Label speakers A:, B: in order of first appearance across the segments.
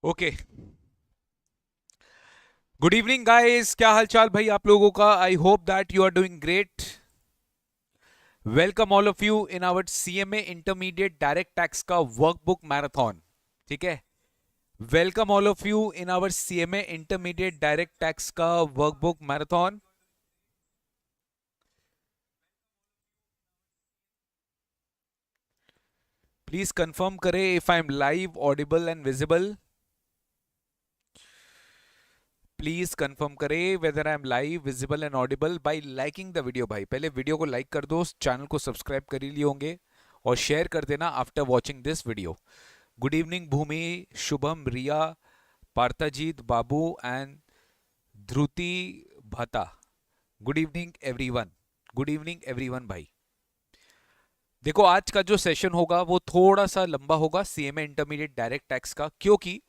A: Okay. Good evening guys, क्या हालचाल भाई आप लोगों का। I hope that you are doing great. Welcome all of you in our CMA intermediate direct tax का वर्कबुक मैराथन। ठीक है। Welcome all of you in our CMA intermediate direct tax का वर्कबुक मैराथन। प्लीज कंफर्म करें if I am live audible and visible. Please confirm करें whether I am live visible and audible by liking the video. भाई पहले video को like कर दो, channel को subscribe कर ही लिए होंगे और शेयर कर देना after watching this video. Good evening Bhumi, Shubham, Riya, Parthajit, Babu and Dhruti Bhata. Good evening everyone. Good evening everyone भाई। देखो आज का जो सेशन होगा वो थोड़ा सा लंबा होगा सीएमए इंटरमीडिएट डायरेक्ट टैक्स का, क्योंकि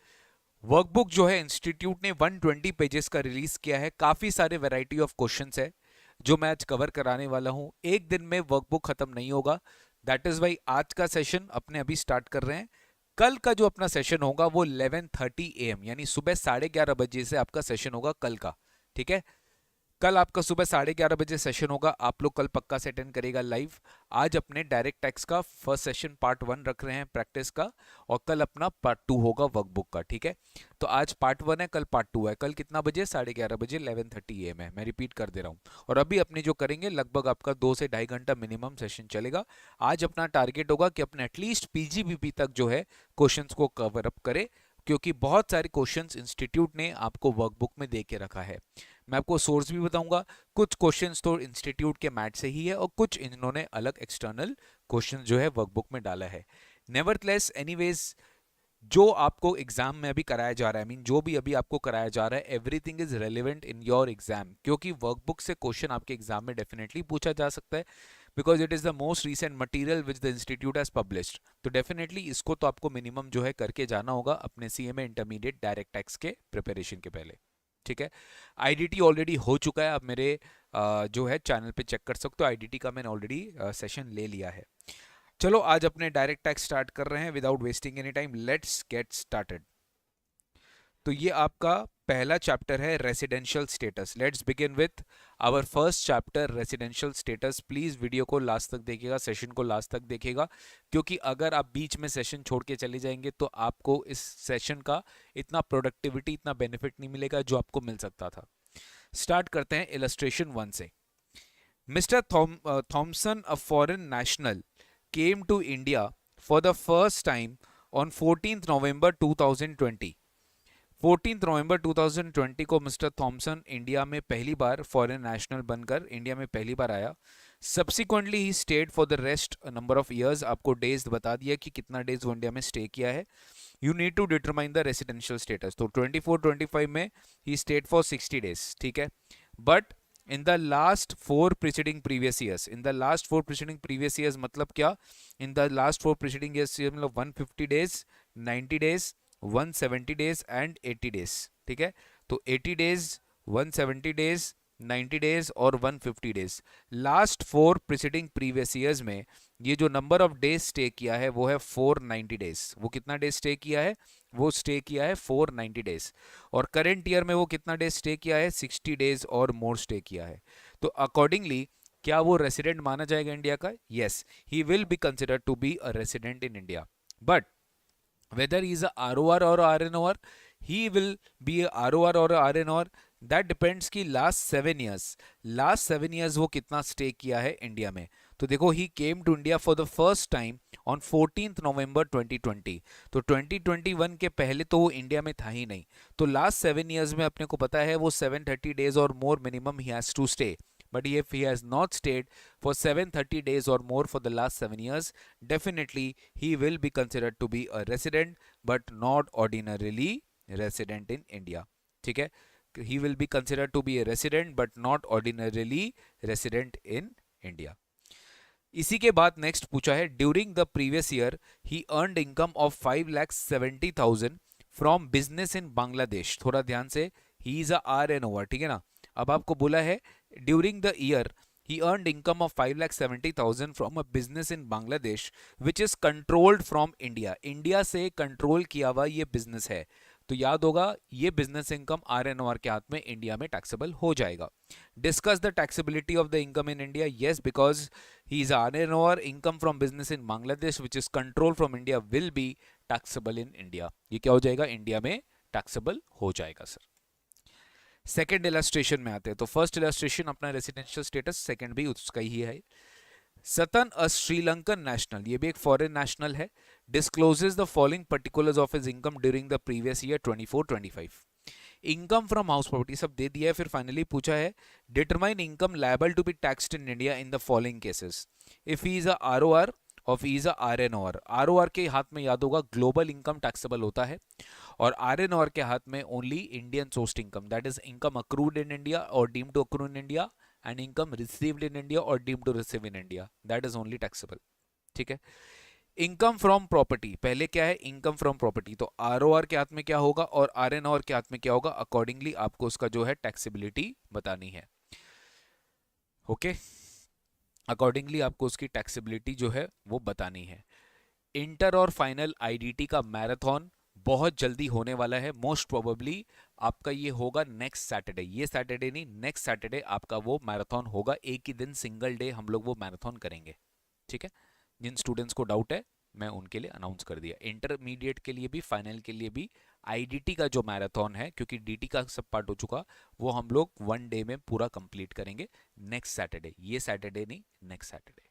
A: वर्कबुक जो है इंस्टीट्यूट ने 120 पेजेस का रिलीज किया है। काफी सारे वैरायटी ऑफ क्वेश्चंस है जो मैं आज कवर कराने वाला हूं। एक दिन में वर्कबुक खत्म नहीं होगा। दैट इज वाई आज का सेशन अपने अभी स्टार्ट कर रहे हैं। कल का जो अपना सेशन होगा वो 11:30 AM यानी सुबह 11:30 बजे से आपका सेशन होगा कल का। ठीक है। कल आपका सुबह 11:30 बजे सेशन होगा। आप लोग कल पक्का से अटेंड करेगा लाइव। आज अपने डायरेक्ट टैक्स का फर्स्ट सेशन पार्ट 1 रख रहे हैं प्रैक्टिस का, और कल अपना पार्ट 2 होगा वर्कबुक का। ठीक है। तो आज पार्ट 1 है, कल पार्ट 2 है। कल कितना बजे? 11:30 बजे, 11:30 AM है। मैं रिपीट कर दे रहा हूँ। और अभी अपने जो करेंगे लगभग आपका 2 से 2.5 घंटा मिनिमम सेशन चलेगा। आज अपना टारगेट होगा कि अपने एटलीस्ट पीजीबीपी तक जो है क्वेश्चंस को कवर अप करे, क्योंकि बहुत सारे क्वेश्चंस इंस्टीट्यूट ने आपको वर्कबुक में दे के रखा है। मैं आपको सोर्स भी बताऊंगा। कुछ क्वेश्चंस तो इंस्टीट्यूट के मैट से ही है और कुछ इन्होंने अलग एक्सटर्नल क्वेश्चन जो है वर्कबुक में डाला है। नेवरथलेस एनीवेज, जो आपको एग्जाम में अभी कराया जा रहा है, जो भी अभी आपको कराया जा रहा है, everything is relevant in your exam, क्योंकि वर्कबुक से क्वेश्चन आपके एग्जाम में डेफिनेटली पूछा जा सकता है, because it is the most recent material which the institute has published. तो डेफिनेटली इसको तो आपको मिनिमम जो है करके जाना होगा अपने सीएमए इंटरमीडिएट डायरेक्ट टैक्स के प्रिपरेशन के पहले। ठीक है। आईडीटी ऑलरेडी हो चुका है। आप मेरे जो है चैनल पे चेक कर सकते हो। आईडीटी का मैंने ऑलरेडी सेशन ले लिया है। चलो आज अपने डायरेक्ट टैक्स स्टार्ट कर रहे हैं without wasting any time. Let's get started. तो ये आपका पहला चैप्टर है residential status. Let's begin with our first chapter residential status. Please video को लास्ट तक देखिएगा, सेशन को लास्ट तक देखिएगा, क्योंकि अगर आप बीच में सेशन छोड़ के चले जाएंगे तो आपको इस सेशन का इतना प्रोडक्टिविटी, इतना बेनिफिट नहीं मिलेगा जो आपको मिल सकता था। स्टार्ट करते हैं इलस्ट्रेशन 1 से। Mister Thomson, a foreign national, came to India for the first time on 14th November 2020। 14 नवंबर 2020 को मिस्टर थॉमसन इंडिया में पहली बार फॉरेन नेशनल बनकर इंडिया में पहली बार आया। Subsequently he stayed for the rest number of years. आपको डेज बता दिया कि कितना डेज वो इंडिया में स्टे किया है। You need to determine the residential status. तो 24-25 में ही स्टेड फॉर 60 डेज। ठीक है। But in the last 4 preceding previous years, in the last 4 preceding previous years मतलब क्या? In the last 4 preceding years मतलब 150 days, 90 days, 170 days and 80 days. ठीक है। तो 80 डेज, 170 डेज, 90 डेज और 150 days, last 4 preceding previous years में ये जो नंबर ऑफ डेज स्टे किया है वो है 490 डेज। वो कितना डेज स्टे किया है? वो स्टे किया है 490 डेज। और करेंट ईयर में वो कितना डेज स्टे किया है? 60 डेज और मोर स्टे किया है। तो अकॉर्डिंगली क्या वो रेसिडेंट माना जाएगा इंडिया का? Yes, he will be considered to be a resident in India. But whether he is a ROR or RNOR, he will be a ROR or a RNOR, that depends कि last 7 years वो कितना stay किया है India में। तो देखो, he came to India for the first time on 14th November 2020। तो 2021 के पहले तो वो इंडिया में था ही नहीं। तो लास्ट 7 years में अपने को पता है वो 730 डेज और more minimum he has to stay. But if he has not stayed for 730 days or more for the last 7 years, definitely he will be considered to be a resident, but not ordinarily resident in India. ठीक है। He will be considered to be a resident, but not ordinarily resident in India. इसी के बाद next पूछा है, during the previous year he earned income of 5,70,000 from business in Bangladesh. थोड़ा ध्यान से, he is R N OR. ठीक है ना। अब आपको बोला है during the year he earned income of 5,70,000 from a business in Bangladesh which is controlled from India। India से कंट्रोल किया हुआ ये बिजनेस है। तो याद होगा ये बिजनेस इनकम RNOR के हाथ में इंडिया में टैक्सेबल हो जाएगा. Discuss the taxability of the income in India. Yes, because he is RNOR, income from business in Bangladesh which is control from India will be taxable in India. ये क्या हो जाएगा, इंडिया में टैक्सेबल हो जाएगा सर. सेकेंड इलस्ट्रेशन में आते हैं. तो फर्स्ट इलस्ट्रेशन अपना रेसिडेंशियल स्टेटस, सेकेंड भी उसका ही है. सतन अ श्रीलंकन नेशनल, ये भी एक फॉरेन नेशनल है, discloses the following particulars of his income during the previous year 24-25. Income from house property सब दे दिया है. फिर फाइनली पूछा है determine income liable to be taxed in India in the following cases. If he is a ROR और he is a RNOR. ROR के हाथ में याद होगा ग्लोबल इनकम टैक्सेबल होता है, और RNOR के हाथ में only Indian sourced income, that is income accrued in India और deemed to accrue in India, and income received in India or deemed to receive in India, that is only taxable. ठीक है. Income from property, पहले क्या है, income from property. तो ROR के हाथ में क्या होगा और RNOR के हाथ में क्या होगा, अकॉर्डिंगली आपको उसका जो है टैक्सेबिलिटी बतानी है. ओके, अकॉर्डिंगली आपको उसकी टैक्सेबिलिटी जो है वो बतानी है. इंटर और फाइनल IDT का मैराथन बहुत जल्दी होने वाला है. मोस्ट प्रोबेबली आपका ये होगा नेक्स्ट सैटरडे. ये सैटरडे नहीं, नेक्स्ट सैटरडे आपका वो मैराथन होगा. एक ही दिन सिंगल डे हम लोग वो मैराथन करेंगे. ठीक है. जिन स्टूडेंट्स को डाउट है मैं उनके लिए अनाउंस कर दिया. इंटरमीडिएट के लिए भी, फाइनल के लिए भी IDT का जो मैराथन है, क्योंकि DT का सब पार्ट हो चुका, वो हम लोग 1 डे में पूरा कंप्लीट करेंगे नेक्स्ट सैटरडे. ये सैटरडे नहीं, नेक्स्ट सैटरडे.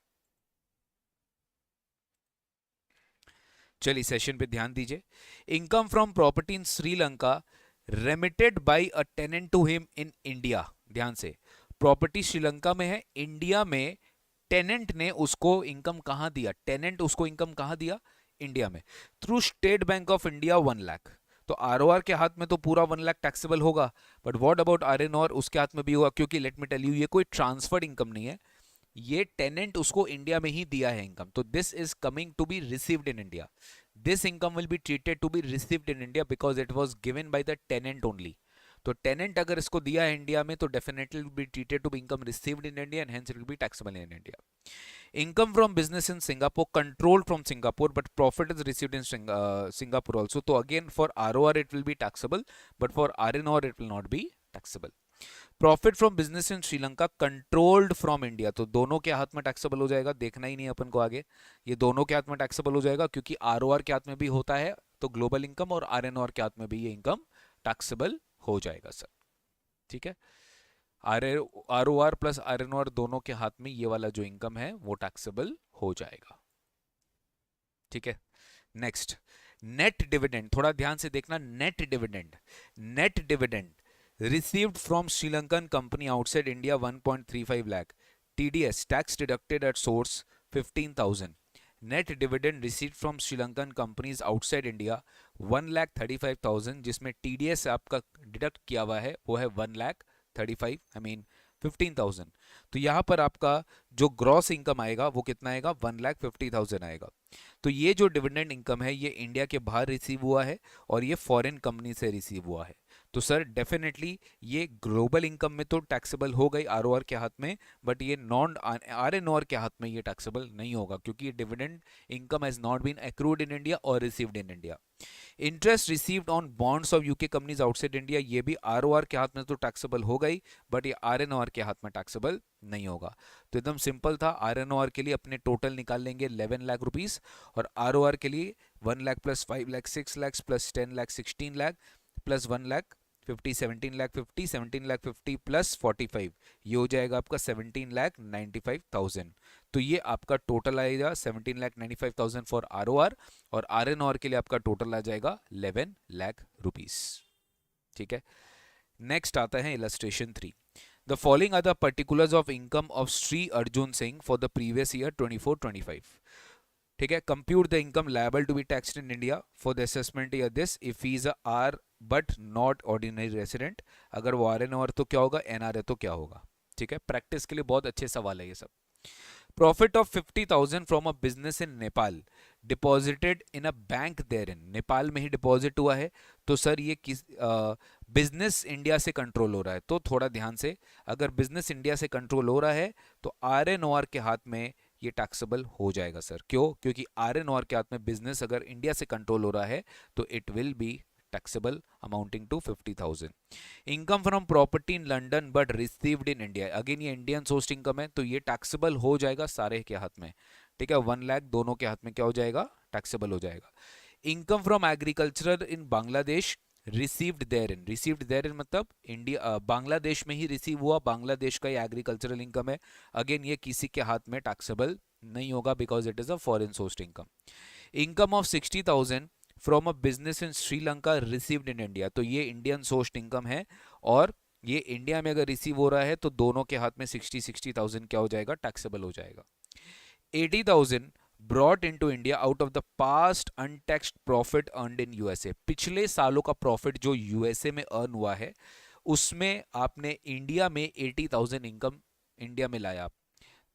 A: चलिए सेशन पे ध्यान दीजिए. Income from property in Sri Lanka remitted by a tenant to him in India. ध्यान से, प्रॉपर्टी श्रीलंका में है, इंडिया में टेनेंट ने उसको इनकम कहां दिया, टेनेंट उसको इनकम कहां दिया, इंडिया में, through state bank of India 1 lakh. तो ROR के हाथ में तो पूरा 1 लाख टैक्सेबल होगा, बट व्हाट अबाउट RNOR, उसके हाथ में भी होगा, क्योंकि लेट मी टेल यू ये कोई ट्रांसफर्ड इनकम नहीं है, ये टेनेंट उसको इंडिया में ही दिया है इनकम. तो this is coming to be received in India. This income will be treated to be received in India because it was given by the tenant only. तो tenant अगर इसको दिया है इंडिया में तो definitely will be treated to be income received in India and hence it will be taxable in India. Income from business in Singapore controlled from Singapore but profit is received in Singapore also. तो again for ROR it will be taxable but for RNOR it will not be taxable. Profit from business in Sri Lanka controlled from India. तो दोनों के हाथ में taxable हो जाएगा, देखना ही नहीं अपन को आगे, ये दोनों के हाथ में टैक्सेबल हो जाएगा, क्योंकि ROR के हाथ में भी होता है तो ग्लोबल इनकम, और RNOR के हाथ में भी ये इनकम टैक्सेबल हो जाएगा सर. ठीक है. ROR प्लस RNOR दोनों के हाथ में ये वाला जो इनकम है वो टैक्सेबल हो जाएगा. ठीक है. Next, net dividend. थोड़ा ध्यान से देखना. Net dividend, net dividend received from Sri Lankan company outside India 1.35 lakh. TDS tax deducted at source 15,000. Net dividend received from Sri Lankan companies outside India 1,35,000, जिसमें TDS आपका डिडक्ट किया हुआ है वो है 15,000. तो यहाँ पर आपका जो ग्रॉस इनकम आएगा वो कितना आएगा, 1,50,000 आएगा. तो ये जो डिविडेंड इनकम है ये इंडिया के बाहर रिसीव हुआ है और ये फॉरेन कंपनी से रिसीव हुआ है. तो सर डेफिनेटली ये ग्लोबल इनकम में तो टैक्सेबल हो गई ROR के हाथ में, बट ये नॉन RNOR के हाथ में ये टैक्सेबल नहीं होगा, क्योंकि ये dividend income has not been accrued in India और received in India. Interest received on bonds of UK companies outside India, ये भी ROR के हाथ में तो टैक्सेबल हो गई, बट ये RNOR के हाथ में टैक्सेबल नहीं होगा. तो एकदम सिंपल था. RNOR के लिए अपने टोटल निकाल लेंगे 11 लाख रुपीस, और ROR के लिए 1 lakh plus 5 lakh 6 lakh plus 10 lakh 16 lakh plus 1 lakh 50 17 lakh 50 17 lakh 50 plus 45, ये हो जाएगा आपका 17,95,000. तो ये आपका टोटल आएगा 17,95,000 फॉर ROR, और RNOR के लिए आपका टोटल आ जाएगा 11 लाख रुपीस. ठीक है. नेक्स्ट आता है illustration 3. The following are the particulars of income of Shri Arjun Singh for the previous year 24-25. ठीक है. Compute the income liable to be taxed in India for the assessment year this if he is R but not ordinary resident. अगर वो RNOR तो क्या होगा, NRA तो क्या होगा. ठीक है. प्रैक्टिस के लिए बहुत अच्छे सवाल है ये सब. Profit of 50,000 from a business in Nepal deposited in a bank there in. Nepal में ही डिपॉजिट हुआ है, तो सर ये किस बिजनेस इंडिया से कंट्रोल हो रहा है. तो थोड़ा ध्यान से, अगर बिजनेस इंडिया से कंट्रोल हो रहा है तो RNOR के हाथ में ये टैक्सेबल हो जाएगा सर. क्यों? क्योंकि RNOR के हाथ में बिजनेस अगर इंडिया से कंट्रोल हो रहा है तो it will B taxable amounting to 50,000. Income from property in London but received in India, again ये इंडियन सोर्स्ड इनकम है तो ये टैक्सेबल हो जाएगा सारे के हाथ में, ठीक है, 1 लाख दोनों के हाथ में क्या हो जाएगा, टैक्सेबल हो जाएगा. Income from agriculture in Bangladesh received there in मतलब इंडिया बांग्लादेश में ही रिसीव हुआ, बांग्लादेश का ये एग्रीकल्चरल इनकम है, अगेन ये किसी के हाथ में टैक्सेबल नहीं होगा because it is a foreign sourced income. Income of 60,000 from a business in Sri Lanka received in India, तो ये इंडियन सोर्स्ड इनकम है और ये इंडिया में अगर रिसीव हो रहा है तो दोनों के हाथ में 60,000 क्या हो जाएगा, टैक्सेबल हो जाएगा. 80,000 brought into India out of the past untaxed profit earned in USA, पिछले सालों का प्रॉफिट जो यूएसए में अर्न हुआ है उसमें आपने इंडिया में 80,000 इनकम इंडिया में लाया,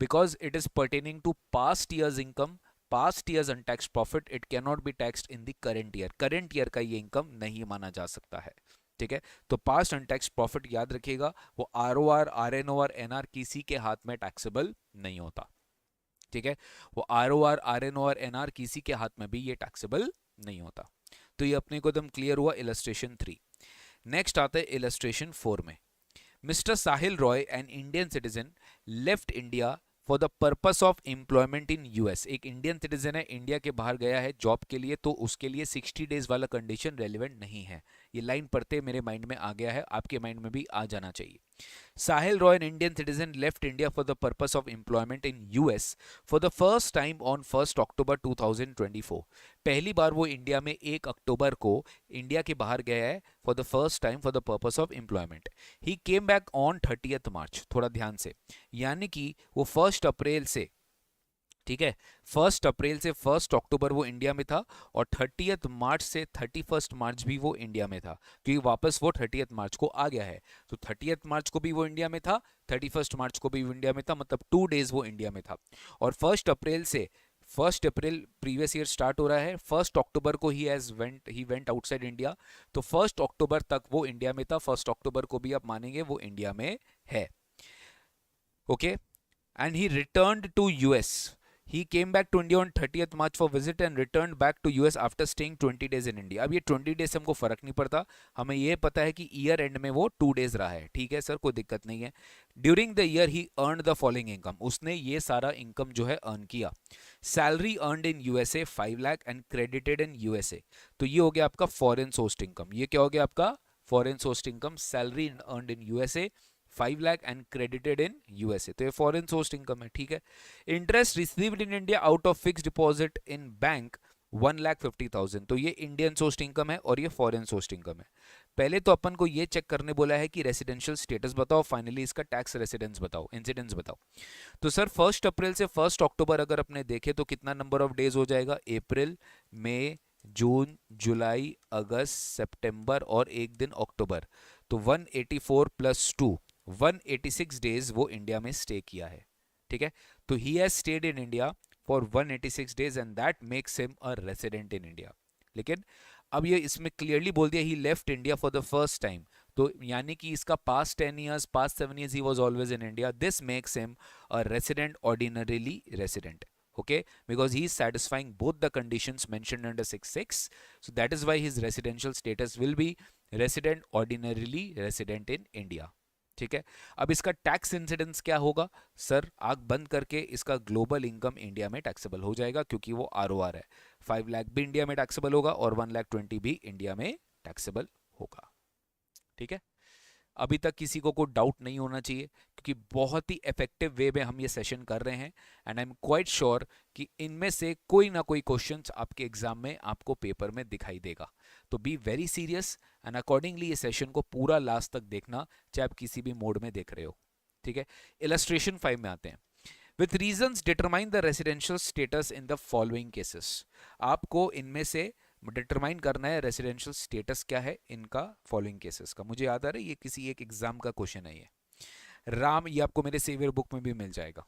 A: because it is pertaining to past years income, past years untaxed profit, it can not be taxed in the current year का ये इनकम नहीं माना जा सकता है, ठीक है. तो पास्ट अनटैक्स्ड प्रॉफिट याद रखिएगा, वो आरओआर, आरएनओआर, एनआर किसी के हाथ में टैक्सेबल नहीं होता, ठीक है. वो आरओआर, आरएनओआर, एनआर किसी के हाथ में भी ये टैक्सेबल नहीं होता. तो ये अपने को एकदम क्लियर हुआ इलस्ट्रेशन 3. नेक्स्ट आता है इलस्ट्रेशन 4 में. Mister Sahil Roy an Indian citizen left India for the purpose of employment in US, एक इंडियन सिटीजन है, इंडिया के बाहर गया है जॉब के लिए, तो उसके लिए 60 डेज वाला कंडीशन रेलिवेंट नहीं है. ये लाइन पढ़ते मेरे माइंड में आ गया है, आपके माइंड में भी आ जाना चाहिए. Sahil Roy an Indian citizen left India for the purpose of employment in US for the first time on 1 October 2024, पहली बार वो इंडिया में 1 अक्टूबर को इंडिया के बाहर गया है for the first time for the purpose of employment. He came back on 30th मार्च, थोड़ा ध्यान से, यानी कि वो 1 अप्रैल से, ठीक है, 1 अप्रैल से 1 अक्टूबर वो इंडिया में था और 30th मार्च से 31 मार्च भी वो इंडिया में था, क्योंकि वापस वो 30th मार्च को आ गया है. तो 30th मार्च को भी वो इंडिया में था, 31 मार्च को भी वो इंडिया में था, मतलब 2 डेज वो इंडिया में था. और 1 अप्रैल से 1 अप्रैल प्रीवियस ईयर स्टार्ट हो रहा है, 1 अक्टूबर को ही वेंट आउटसाइड इंडिया, तो 1 अक्टूबर तक वो इंडिया में था, 1 अक्टूबर को भी आप मानेंगे वो इंडिया में है. Okay, and he returned to US. He came back to India on 30th March for visit and returned back to US after staying 20 days in India. अब ये 20 days से हमको फर्क नहीं पड़ता, हमें ये पता है कि ईयर एंड में वो 2 days रहा है, ठीक है सर, कोई दिक्कत नहीं है. During the year he earn the following income, उसने ये सारा इनकम जो है अर्न किया. Salary earned in USA 5 lakh and credited in USA, तो ये हो गया आपका फॉरेन सोर्स्ड इनकम. ये क्या हो गया आपका foreign sourced income, salary earned in USA 5 lakh and credited in USA, तो ये फॉरेन सोर्स्ड इनकम है, ठीक है. Interest received in India out of fixed deposit in bank 1,50,000, तो ये इंडियन सोर्स्ड इनकम है और ये फॉरेन सोर्स्ड इनकम है. पहले तो अपन को ये चेक करने बोला है कि रेसिडेंशियल स्टेटस बताओ, फाइनली इसका टैक्स रेसिडेंस बताओ, इंसिडेंस बताओ. तो सर 1 अप्रैल से 1 अक्टूबर अगर अपने देखे तो कितना नंबर ऑफ डेज हो जाएगा, अप्रैल, मई, जून, जुलाई, अगस्त, सितंबर और एक दिन अक्टूबर, तो 184 + 2 186 डेज वो इंडिया में स्टे किया है, ठीक है. तो he has stayed in India for 186 days and that makes him a resident in India. लेकिन अब ये इसमें क्लियरली बोल दिया he left India for the first time, तो यानी कि इसका past 10 years, past 7 years he was always in India. This makes him a resident, ordinarily resident, okay, because he is satisfying both the conditions mentioned under 6(6), so that is why his residential status will be resident, ordinarily resident in India, ठीक है. अब इसका tax incidence क्या होगा sir, आंख बंद करके इसका ग्लोबल इनकम इंडिया में टैक्सेबल हो जाएगा क्योंकि वो आरओआर है. 5 लाख भी इंडिया में टैक्सेबल होगा और 1,20,000 भी इंडिया में टैक्सेबल होगा, ठीक है. अभी तक किसी को कोई डाउट नहीं होना चाहिए क्योंकि बहुत ही इफेक्टिव वे में हम ये सेशन कर रहे हैं and I am quite sure कि इनमें से कोई ना कोई क्वेश्चंस आपके एग्जाम में आपको पेपर में दिखाई देगा. तो be very serious and accordingly ये सेशन को पूरा लास्ट तक देखना, चाहे आप किसी भी मोड में देख रहे हो, ठीक है. इलस्ट्रेशन 5 में आते हैं. With reasons determine the residential status in the following cases, आपको इनमें से डिटरमाइन करना है रेसिडेंशियल स्टेटस क्या है इनका फॉलोइंग केसेस का. मुझे याद आ रहा है ये किसी एक एग्जाम का क्वेश्चन है. ये राम, ये आपको मेरे सेवियर बुक में भी मिल जाएगा,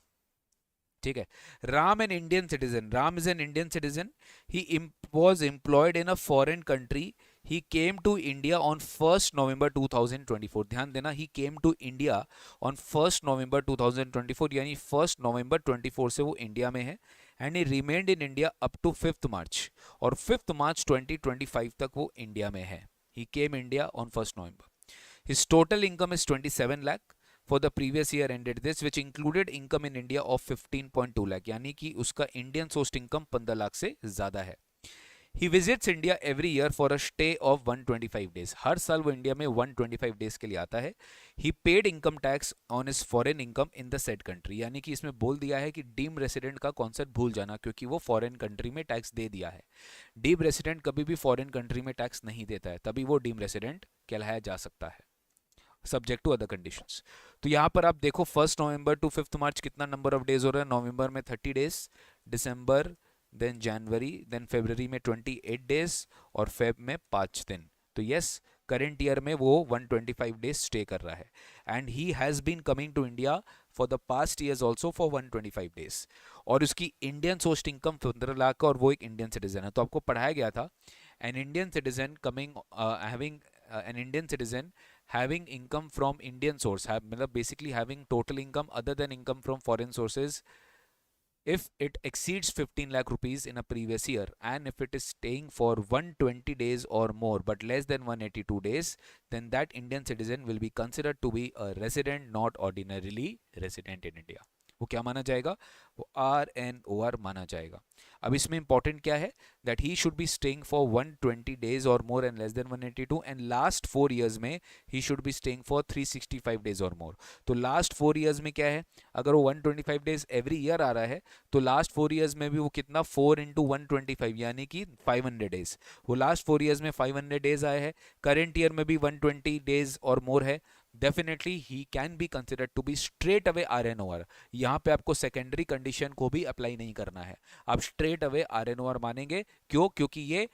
A: ठीक है. Ram N Indian citizen, Ram is an Indian citizen, he was employed in a foreign country, he came to India on 1st November 2024. ध्यान देना, he came to India on 1st November 2024, यानी 1st November 24 से वो इंडिया में है and he remained in India up to 5th March, और 5th March 2025 तक वो इंडिया में है. He came India on 1st November. His total income is 27 lakh for the previous year ended this, which included income in India of 15.2 lakh, यानी कि उसका Indian sourced income 15 lakh से ज़्यादा है. He visits India every year for a stay of 125 days. हर साल वो India में 125 days के लिए आता है. He paid income tax on his foreign income in the said country. यानी कि इसमें बोल दिया है कि डीम रेसिडेंट का कॉन्सेप्ट भूल जाना, क्योंकि वो फॉरेन कंट्री में टैक्स दे दिया है. डीम रेसिडेंट कभी भी फॉरेन कंट्री में टैक्स नहीं देता है, तभी वो डीम रेसिडेंट कहलाया जा सकता है, सब्जेक्ट टू अदर कंडीशंस. तो यहाँ पर आप देखो 1 नवंबर टू 5 मार्च कितना नंबर ऑफ डेज हो रहा है. नवंबर में 30 डेज, दिसंबर, देन जनवरी, देन फरवरी में 28 डेज और फेब में 5 दिन. तो यस, करंट ईयर में वो 125 डेज स्टे कर रहा है. And he has been coming to India for the past years also for 125 days. और उसकी इंडियन सोर्स्ड इनकम 15 लाख का, और वो एक इंडियन सिटीजन है. तो आपको पढ़ाया गया था N Indian citizen coming having an Indian citizen having income from Indian source, मतलब basically having total income other than income from foreign sources, if it exceeds 15 lakh rupees in a previous year, and if it is staying for 120 days or more but less than 182 days, then that Indian citizen will be considered to be a resident, not ordinarily resident in India. वो क्या माना जाएगा? वो RNOR माना जाएगा. अब इसमें important क्या है? That he should be staying for 120 days और more and less than 182, and last 4 years में he should be staying for 365 days और मोर. तो लास्ट 4 ईयर्स में क्या है? अगर वो 125 डेज एवरी ईयर आ रहा है, तो लास्ट 4 ईयर्स में भी वो कितना 4 इंटू 125 यानी कि 500 डेज. वो लास्ट 4 ईयर्स में 500 डेज आए हैं. करेंट ईयर में भी 120 डेज और मोर है. Definitely he can be considered to be straight away RNOR. यहाँ पे आपको सेकेंडरी कंडीशन को भी अप्लाई नहीं करना है, आप स्ट्रेट अवे RNOR मानेंगे. क्यों? क्योंकि ये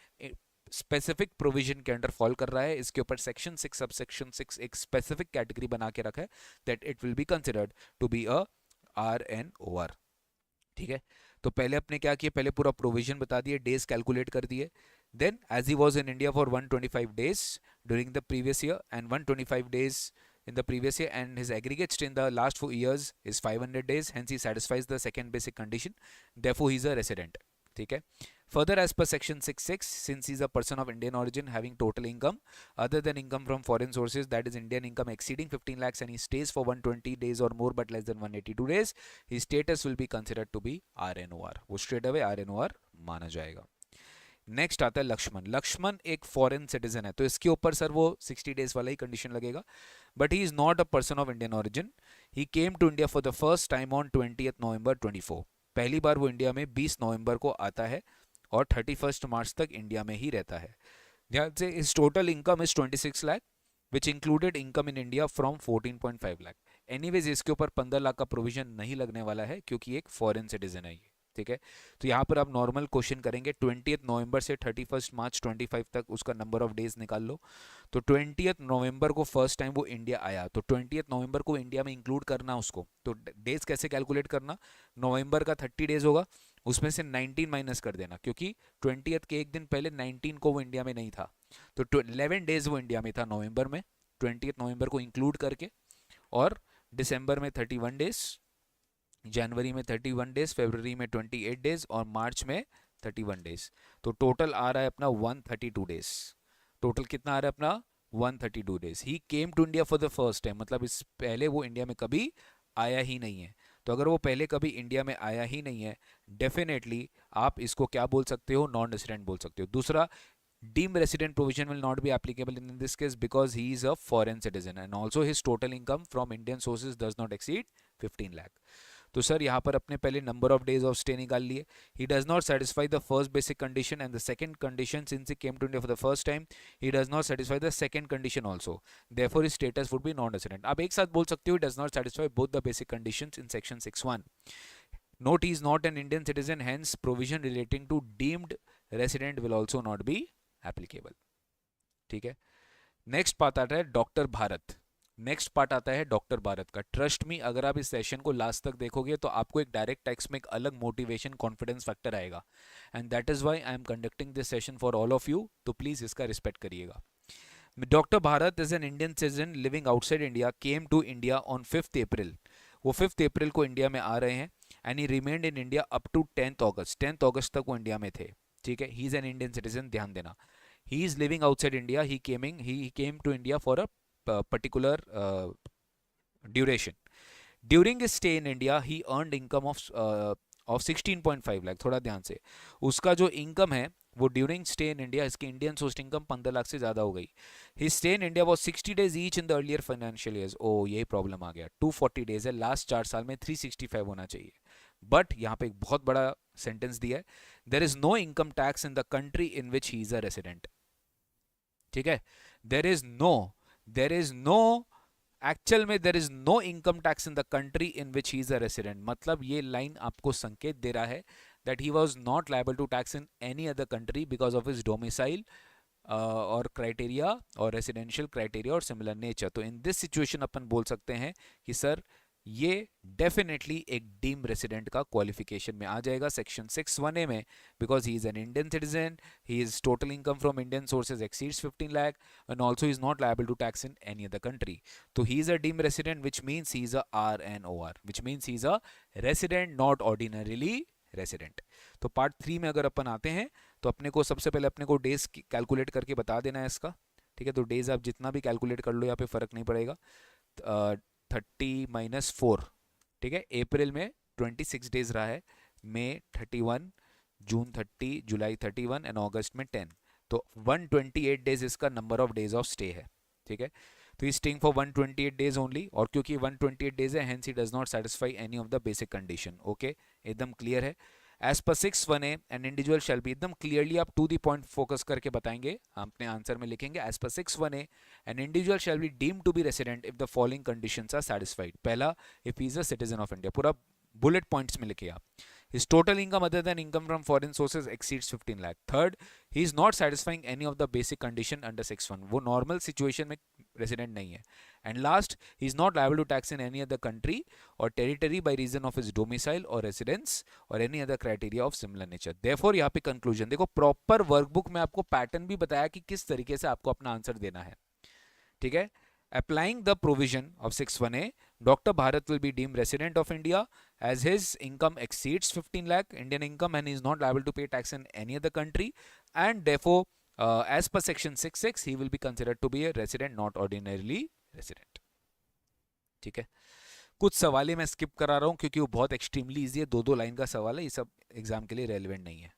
A: स्पेसिफिक प्रोविजन के अंडर फॉल कर रहा है. इसके ऊपर सेक्शन 6 सब सेक्शन 6 एक स्पेसिफिक कैटेगरी बना के रखा है that it will be considered to be a RNOR. ठीक है, तो पहले अपने क्या किया? पहले पूरा प्रोविजन बता दिए, डेज कैलकुलेट कर दिए. Then, as he was in India for 125 days during the previous year and 125 days in the previous year, and his aggregate stay in the last 4 years is 500 days, hence he satisfies the second basic condition. Therefore, he is a resident. ठीक है. Further, as per section 6(6), since he is a person of Indian origin having total income other than income from foreign sources, that is Indian income exceeding 15 lakhs, and he stays for 120 days or more but less than 182 days, his status will be considered to be RNOR. वो straight away RNOR माना जाएगा. Next आता है लक्ष्मण. लक्ष्मण एक foreign citizen है, तो इसके ऊपर सर वो 60 डेज वाला ही कंडीशन लगेगा. But he is not a person of Indian origin. He came to India for the first time on 20th November 24. पहली बार वो इंडिया में 20 नवंबर को आता है और 31 मार्च तक इंडिया में ही रहता है. ध्यान से, इस total income is 26 lakh which included income in India from 14.5 lakh. Anyways इसके ऊपर 15 लाख का प्रोविजन नहीं लगने वाला है क्योंकि एक फॉरेन सिटीजन है ये. ठीक है, तो यहाँ पर आप नॉर्मल क्वेश्चन करेंगे. 20th नवंबर से 31 मार्च 25 तक उसका नंबर ऑफ डेज निकाल लो. तो 20th नवंबर को फर्स्ट टाइम वो इंडिया आया, तो 20th नवंबर को इंडिया में इंक्लूड करना उसको. तो डेज कैसे कैलकुलेट करना? नवंबर का 30 डेज होगा, उसमें से 19 माइनस कर देना, क्योंकि 20th के एक दिन पहले 19 को वो इंडिया में नहीं था. तो 11 डेज वो इंडिया में था नवंबर में, 20th नवंबर को इंक्लूड करके. और दिसंबर में 31 डेज, जनवरी में 31 डेज, फरवरी में 28 डेज और मार्च में 31 डेज. तो टोटल आ रहा है अपना 132 डेज. टोटल कितना आ रहा है अपना? 132 days. He came to India for the first time, मतलब इस पहले वो इंडिया में कभी आया ही नहीं है. तो अगर वो पहले कभी इंडिया में आया ही नहीं है, डेफिनेटली आप इसको क्या बोल सकते हो? नॉन रेसिडेंट बोल सकते हो. दूसरा, deemed resident provision will not be applicable in this case because he is a foreign citizen and also his total income from Indian sources does not exceed 15 lakh. तो सर यहाँ पर अपने पहले number of days of stay निकाल लिए. He does not satisfy the first basic condition and the second condition since he came to India for the first time. He does not satisfy the second condition also, therefore his status would be non resident. आप एक साथ बोल सकते हो does not satisfy both the basic conditions in section 6(1). Note he is not an Indian citizen, hence provision relating to deemed resident will also not be applicable. ठीक है, next part आता है डॉक्टर भारत. नेक्स्ट पार्ट आता है doctor Bharat का. Trust me, अगर आप इस सेशन को लास्ट तक देखोगे तो आपको एक डायरेक्ट टेक्स्ट में एक अलग मोटिवेशन कॉन्फिडेंस फैक्टर आएगा. And that is why I am conducting this session for all of you. तो प्लीज इसका रिस्पेक्ट करिएगा. Doctor Bharat is an Indian citizen living outside India, came to India on 5th April. वो 5th April को India में आ रहे हैं and he remained in India up to 10th August. 10th August तक वो इंडिया में थे. ठीक है, ही इज एन इंडियन सिटीजन, ध्यान देना. he is living outside India, he came to India for a particular duration. During his stay in India, he earned income of 16.5 lakh. थोड़ा ध्यान से, उसका जो इनकम है वो ड्यूरिंग स्टे इन इंडिया, इसकी इंडियन सोर्स इनकम 15 लाख से ज़्यादा हो गई. His stay in India was 60 days each in the earlier financial years. ओ ये प्रॉब्लम आ गया, 240 डेज है, लास्ट 4 साल में 365 होना चाहिए. बट यहाँ पे एक बहुत बड़ा सेंटेंस दिया है, there is no income tax in the country in which he is a resident. ठीक है, देर इज नो एक्चुअल में there is no income tax in the country in which he is a resident. मतलब ये line आपको संकेत दे रहा है that he was not liable to tax in any other country because of his domicile और criteria और residential criteria और similar nature. तो इन दिस सिचुएशन अपन बोल सकते हैं कि सर ये डेफिनेटली एक डीम रेसिडेंट का क्वालिफिकेशन में आ जाएगा सेक्शन 6(1)(a) में, because he is an Indian citizen, he is total income from Indian sources exceeds 15 lakh and also is not liable to tax in any other country. तो he is a deem resident which means he is a RNOR, which means he is a resident not ordinarily resident. तो part 3 में अगर अपन आते हैं तो अपने को सबसे पहले अपने को डेज कैलकुलेट करके बता देना है इसका. ठीक है, तो डेज आप जितना भी कैलकुलेट कर लो यहाँ पे फर्क नहीं पड़ेगा. 30-4. ठीक है, अप्रैल में 26 डेज रहा है, मई 31, जून 30, जुलाई 31 एंड अगस्त में 10. तो 128 डेज इसका number of days of stay है. ठीक है, तो he staying for 128 days only, और क्योंकि 128 डेज है hence he does not satisfy any of the basic condition. Okay, एकदम क्लियर है. As per 6(1)(a) an individual shall be, एकदम क्लियरली आप टू द पॉइंट फोकस करके बताएंगे, अपने आंसर में लिखेंगे as per 6(1)(a) an individual shall be deemed to be resident if the following conditions are satisfied. पहला, if he is a citizen of India, पूरा bullet points में लिखे आप. His total income other than income from foreign sources exceeds 15 lakh. Third, he is not satisfying any of the basic condition under 6(1). वो normal situation में resident नहीं है. And last, he is not liable to tax in any other country or territory by reason of his domicile or residence or any other criteria of similar nature. Therefore, यहाँ पे conclusion देखो, proper workbook में आपको pattern भी बताया कि किस तरीके से आपको अपना आंसर देना है. ठीक है, applying the provision of 6(1)(a), Dr. Bharat will be deemed resident of India as his income exceeds 15 lakh Indian income and he is not liable to pay tax in any other country, and therefore as per section 6(6) he will be considered to be a resident not ordinarily resident. ठीक है, कुछ सवाल मैं skip करा रहा हूँ क्योंकि वो बहुत एक्सट्रीमली इजी है, 2-2 लाइन का सवाल है, ये सब एग्जाम के लिए रेलिवेंट नहीं है,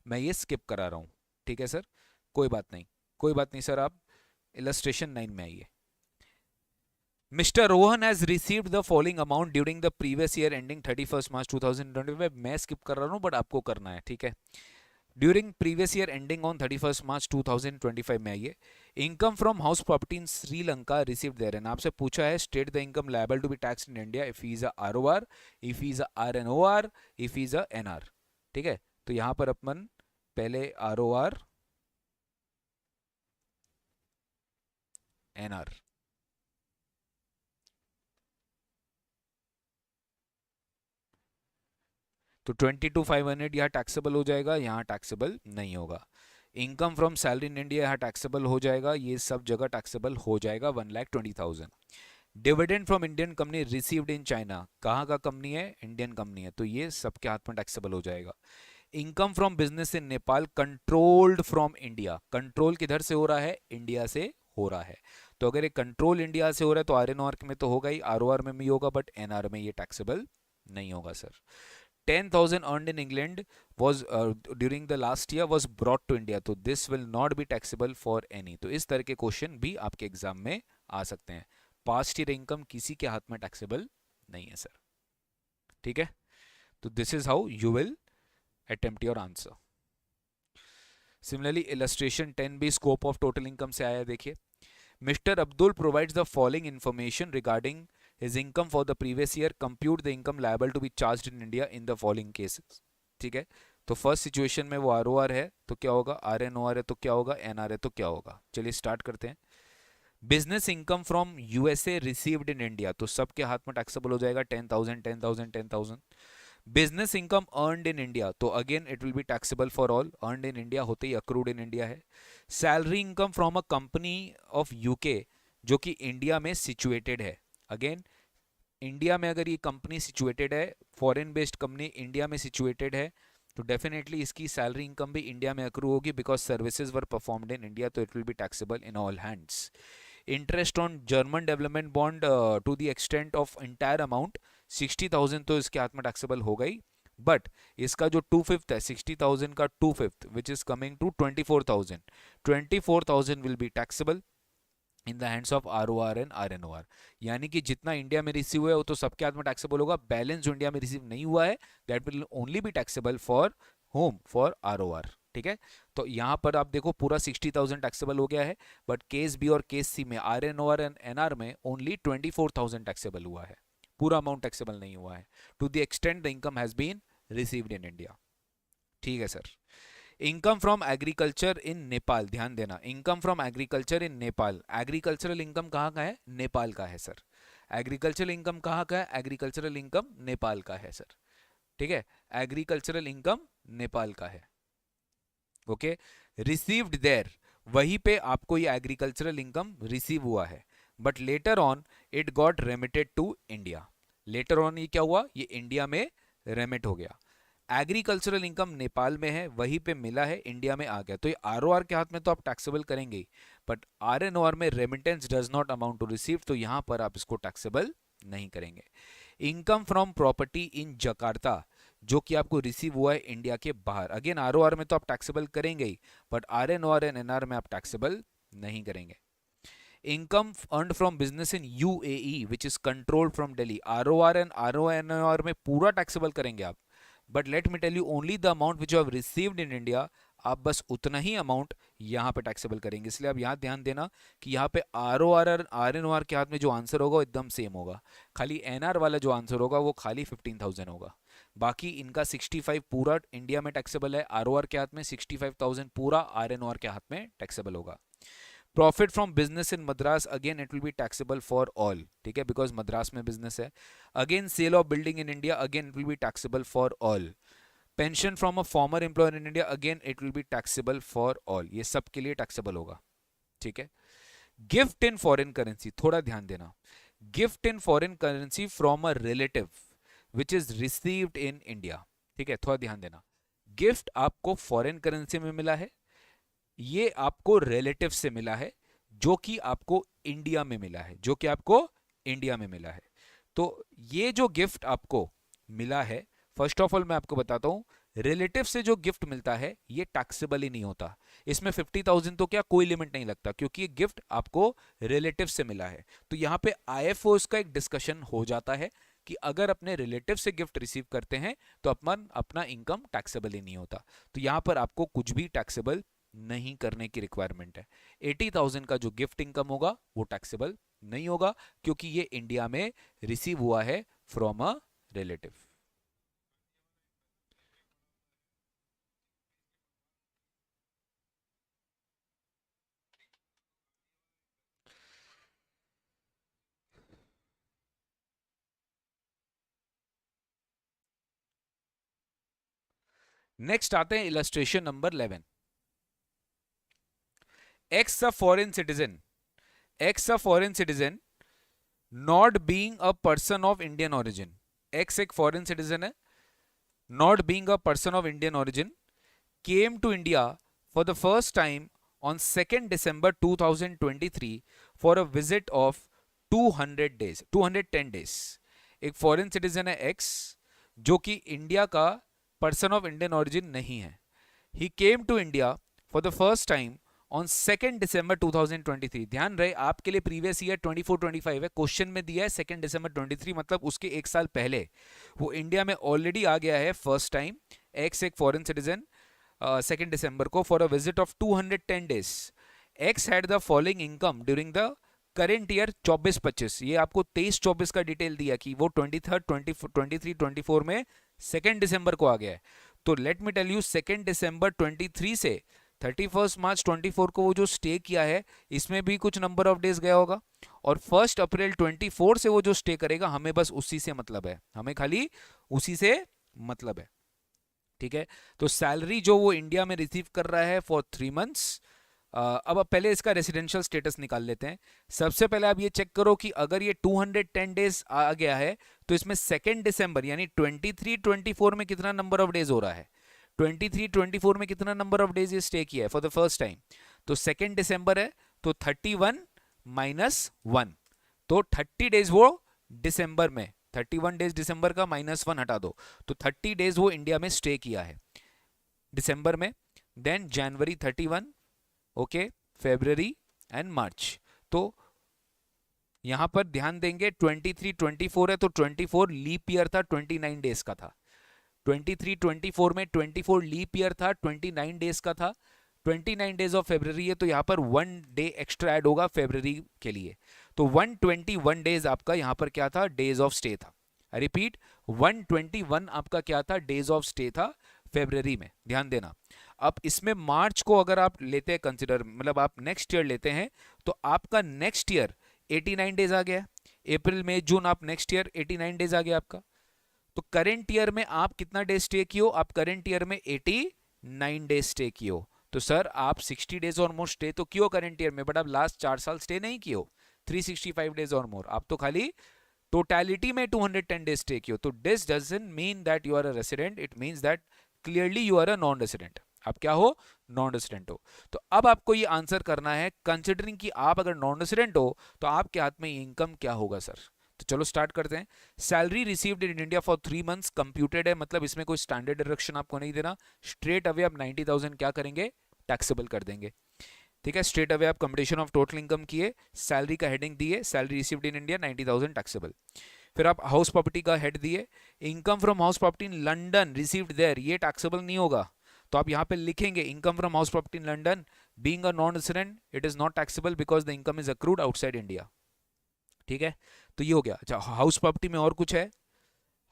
A: मैं ये स्किप करा रहा हूँ. ठीक है सर, कोई बात नहीं, कोई बात नहीं सर, आप इलस्ट्रेशन 9 में आइए. Mr. Rohan has received the following amount during the previous year ending 31st March 2025. मैं skip कर रहा हूँ but आपको करना है. ठीक है, during previous year ending on 31st March 2025 में आइए. Income from house property in Sri Lanka received therein. आपसे पूछा है state the income liable to be taxed in India if he is a ROR, if he is a RNOR, if he is a NR. ठीक है, तो यहाँ पर अपन पहले ROR NR, तो 22,500 यहाँ टैक्सेबल हो जाएगा, यहाँ टैक्सेबल नहीं होगा. Income from salary in India यहाँ टैक्सेबल हो जाएगा, ये सब जगह टैक्सेबल हो जाएगा 1,20,000. Dividend from Indian company received in China, कहाँ का कंपनी है, इंडियन कंपनी है, तो ये सबके हाथ में टैक्सेबल हो जाएगा. Income from business in Nepal controlled from India, control किधर से हो रहा है, इंडिया से हो रहा है. तो अगर ये कंट्रोल इंडिया से हो रहा है तो RNOR में तो होगा ही, ROR में भी होगा, बट NR में ये टैक्सेबल नहीं होगा sir. 10,000 earned in England was during the last year was brought to India, तो this will not be taxable for any. तो इस तरह के क्वेश्चन भी आपके एग्जाम में आ सकते हैं. पास्ट ईयर इनकम किसी के हाथ में टैक्सेबल नहीं है सर. ठीक है, तो this is how you will attempt your answer. Similarly illustration 10 भी स्कोप ऑफ टोटल इनकम से आया. देखिए, mister Abdul provides the following information regarding his income for the previous year, compute the income liable to be charged in India in the following cases. ठीक है, तो first situation में वो ROR है तो क्या होगा, RNOR है तो क्या होगा, NR है तो क्या होगा. चलिए स्टार्ट करते हैं. Business income from USA received in India, तो सबके हाथ में टैक्सेबल हो जाएगा 10,000 10,000 10,000. Business income earned in India, तो again it will be taxable for all, earned in India होते ही अक्रूड इन इंडिया है. Salary income from a company of UK जो कि इंडिया में सिचुएटेड है. अगेन इंडिया में अगर ये कंपनी सिचुएटेड है, फॉरेन बेस्ड कंपनी इंडिया में सिचुएटेड है, तो डेफिनेटली इसकी सैलरी इनकम भी इंडिया में अक्रू होगी because services were performed in India, तो it will be taxable in all hands. Interest on German development bond to the extent of entire amount 60,000 तो इसके हाथ में टैक्सेबल हो गई, बट इसका जो 2/5 है 60,000 का 2/5 which is coming to 24,000 will be taxable in the hands of ROR and RNOR. यानी कि जितना इंडिया में रिसीव हुआ है वो तो सबके हाथ में टैक्सेबल होगा, बैलेंस जो इंडिया में रिसीव नहीं हुआ है that will only B taxable for home, for ROR. ठीक है, तो यहां पर आप देखो पूरा 60,000 टैक्सेबल हो गया है, बट केस बी और केस सी में आरएनओआर एंड एनआर में ओनली 24,000 टैक्सेबल हुआ है, पूरा अमाउंट टैक्सेबल नहीं हुआ है, to the extent the income has been received in India. ठीक है sir. Income from agriculture in Nepal, ध्यान देना, income from agriculture in Nepal. Agricultural income कहाँ का है? नेपाल का है सर. एग्रीकल्चरल इनकम कहाँ का है? एग्रीकल्चरल इनकम नेपाल का है सर. ठीक है, एग्रीकल्चरल इनकम नेपाल का है. ओके, रिसीव्ड देयर, वहीं पे आपको ये एग्रीकल्चरल इनकम रिसीव हुआ है, but later on it got remitted to India. Later on ये क्या हुआ? ये इंडिया में रेमिट हो गया. एग्रीकल्चरल इनकम नेपाल में है, वहीं पे मिला है, इंडिया में आ गया, तो ये आरओआर के हाथ में तो आप टैक्सेबल करेंगे, बट आरएनओआर में remittance does not amount to receive, तो यहां पर आप इसको टैक्सेबल नहीं करेंगे. Income from property in Jakarta, जो कि आपको रिसीव हुआ है इंडिया के बाहर, अगेन आरओआर में तो आप टैक्सेबल करेंगे ही, बट आरएनओआर एंड एनआर में आप टैक्सेबल नहीं करेंगे. Income earned from business in UAE which is controlled from Delhi, ROR and RONOR में पूरा टैक्सेबल करेंगे आप, but let me tell you only the amount which you have received in India, आप बस उतना ही अमाउंट यहाँ पे टैक्सेबल करेंगे. इसलिए आप यहाँ ध्यान देना कि यहाँ पे आरओआर और आरएनओआर के हाथ में जो आंसर होगा वो एकदम सेम होगा, खाली एनआर वाला जो आंसर होगा वो खाली 15,000 होगा. बाकी इनका 65 पूरा इंडिया में टैक्सेबल है, आरओआर के हाथ में 65,000 पूरा आरएनओआर के हाथ में टैक्सेबल होगा. Profit from business in Madras, again it will be taxable for all. ठीक है, बिकॉज मद्रास में बिजनेस है. Again sale of building in India, again it will be taxable for all. Pension from a former employer in India, again it will be taxable for all. ये सब के लिए taxable होगा. ठीक है. गिफ्ट इन फॉरेन करेंसी, थोड़ा ध्यान देना, gift in foreign currency from a relative which is received in India. ठीक है, थोड़ा ध्यान देना, गिफ्ट आपको फॉरेन करेंसी में मिला है, ये आपको रिलेटिव से मिला है, जो कि आपको इंडिया में मिला है, जो कि आपको इंडिया में मिला है. तो ये जो गिफ्ट आपको मिला है, फर्स्ट ऑफ ऑल मैं आपको बताता हूं, रिलेटिव से जो गिफ्ट मिलता है ये टैक्सेबल ही नहीं होता. इसमें 50,000 तो क्या कोई लिमिट नहीं लगता, क्योंकि ये गिफ्ट आपको रिलेटिव से मिला है. तो यहाँ पे आईएफओ का एक डिस्कशन हो जाता है कि अगर अपने रिलेटिव से गिफ्ट रिसीव करते हैं तो अपन अपना इनकम टैक्सेबल ही नहीं होता. तो यहाँ पर आपको कुछ भी टैक्सेबल नहीं करने की रिक्वायरमेंट है. 80,000 का जो गिफ्ट इनकम होगा वो टैक्सेबल नहीं होगा, क्योंकि ये इंडिया में रिसीव हुआ है फ्रॉम अ रिलेटिव. नेक्स्ट आते हैं illustration number 11. X a foreign citizen, x a foreign citizen not being a person of Indian origin. X एक फॉरेन सिटीजन है, not being a person of Indian origin, came to India for the first time on 2nd December 2023 for a visit of 200 days, 210 days. एक foreign citizen है x, जो कि India का person of Indian origin नहीं है. He came to India for the first time on 2nd December 2023. ध्यान रहे आपके लिए प्रीवियस ईयर 24-25 है, क्वेश्चन में दिया है 2nd December 23, मतलब उसके एक साल पहले वो इंडिया में ऑलरेडी आ गया है फर्स्ट टाइम. एक्स एक फॉरेन सिटीजन 2nd December को for a visit of 210 days. X had the following income during the current year 24-25. ये आपको 23-24 का डिटेल दिया कि वो 23rd 23-24 में 2nd December को आ गया है. तो let me tell you 2nd December 23 से 31st March 24 को वो जो स्टे किया है इसमें भी कुछ नंबर ऑफ डेज गया होगा, और 1st April 24 से वो जो स्टे करेगा हमें बस उसी से मतलब है, हमें खाली उसी से मतलब है. ठीक है, तो सैलरी जो वो इंडिया में रिसीव कर रहा है फॉर 3 मंथ्स. अब पहले इसका रेसिडेंशियल स्टेटस निकाल लेते हैं. सबसे पहले आप ये चेक करो कि अगर ये 210 डेज आ गया है तो इसमें 2nd December यानी 23-24 में कितना नंबर ऑफ डेज हो रहा है? 23-24 में कितना नंबर ऑफ डेज ये स्टे किया है फॉर द फर्स्ट टाइम? तो 2 दिसंबर है, तो 31 माइनस 1, तो 30 डेज वो दिसंबर में, 31 डेज दिसंबर का -1 हटा दो, तो 30 डेज वो इंडिया में स्टे किया है दिसंबर में। Then January 31, okay, February and March. तो यहां पर ध्यान देंगे 23-24 है, तो 24 लीप ईयर था, 29 डेज का था। 23-24 में 24 लीप ईयर था, 29 डेज का था। 29 डेज ऑफ फेब्रवरी है, तो यहाँ पर 1 डे एक्स्ट्रा ऐड होगा फेब्रवरी के लिए, तो 121 डेज आपका यहाँ पर क्या था? डेज ऑफ स्टे था। आई रिपीट, 121 आपका क्या था? डेज ऑफ स्टे था फेब्रवरी में, ध्यान देना। अब इसमें मार्च को अगर आप लेते हैं कंसिडर, मतलब आप नेक्स्ट ईयर लेते हैं, तो आपका नेक्स्ट ईयर 89 डेज आ गया। अप्रैल मई जून आप नेक्स्ट ईयर 89 डेज आ गया आपका। तो करंट ईयर में आप कितना डेज स्टे किए हो? आप करंट ईयर में 89 डेज स्टे किए हो। तो सर आप 60 डेज और मोर स्टे तो किए करंट ईयर में, बट आप लास्ट 4 साल स्टे नहीं किए हो 365 डेज और मोर, आप तो खाली टोटलिटी में 210 डेज स्टे किए हो। तो this doesn't mean that you are a resident, it means that clearly you are a non resident. आप क्या हो? नॉन रेसिडेंट हो। तो अब आपको ये आंसर करना है, कंसिडरिंग कि आप अगर नॉन रेसिडेंट हो तो आपके हाथ में इनकम क्या होगा सर। तो चलो स्टार्ट करते हैं। Salary received in India for 3 months computed है, मतलब इसमें कोई स्टैंडर्ड डिडक्शन आपको नहीं देना। स्ट्रेट अवे आप 90,000 क्या करेंगे? टैक्सेबल कर देंगे। ठीक है, स्ट्रेट अवे आप कंप्यूटेशन ऑफ टोटल इनकम किए, सैलरी का हेडिंग दिए, salary received in India 90,000 taxable. फिर आप हाउस प्रॉपर्टी का हेड दिए, income from house property in London received there, ये टैक्सेबल नहीं होगा। तो आप यहाँ पे लिखेंगे income from house property in London being a non resident it is not taxable because the income is accrued outside India. ठीक है, तो ये हो गया। अच्छा, हाउस प्रॉपर्टी में और कुछ है?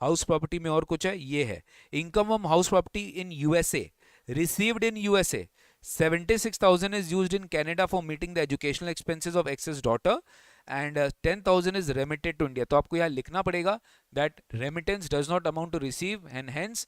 A: हाउस प्रॉपर्टी में और कुछ है, ये है income from house property in USA received in USA 76,000 is used in Canada for meeting the educational expenses of excess daughter and 10,000 is remitted to India। तो आपको यहाँ लिखना पड़ेगा that remittance does not amount to receive and hence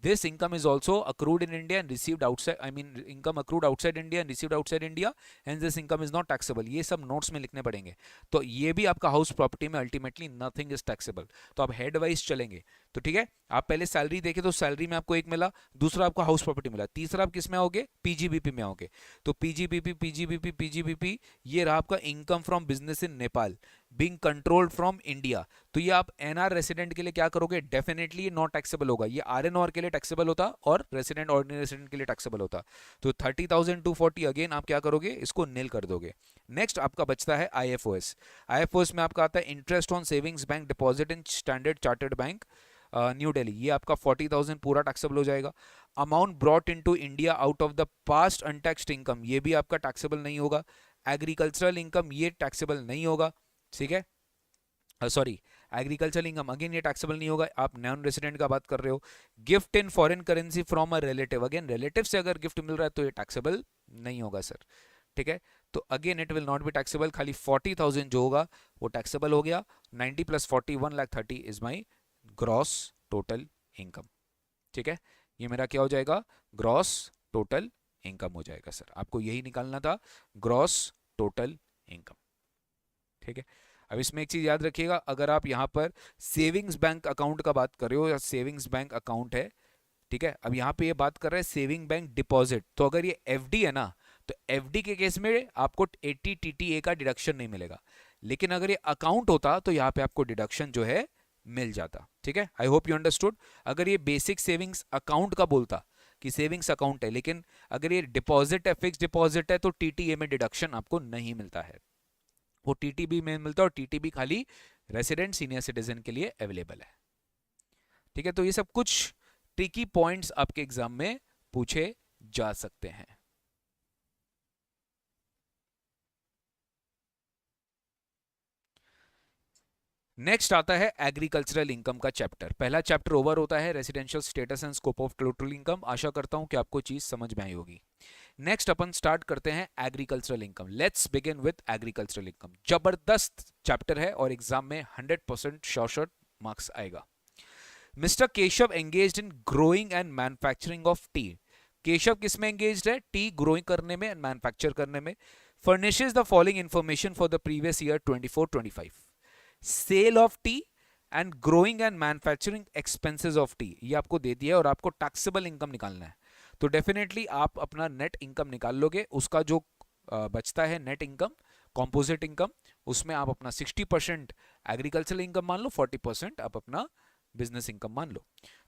A: this income is also accrued in India and received outside, I mean income accrued outside India and received outside India, hence this income is not taxable। ये सब notes में लिखने पड़ेंगे। तो ये भी आपका house property में अल्टीमेटली नथिंग इज टैक्सेबल। तो आप हेड वाइज चलेंगे। तो ठीक है, आप पहले सैलरी देखे तो सैलरी में आपको एक मिला, दूसरा आपको हाउस प्रॉपर्टी मिला, तीसरा आप किस में आओगे? पीजीबीपी में आओगे। तो पीजीबीपी पीजीबीपी पीजीबीपी, ये रहा आपका income from business in Nepal being controlled from India. तो ये आप एनआर रेसिडेंट के लिए क्या करोगे? डेफिनेटली ये नॉट टैक्सेबल होगा। ये आरएनआर के लिए टैक्सेबल होता और रेसिडेंट ऑर्डिनरी रेसिडेंट के लिए टैक्सेबल होता। तो 30,240 अगेन आप क्या करोगे? इसको नील कर दोगे। नेक्स्ट आपका बचता है आईएफओएस। आईएफओएस में आपका आता है interest on savings bank deposit in Standard Chartered Bank New Delhi, ये आपका 40,000 पूरा टैक्सेबल हो जाएगा। Amount brought into India out of the past untaxed income, ये भी आपका टैक्सेबल नहीं होगा। एग्रीकल्चरल इनकम ये टैक्सेबल नहीं होगा। ठीक है, सॉरी, एग्रीकल्चरल इनकम अगेन ये टैक्सेबल नहीं होगा, आप नॉन रेसिडेंट का बात कर रहे हो। Gift in foreign currency from a relative, again relative से अगर गिफ्ट मिल रहा है तो ये टैक्सेबल नहीं होगा सर। ठीक है, तो again it will not be taxable. खाली 40,000 जो होगा वो टैक्सेबल हो गया। 90 + 40 1,30,000 is my gross total income. ठीक है, ये मेरा क्या हो जाएगा? ग्रॉस टोटल इनकम हो जाएगा सर। आपको यही निकालना था, ग्रॉस टोटल इनकम। ठीक है, अब इसमें एक चीज याद रखिएगा, अगर आप यहाँ पर सेविंग्स बैंक अकाउंट का बात कर रहे हो या सेविंग्स बैंक अकाउंट है, ठीक है, अब यहाँ पे ये बात कर रहे हैं सेविंग बैंक डिपॉजिट, तो अगर ये एफडी है ना, तो एफडी के केस में आपको 80 टीटीए का डिडक्शन नहीं मिलेगा, लेकिन अगर ये अकाउंट होता तो यहाँ पे आपको डिडक्शन जो है मिल जाता। ठीक है, आई होप यू अंडरस्टूड। अगर ये बेसिक सेविंग्स अकाउंट का बोलता कि सेविंग्स अकाउंट है, लेकिन अगर ये डिपॉजिट है, फिक्स डिपॉजिट है, तो टीटीए में डिडक्शन आपको नहीं मिलता है, वो टीटीबी में मिलता है, और टीटीबी खाली रेसिडेंट सीनियर सिटीजन के लिए अवेलेबल है। ठीक है, तो ये सब कुछ ट्रिकी पॉइंट्स आपके एग्जाम में पूछे जा सकते हैं। नेक्स्ट आता है एग्रीकल्चरल इनकम का चैप्टर। पहला चैप्टर ओवर होता है residential status and scope of total income. आशा करता हूं कि आपको चीज समझ में आई होगी। नेक्स्ट अपन स्टार्ट करते हैं agricultural income. Let's begin with agricultural income. जबरदस्त चैप्टर है और एग्जाम में 100% श्योर मार्क्स आएगा। Mister Keshav engaged in growing and manufacturing of T. Keshav किसमें एंगेज्ड है? टी ग्रोइंग करने में एंड मैन्युफैक्चर करने में। Furnishes the following information for the previous year 24-25। Sale of tea and growing and manufacturing expenses of tea, ये आपको दे दिया है और आपको टैक्सेबल इनकम निकालना है। तो डेफिनेटली आप अपना नेट इनकम निकाल लोगे, उसका जो बचता है नेट इनकम, कॉम्पोजिट इनकम, उसमें आप अपना 60% एग्रीकल्चरल इनकम मान लो, 40% आप अपना बिजनेस इनकम मान लो।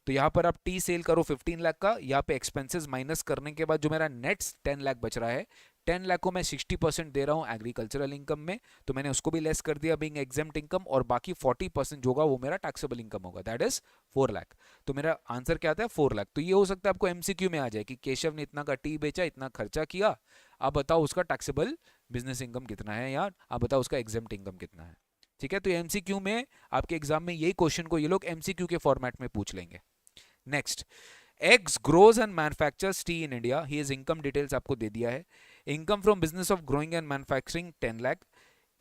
A: तो यहाँ पर आप टी सेल करो 15 लाख का, यहाँ पे एक्सपेंसेस माइनस करने के बाद जो मेरा नेट 10 लाख बच रहा है, 10 लाख को मैं 60% दे रहा हूँ एग्रीकल्चरल इनकम में, तो मैंने उसको भी लेस कर दिया बीइंग एग्जेम्प्ट इनकम, और बाकी 40% जो होगा वो मेरा टैक्सेबल इनकम होगा, दैट इज 4 लाख। तो मेरा आंसर क्या आता है 4 लाख। तो ये हो सकता है आपको एमसीक्यू में आ जाए कि केशव ने इतना का टी बेचा, इतना खर्चा किया, आप बताओ उसका टैक्सेबल बिजनेस इनकम कितना है, या आप बताओ उसका एग्जेम्प्ट इनकम कितना है। ठीक है, तो एमसीक्यू में आपके एग्जाम में यही क्वेश्चन को ये लोग एमसीक्यू के फॉर्मेट में पूछ लेंगे। Next, X grows and manufactures tea in India. He is income details आपको दे दिया है। Income from business of growing and manufacturing 10 lakh.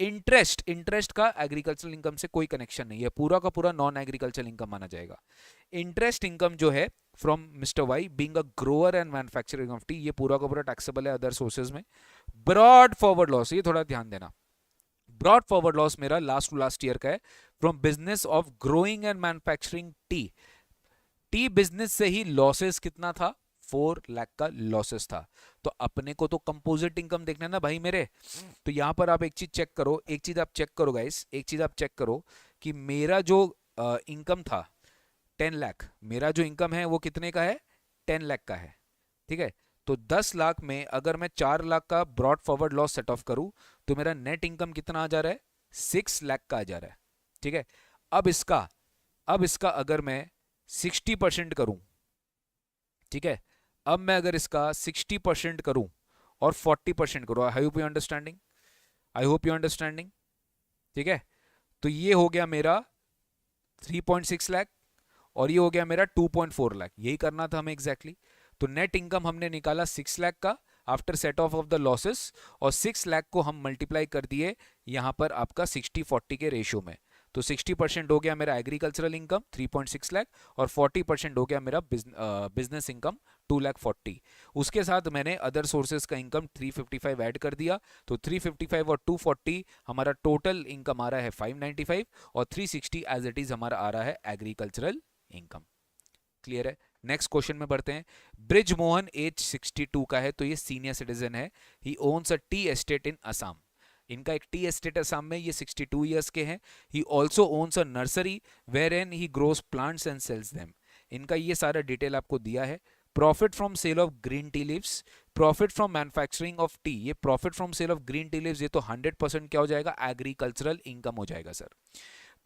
A: Interest का एग्रीकल्चरल इनकम से कोई कनेक्शन नहीं है, पूरा का पूरा नॉन एग्रीकल्चरल इनकम माना जाएगा। इंटरेस्ट इनकम जो है from mister Y being a grower and manufacturing of tea, ये पूरा का पूरा टैक्सेबल है अदर सोर्सेज में। ब्रॉड फॉरवर्ड लॉस, ये थोड़ा ध्यान देना, ब्रॉड फॉरवर्ड लॉस मेरा लास्ट टू लास्ट ईयर का है from business of growing and manufacturing tea. Tea business से ही लॉसेस कितना था, 4 लाख का लॉसेस था। तो अपने को तो कंपोजिट इनकम देखना है ना भाई मेरे। तो यहां पर आप एक चीज चेक करो, एक चीज आप चेक करो गाइस, एक चीज आप चेक करो कि मेरा जो इनकम था 10 लाख, मेरा जो इनकम है वो कितने का है, 10 लाख का है। ठीक है, तो 10 लाख में अगर मैं 4 लाख का broad forward loss set of करूं तो मेरा नेट इनकम कितना आ जा रहा है, 6 लाख का आ जा रहा है। ठीक है, अब इसका अगर मैं 60% करूं, ठीक है, अब मैं अगर इसका 60% करूं और 40% करूं, I hope you understanding, I hope you understanding. ठीक है, तो ये हो गया मेरा 3.6 लाख और ये हो गया मेरा 2.4 लाख, यही करना था हमें एग्जैक्टली। तो नेट इनकम हमने निकाला 6 लाख का after set of the losses, और 6 लाख को हम मल्टीप्लाई कर दिए यहां पर आपका 60-40 के रेशियो में। तो 60% हो गया मेरा एग्रीकल्चरल इनकम 3.6 लाख, और 40% हो गया मेरा बिजनेस इनकम 2 लाख 40। उसके साथ मैंने अदर सोर्सेज का इनकम 355 ऐड कर दिया, तो 355 और 240 हमारा टोटल इनकम आ रहा है 595, और 360 एज इट इज हमारा आ रहा है एग्रीकल्चरल इनकम। क्लियर है। नेक्स्ट क्वेश्चन में बढ़ते हैं। ब्रिज मोहन एज 62 का है, तो ये सीनियर सिटीजन है। He owns a tea estate in Assam, इनका एक टी एस्टेट असम में, ये 62 ईयर्स के हैं। He also owns a nursery where in he grows plants and sells them. इनका ये सारा डिटेल आपको दिया है। Profit from sale of green tea leaves, profit from manufacturing of tea, ये profit from sale of green tea leaves ये तो 100% क्या हो जाएगा, एग्रीकल्चरल इनकम हो जाएगा sir.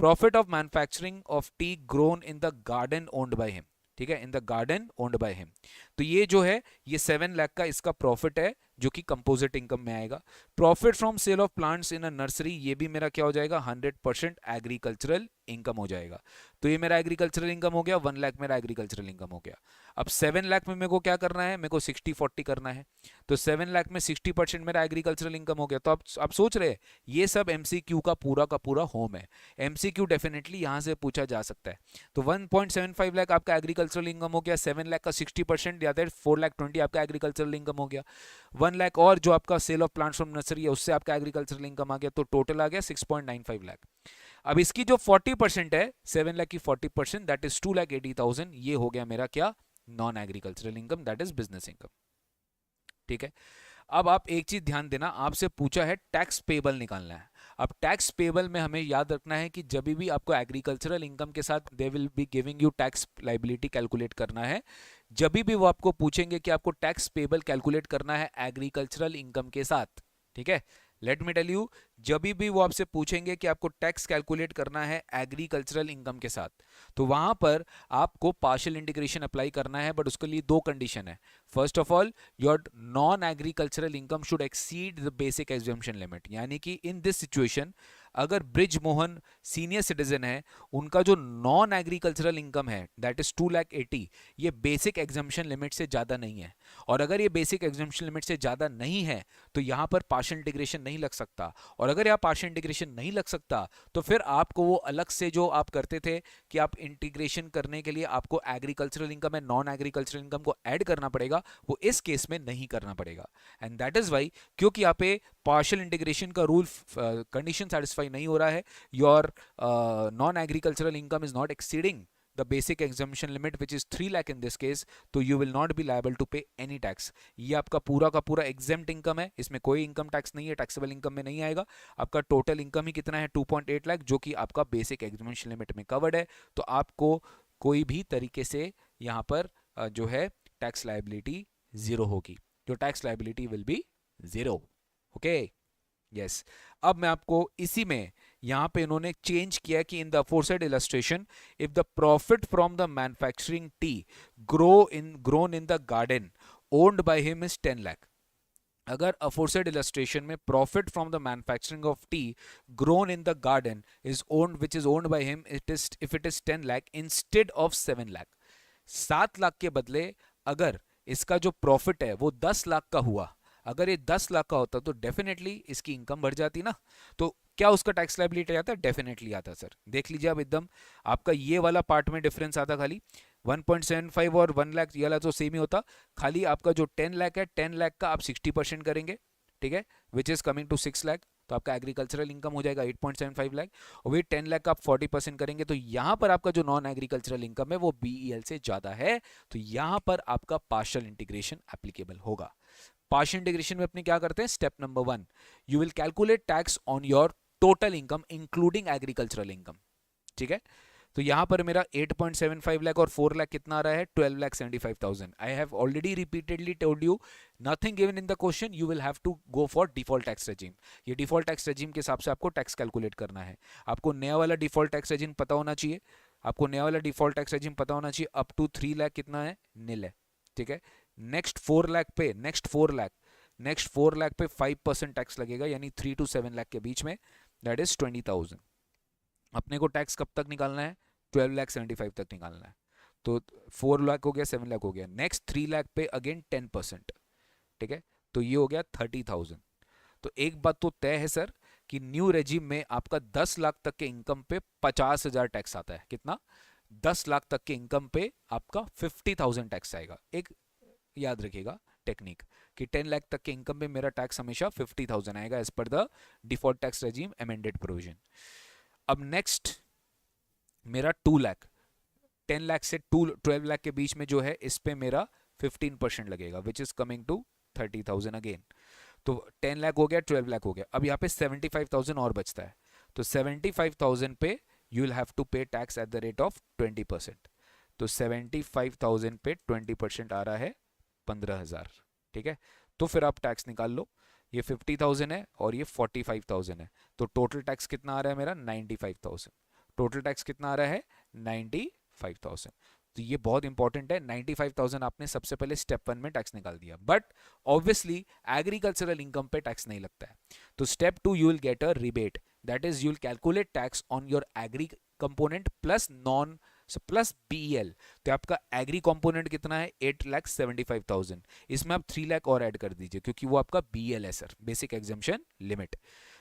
A: Profit of manufacturing of T grown in the garden owned by him, ठीक है, in the garden owned by him. तो ये जो है ये 7 लाख का इसका प्रॉफिट है जो कि कंपोजिट इनकम में आएगा। Profit from sale of plants in a nursery, ये भी मेरा क्या हो जाएगा, 100% एग्रीकल्चरल इनकम हो जाएगा। तो ये मेरा एग्रीकल्चरल इनकम हो गया, 1 लाख मेरा एग्रीकल्चरल इनकम हो गया। अब 7 लाख में मेरे को क्या करना है, मेरे को 60-40 करना है। तो 7 लाख में 60% मेरा एग्रीकल्चरल इनकम हो गया। तो आप सोच रहे हैं ये सब एमसीक्यू का पूरा होम है। एमसीक्यू डेफिनेटली यहां से पूछा जा सकता है। तो 1.75 लाख आपका एग्रीकल्चरल इनकम हो गया, 7 लाख का 60% या 4 लाख 20 आपका एग्रीकल्चरल इनकम हो गया, 1 लाख और जो आपका sale of plants from nursery है उससे आपका एग्रीकल्चरल इनकम आ गया, तो टोटल आ गया 6.95 लाख। अब इसकी जो 40% है, 7 लाख की 40%, दैट इज 2,80,000, ये हो गया मेरा क्या, non agricultural income, that is business income. ठीक है, अब आप एक चीज ध्यान देना, आपसे पूछा है टैक्स पेबल निकालना है। अब टैक्स पेबल में हमें याद रखना है कि जब भी आपको एग्रीकल्चरल इनकम के साथ they will be giving you tax liability calculate करना है, जब भी वो आपको पूछेंगे कि आपको टैक्स पेबल कैलकुलेट करना है एग्रीकल्चरल इनकम के साथ, ठीक है, लेट मी टेल यू, जब भी वो आपसे पूछेंगे कि आपको टैक्स कैलकुलेट करना है एग्रीकल्चरल इनकम के साथ, तो वहां पर आपको पार्शियल इंटीग्रेशन अप्लाई करना है, बट उसके लिए 2 कंडीशन है। First of all, your non agricultural income should exceed the basic exemption limit, यानी कि इन दिस सिचुएशन अगर ब्रिज मोहन सीनियर सिटीजन है, उनका जो नॉन एग्रीकल्चरल इनकम है दैट इज 2,80,000, ये बेसिक एग्जम्पशन लिमिट से ज्यादा नहीं है। और अगर ये बेसिक एग्जम्पशन लिमिट से ज्यादा नहीं है तो यहां पर पार्शियल इंटीग्रेशन नहीं लग सकता, और अगर यहाँ पार्शियल इंटीग्रेशन नहीं लग सकता तो फिर आपको वो अलग से जो आप करते थे कि आप इंटीग्रेशन करने के लिए आपको agricultural income and non agricultural income को ऐड करना पड़ेगा, वो इस केस में नहीं करना पड़ेगा। एंड दैट इज वाई, क्योंकि यहाँ पे पार्शियल इंटीग्रेशन का रूल कंडीशन सेटिस्फाई नहीं हो रहा है, your non agricultural income is not exceeding the basic exemption limit which is 3 lakh in this case, तो you will not be liable to pay any tax. ये आपका पूरा का पूरा एग्जेम्प्ट इनकम है, इसमें कोई इनकम टैक्स नहीं है, टैक्सेबल इनकम में नहीं आएगा। आपका टोटल इनकम ही कितना है 2.8 लाख, जो कि आपका बेसिक एग्जामिशन लिमिट में कवर्ड है। तो आपको कोई भी तरीके से यहाँ पर जो है टैक्स लायबिलिटी जीरो होगी, जो tax liability will be zero. Okay, yes. अब मैं आपको इसी में यहां पे इन्होंने चेंज किया कि in the aforesaid illustration if the profit from the manufacturing T grown in the garden owned by him is 10 lakh. अगर अफोरसेड इलस्ट्रेशन में profit from the manufacturing of T grown in the garden is owned which is owned by him if it is 10 lakh instead of 7 lakh. 7 lakh के बदले अगर इसका जो profit है वो 10 लाख का हुआ, अगर ये 10 लाख का होता तो डेफिनेटली इसकी इनकम बढ़ जाती ना। तो क्या उसका टैक्स लायबिलिटी आता है? डेफिनेटली आता सर। देख लीजिए आप, एकदम आपका ये वाला पार्ट में डिफरेंस आता, खाली 1.75 और 1 लाख ये वाला तो सेम ही होता, खाली आपका जो 10 लाख है 10 लाख का आप 60% करेंगे, ठीक है, which is coming to 6 lakh. तो आपका एग्रीकल्चरल इनकम हो जाएगा 8.75 लाख, और वही 10 लाख का आप 40% करेंगे, तो यहाँ पर आपका जो नॉन एग्रीकल्चरल इनकम है वो बीईएल से ज्यादा है, तो यहाँ पर आपका पार्शियल इंटीग्रेशन एप्लीकेबल होगा। पार्शियल इंटीग्रेशन में अपने क्या करते हैं, step number 1, you will calculate tax on your total income including agricultural income, ठीक है। तो यहां पर मेरा 8.75 लाख और 4 लाख कितना आ रहा है, 12,75,000। I have already repeatedly told you, nothing given in the question, you will have to go for default tax regime. ये डिफॉल्ट टैक्स रेजिम के हिसाब से आपको टैक्स कैलकुलेट करना है। आपको नया वाला डिफॉल्ट टैक्स रेजिम पता होना चाहिए, आपको नया वाला डिफॉल्ट टैक्स रेजिम पता होना चाहिए। अप टू 3 लाख कितना है, नील है, ठीक है। नेक्स्ट 4 लाख पे, नेक्स्ट 4 लाख पे 5% टैक्स लगेगा, यानी 3 to 7 लाख के बीच में, दैट इज 20,000। अपने को टैक्स कब तक निकालना है, 12,75,000 तक निकालना है। तो 4 लाख हो गया, 7 लाख हो गया, नेक्स्ट 3 लाख पे अगेन 10%, ठीक है, तो ये हो गया 30,000। तो एक बात तो तय है सर कि न्यू रेजिम में आपका 10 लाख तक के इनकम पे 50,000 टैक्स आता है। कितना? 10 लाख तक के इनकम पे आपका 50,000 टैक्स आएगा। एक याद रखिएगा टेक्निक कि 10 लाख तक के इनकम पे मेरा टैक्स हमेशा 50,000 आएगा as per the default tax regime amended provision. अब नेक्स्ट मेरा 2 लाख, 10 लाख से 12 लाख के बीच में जो है, इस पे मेरा 15% लगेगा, which is coming to 30,000 again. तो 10 लाख हो गया, 12 लाख हो गया, अब यहाँ पे 75,000 और बचता है। तो 75,000 पे यू विल हैव टू पे tax at the rate of 20%। तो 75,000 पे 20% आ रहा है 15,000, ठीक है। तो फिर आप टैक्स निकाल लो, ये 50,000 है और ये 45,000 है, तो टोटल टैक्स कितना आ रहा है मेरा, 95,000। टोटल टैक्स कितना आ रहा है, 95,000। तो ये बहुत इंपॉर्टेंट है, 95,000 आपने सबसे पहले स्टेप 1 में टैक्स निकाल दिया, बट ऑब्वियसली एग्रीकल्चरल इनकम पे टैक्स नहीं लगता है। तो step 2 you will get a rebate, that is you will calculate tax on your agri component plus non plus BEL. तो आपका एग्री कंपोनेंट कितना है, 8,75,000, इसमें आप 3 लाख और ऐड कर दीजिए क्योंकि वो आपका बीएल है सर, बेसिक एग्जाम्पशन लिमिट,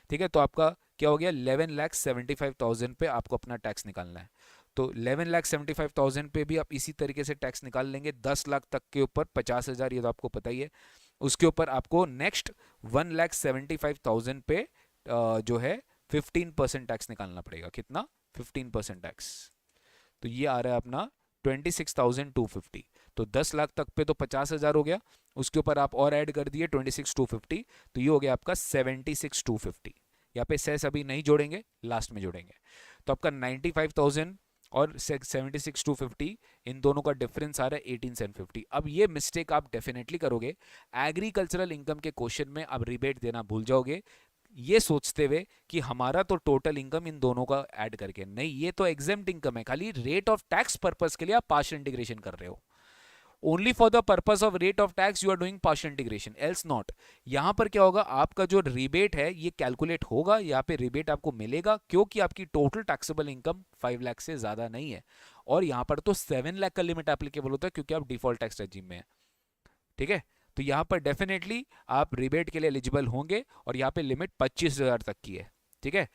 A: ठीक है। तो आपका क्या हो गया, 11,75,000 पे आपको अपना टैक्स निकालना है। तो 11,75,000 पे भी आप इसी तरीके से टैक्स निकाल लेंगे। 10 लाख तक के ऊपर 50,000, ये तो आपको पता ही है। उसके ऊपर आपको नेक्स्ट 1,75,000 पे जो है 15% टैक्स निकालना पड़ेगा। कितना, 15% टैक्स। तो ये आ रहा है अपना 26,250। तो 10 लाख तक पे तो 50,000 हो गया, उसके ऊपर आप और ऐड कर दिए 26,250, तो ये हो गया आपका 76,250। यहाँ पे सेस अभी नहीं जोड़ेंगे, लास्ट में जोड़ेंगे। तो आपका 95,000 और 76,250, इन दोनों का डिफरेंस आ रहा है 18,750। अब ये मिस्टेक आप डेफिनेटली करोगे, एग्रीकल्चरल इनकम के क्वेश्चन में आप रिबेट देना भूल जाओगे, ये सोचते हुए कि हमारा तो टोटल इनकम इन दोनों का ऐड करके, नहीं, ये तो एग्जेम्प्ट इनकम है, खाली रेट ऑफ टैक्स पर्पस के लिए आप पार्शियल इंटीग्रेशन कर रहे हो। Only for the purpose of rate of tax you are doing partial integration, else not. यहां पर क्या होगा, आपका जो रिबेट है ये कैलकुलेट होगा, यहाँ पे रिबेट आपको मिलेगा क्योंकि आपकी टोटल टैक्सेबल इनकम 5 लाख से ज्यादा नहीं है, और यहां पर तो 7 लाख का लिमिट एप्लीकेबल होता है क्योंकि आप डिफॉल्ट टैक्स रेजिम में है, ठीक है। तो यहां पर डेफिनेटली आप रिबेट के लिए एलिजिबल होंगे, और यहाँ पे लिमिट 25,000 तक की है, ठीक है,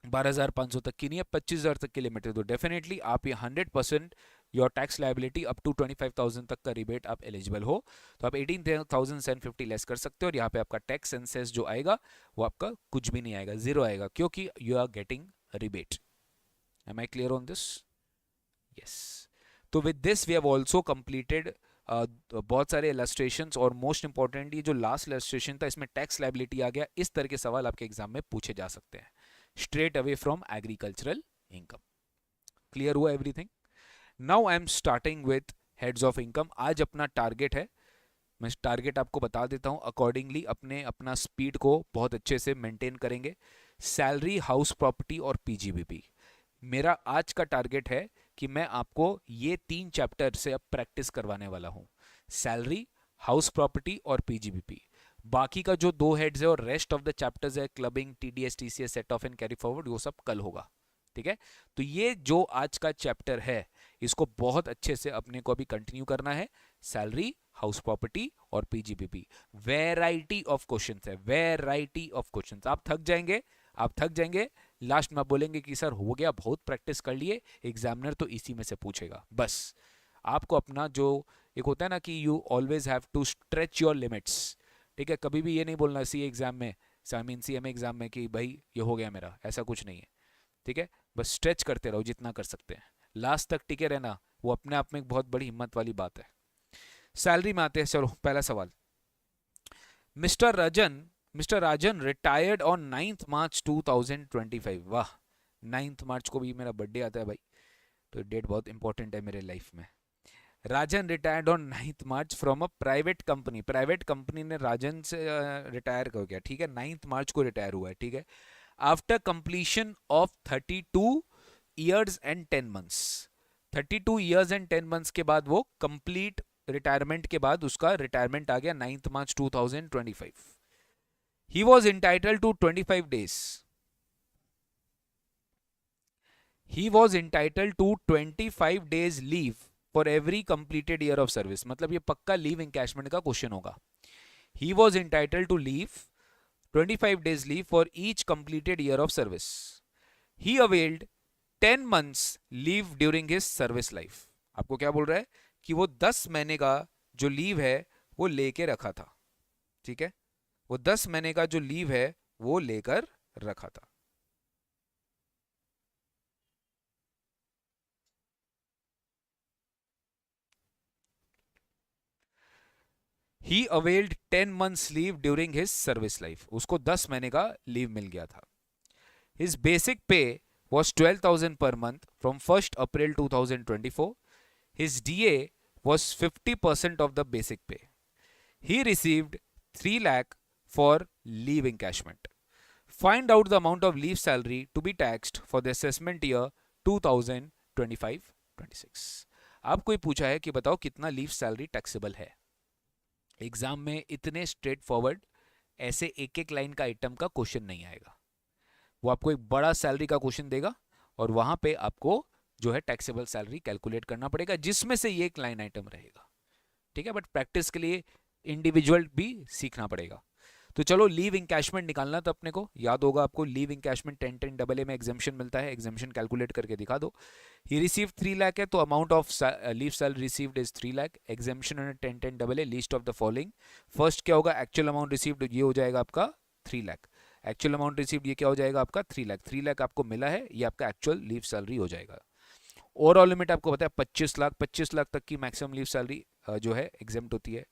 A: 12,500 तक की नहीं है, 25,000 तक की लिमिट है। तो डेफिनेटली आप ये 100% your tax liability up to 25,000 तक का रिबेट आप एलिजिबल हो, तो आप 18,750 लेस कर सकते हो, और यहाँ पे आपका टैक्स सेंसेस जो आएगा वो आपका कुछ भी नहीं आएगा, जीरो आएगा, क्योंकि you are getting rebate. Am I clear on this? Yes. तो with this we have also completed बहुत सारे इलस्ट्रेशंस, और मोस्ट इंपॉर्टेंटली जो लास्ट इलस्ट्रेशन था इसमें टैक्स लायबिलिटी आ गया। इस तरह के सवाल आपके एग्जाम में पूछे जा सकते हैं straight away from agricultural income. Clear हुआ everything? Now I am starting with heads of income. आज अपना टारगेट है, मैं टारगेट आपको बता देता हूं, अकॉर्डिंगली अपना स्पीड को बहुत अच्छे से मेंटेन करेंगे। सैलरी, हाउस प्रॉपर्टी और पीजीबीपी। मेरा आज का टारगेट है कि मैं आपको ये 3 चैप्टर से अब प्रैक्टिस करवाने वाला हूं, सैलरी, हाउस प्रॉपर्टी और पीजीबीपी। बाकी का जो 2 हेड्स है और रेस्ट ऑफ द चैप्टर्स है, clubbing, TDS, TCS, set of and carry forward, वो सब कल होगा। ठीक है? तो ये जो आज का चैप्टर है इसको बहुत अच्छे से अपने को अभी कंटिन्यू करना है। सैलरी, हाउस प्रॉपर्टी और पीजीबीपी। वैरायटी ऑफ क्वेश्चंस है, वैरायटी ऑफ क्वेश्चंस। आप थक जाएंगे, आप थक जाएंगे, लास्ट में आप बोलेंगे कि सर हो गया, बहुत प्रैक्टिस कर लिए, एग्जामिनर तो इसी में से पूछेगा। बस आपको अपना जो एक होता है ना कि you always have to stretch your limits. ठीक है? कभी भी ये नहीं बोलना सी एग्जाम में, आई मीन सीएमए एग्जाम में, कि भाई ये हो गया मेरा, ऐसा कुछ नहीं है। ठीक है? बस स्ट्रेच करते रहो जितना कर सकते हैं, लास्ट तक टिके रहना, वो अपने आप में एक बहुत बड़ी हिम्मत वाली बात है। सैलरी में आते हैं। चलो पहला सवाल, mister Rajan retired on 9th March 2025। वाह, 9th March को भी मेरा बर्थडे आता है भाई, तो डेट बहुत इंपॉर्टेंट है मेरे लाइफ में। Rajan retired on 9th March from a private company. Private company ने राजन से रिटायर कर गया। ठीक है? 9th March को रिटायर हुआ है। ठीक है? After completion of 32 years and 10 months। 32 years and 10 months के बाद वो कंप्लीट रिटायरमेंट के बाद उसका रिटायरमेंट आ गया 9th March 2025। He was entitled to 25 days। He was entitled to 25 days leave for every completed year of service। मतलब ये पक्का लीव इंकैशमेंट का क्वेश्चन होगा। He was entitled to leave 25 days leave for each completed year of service। He availed 10 months leave during his service life. आपको क्या बोल रहा है कि वो 10 महीने का जो लीव है वो लेके रखा था। ठीक है? वो 10 महीने का जो लीव है वो लेकर रखा था। He availed 10 months leave during his service life. उसको 10 महीने का लीव मिल गया था। His basic pay was 12,000 per month from 1st April 2024। His DA was 50% of the basic pay। He received 3 lakh for leave encashment। Find out the amount of leave salary to be taxed for the assessment year 2025-26। अब कोई पूछा है कि बताओ कितना leave salary taxable है। Exam में इतने स्ट्रेट फॉरवर्ड ऐसे एक एक लाइन का आइटम का क्वेश्चन नहीं आएगा। वो आपको एक बड़ा सैलरी का क्वेश्चन देगा और वहां पे आपको जो है टैक्सेबल सैलरी कैलकुलेट करना पड़ेगा, जिसमें से ये एक लाइन आइटम रहेगा। ठीक है? बट प्रैक्टिस के लिए इंडिविजुअल भी सीखना पड़ेगा। तो चलो लीव इंकैशमेंट निकालना था अपने को, याद होगा आपको लीव इंकैशमेंट 10-10 में एग्जाम्पशन मिलता है। एग्जाम्पशन कैलकुलेट करके दिखा दो। ही रिसीव 3 लाख है तो amount of leave salary received is 3 lakh. Exemption 10-10 list of the following. First क्या होगा, एक्चुअल अमाउंट रिसीव्ड, ये हो जाएगा आपका 3 लाख। एक्चुअल अमाउंट रिसीव्ड ये क्या हो जाएगा आपका 3 लाख। 3 लाख आपको मिला है, ये आपका एक्चुअल लीव सैलरी हो जाएगा। ओवरऑल लिमिट आपको पता है 25 लाख। 25 लाख तक की मैक्सिमम लीव सैलरी जो है एग्जेम्प्ट होती है।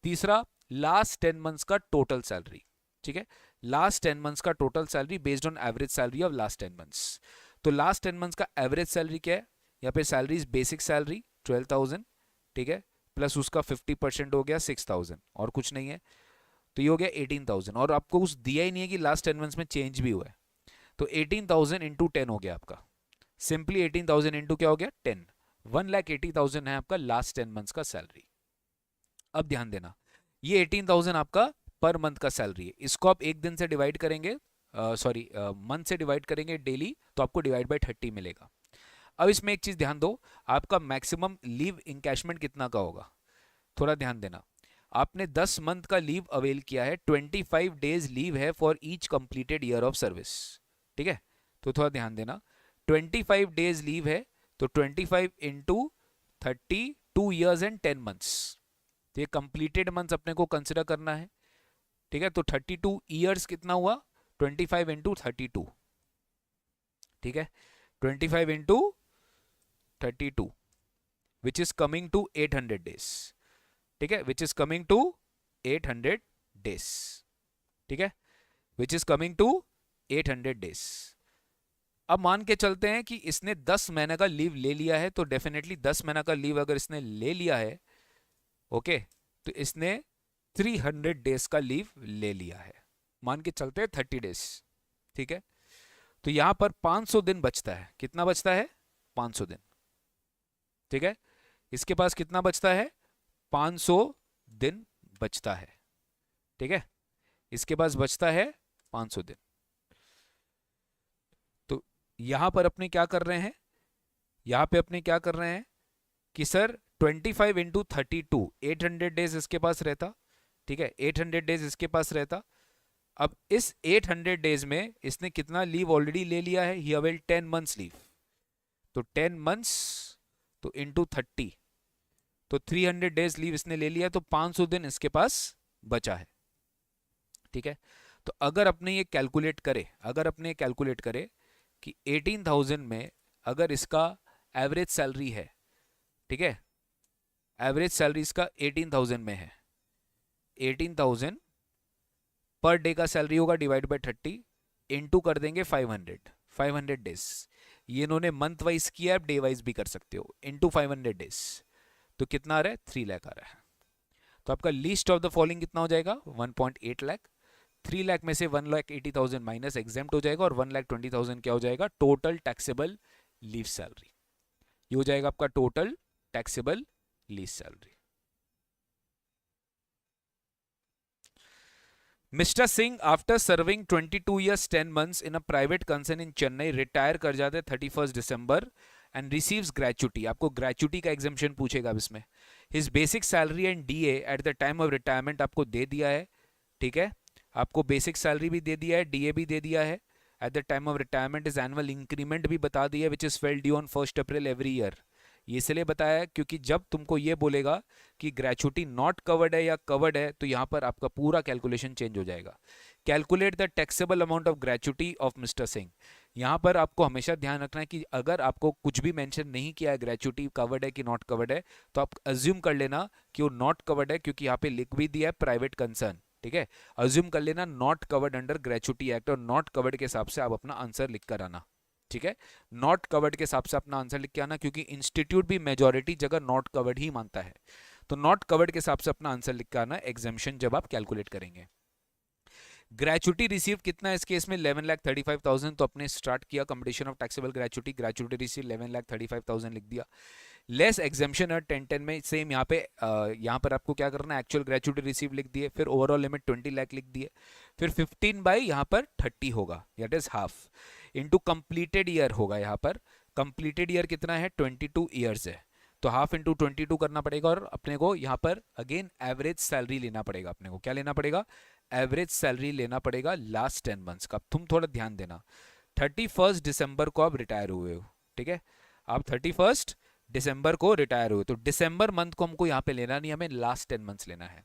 A: तीसरा, लास्ट 10 मंथ्स का टोटल सैलरी। ठीक है? लास्ट 10 मंथ्स का total salary based on average salary of last 10 months. तो लास्ट 10 मंथ्स का एवरेज सैलरी क्या है? यहाँ पे सैलरी बेसिक सैलरी 12,000। ठीक है? प्लस उसका 50% हो गया 6,000 और कुछ नहीं है, तो ये हो गया 18,000। और आपको कुछ दिया ही नहीं है कि लास्ट 10 मंथ्स में चेंज भी हुआ है, तो 18,000 इंटू 10 हो गया आपका। सिंपली 18,000 इंटू क्या हो गया 10। 1,80,000 है आपका लास्ट 10 मंथ्स का सैलरी। अब ध्यान देना, ये 18,000 आपका पर मंथ का सैलरी है। इसको आप एक दिन से डिवाइड करेंगे, सॉरी मंथ से डिवाइड करेंगे डेली, तो आपको डिवाइड बाय 30 मिलेगा। अब इसमें एक चीज ध्यान दो, आपका मैक्सिमम लीव इंकैशमेंट कितना का होगा, थोड़ा ध्यान देना। आपने 10 मंथ का लीव अवेल किया है, 25 डेज लीव है for each completed year of service. ठीक है? तो थोड़ा ध्यान देना, 25 डेज लीव है तो 25 इंटू 32 ईयर्स एंड 10 मंथ्स। तो ये कंप्लीटेड मंथ्स अपने को कंसिडर करना है। ठीक है? तो 32 ईयर्स कितना हुआ, 25 इंटू 32। ठीक है? 25 into 32 which is coming to 800 days, ठीक है, which is coming to 800 days, ठीक है, which is coming to 800 days. अब मान के चलते हैं कि इसने 10 महीने का लीव ले लिया है, तो डेफिनेटली 10 महीने का लीव अगर इसने ले लिया है, ओके, तो इसने 300 डेज का लीव ले लिया है, मान के चलते हैं 30 डेज, ठीक है। तो यहां पर 500 दिन बचता है, कितना बचता है, 500 दिन, ठीक है। इसके पास कितना बचता है, 500 दिन बचता है, ठीक है, इसके पास बचता है 500 दिन। तो यहां पर अपने क्या कर रहे हैं, यहां पे अपने क्या कर रहे हैं कि सर 25 इंटू 32, 800 डेज इसके पास रहता, ठीक है, 800 डेज इसके पास रहता। अब इस 800 डेज में इसने कितना लीव ऑलरेडी ले लिया है, ही अवेल 10 मंथ्स लीव, तो 10 मंथ्स तो इंटू 30, तो 300 डेज लीव इसने ले लिया, तो 500 दिन इसके पास बचा है, ठीक है। तो अगर अपने ये कैलकुलेट करे, अगर अपने कैलकुलेट करे कि 18,000 में अगर इसका एवरेज सैलरी है, ठीक है, एवरेज सैलरी इसका 18,000 में है, 18,000 पर डे का सैलरी होगा डिवाइड बाय 30, इनटू कर देंगे 500 डेज, ये इन्होंने मंथ वाइज किया है, आप डे वाइज भी कर सकते हो, इनटू 500 डेज, तो कितना आ रहा है, 3 लाख आ रहा है। तो आपका लीस्ट ऑफ द फॉलोइंग कितना हो जाएगा, 1.8 लाख, 3 लाख में से 1,80,000 माइनस एग्जेम्प्ट हो जाएगा, और 1,20,000 क्या हो जाएगा, टोटल टैक्सेबल लीव सैलरी, ये हो जाएगा आपका total taxable leave salary. Mister Singh after serving 22 years 10 months in a private concern in Chennai retire कर जाते 31 दिसंबर एंड रिसीव्स ग्रेचुटी, आपको ग्रेचुटी का एग्जाम्पशन पूछेगा अब इसमें। His basic salary and DA at the time of retirement आपको दे दिया है, ठीक है, आपको बेसिक सैलरी भी दे दिया है, डीए भी दे दिया है, at the time of retirement is annual increment भी बता दिया which is fail due on 1 April every year. ये इसलिए बताया क्योंकि जब तुमको ये बोलेगा कि ग्रेचुटी नॉट कवर्ड है या कवर्ड है, तो यहां पर आपका पूरा कैलकुलेशन चेंज हो जाएगा। Calculate the taxable amount of gratuity of mister Singh, यहां पर आपको हमेशा ध्यान रखना है कि अगर आपको कुछ भी मेंशन नहीं किया है ग्रेचुटी कवर्ड है कि नॉट कवर्ड है, तो आप अज्यूम कर लेना कि वो नॉट कवर्ड है, क्योंकि यहाँ पे लिख भी दिया है प्राइवेट कंसर्न, ठीक है, अज्यूम कर लेना not covered under gratuity act, और नॉट कवर्ड के हिसाब से आप अपना आंसर लिख कर आना, ठीक है, नॉट कवर्ड के हिसाब से अपना आंसर लिख के आना, क्योंकि इंस्टीट्यूट भी मेजॉरिटी जगह नॉट कवर्ड ही मानता है, तो नॉट कवर्ड के हिसाब से अपना आंसर लिख के आना एग्जाम्शन जब आप कैलकुलेट करेंगे। ग्रेचुटी रिसीव कितना है इस केस में, 11,35,000, तो अपने स्टार्ट किया competition of taxable gratuity, gratuity receive 11,35,000 लिख दिया। लेस एग्जाम्शन है 10 में, सेम यहाँ पे यहाँ पर आपको क्या करना है, एक्चुअल ग्रेचुटी रिसीव लिख दिए, फिर ओवरऑल लिमिट 20 लाख लिख दिए, फिर 15 बाई यहाँ पर 30 होगा, that is half, into completed year होगा, यहाँ पर कंप्लीटेड ईयर कितना है, 22 ईयर्स है, तो हाफ इंटू 22 करना पड़ेगा, और अपने को यहाँ पर अगेन एवरेज सैलरी लेना पड़ेगा, अपने को क्या लेना पड़ेगा, एवरेज सैलरी लेना पड़ेगा लास्ट 10 मंथ्स का। तुम थोड़ा ध्यान देना, 31 दिसंबर को आप रिटायर हुए हो, ठीक है, आप 31 दिसंबर को रिटायर हुए, तो दिसंबर मंथ को हमको यहाँ पे लेना नहीं, हमें लास्ट 10 मंथ्स लेना है।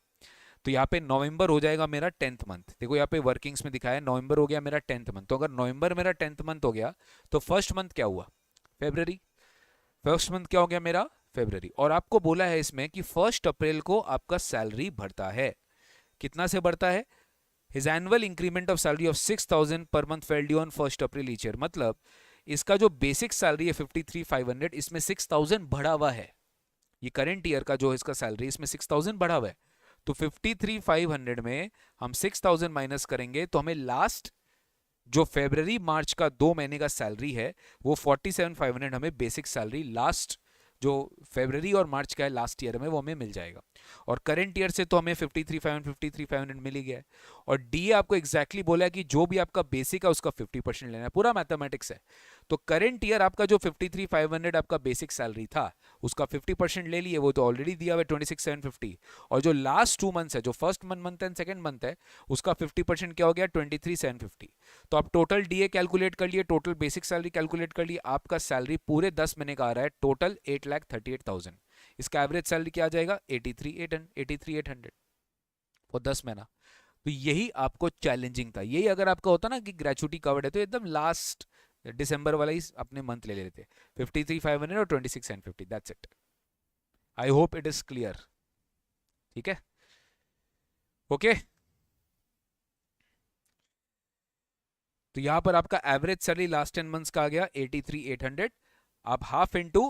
A: तो यहाँ पे नवंबर हो जाएगा मेरा 10th मंथ, देखो यहाँ पे वर्किंग्स में दिखाया है नवंबर हो गया मेरा 10th मंथ, तो अगर नवंबर मेरा 10th मंथ हो गया, तो फर्स्ट मंथ क्या हुआ, फेब्रुवरी, फर्स्ट मंथ क्या हो गया मेरा, फेब्रुवरी, और आपको बोला है इसमें कि 1 अप्रैल को आपका सैलरी बढ़ता है, कितना से बढ़ता है, his annual increment of salary of 6,000 per month fail due on 1 April each year, मतलब इसका जो बेसिक सैलरी है 53,500, इसमें 6,000 बढ़ा हुआ है, ये करंट ईयर का जो इसका सैलरी इसमें 6,000 बढ़ा हुआ है, तो 53,500 में हम 6,000 माइनस करेंगे, तो हमें लास्ट जो फरवरी मार्च का 2 महीने का सैलरी है वो 47,500 हमें बेसिक सैलरी लास्ट जो फरवरी और मार्च का है लास्ट ईयर में वो हमें मिल जाएगा, और करंट ईयर से तो हमें 53,500 मिल ही गया है, और डी आपको एग्जैक्टली बोला है कि जो भी आपका बेसिक है उसका 50% लेना है, पूरा मैथमेटिक्स है। तो करंट ईयर आपका जो 53,500 आपका बेसिक सैलरी था उसका 50% ले लिए, वो तो ऑलरेडी दिया हुआ है 26,750, और जो लास्ट 2 मंथ्स है, जो first month and second month है, उसका 50% क्या हो गया 23,750। तो आप टोटल डीए कैलकुलेट कर लिए, टोटल बेसिक सैलरी कैलकुलेट कर लिए, आपका सैलरी पूरे 10 महीने का आ रहा है टोटल 8,38,000, इसका एवरेज सैलरी क्या आ जाएगा 83,800 वो 10 महीना। तो यही आपको चैलेंजिंग था, यही अगर आपका होता ना कि ग्रेचुटी कवर्ड है तो एकदम लास्ट दिसंबर वाला ही अपने मंथ ले लेते, 53,500 और 26,950, that's it. I hope it is clear. ठीक है, ओके। तो यहां पर आपका एवरेज सैलरी लास्ट 10 मंथ्स का आ गया 83,800। आप हाफ इंटू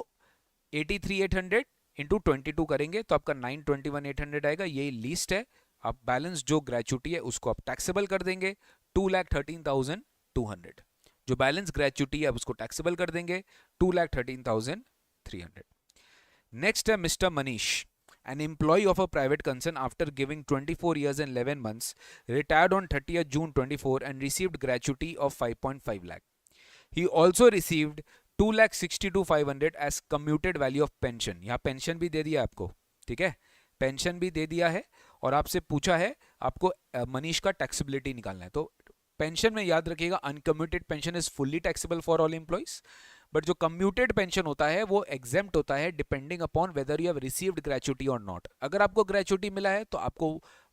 A: 83,800 इंटू 22 करेंगे तो आपका 921,800 आएगा, यही लीस्ट है। आप बैलेंस जो ग्रेचुटी है उसको आप टैक्सेबल कर देंगे 2,13,200। जो बैलेंस ग्रेचुटी है आप उसको टैक्सेबल कर देंगे 2,13,300। नेक्स्ट है mister Manish, an employee of a private concern after giving 24 years and 11 months, retired on 30th June 24 and received gratuity of 5.5 lakh. He also received 2,62,500 as commuted value of pension. यहाँ pension भी दे दिया आपको, ठीक है, pension भी दे दिया है। और आपसे पूछा है आपको मनीष का टैक्सेबिलिटी निकालना है। तो पेंशन में याद रखिएगा uncommuted pension is fully taxable for all employees, but जो कम्यूटेड पेंशन होता है वो एग्जेम्प्ट होता है depending upon whether you have received gratuity और नॉट। अगर आपको ग्रेचुटी मिला है तो आपको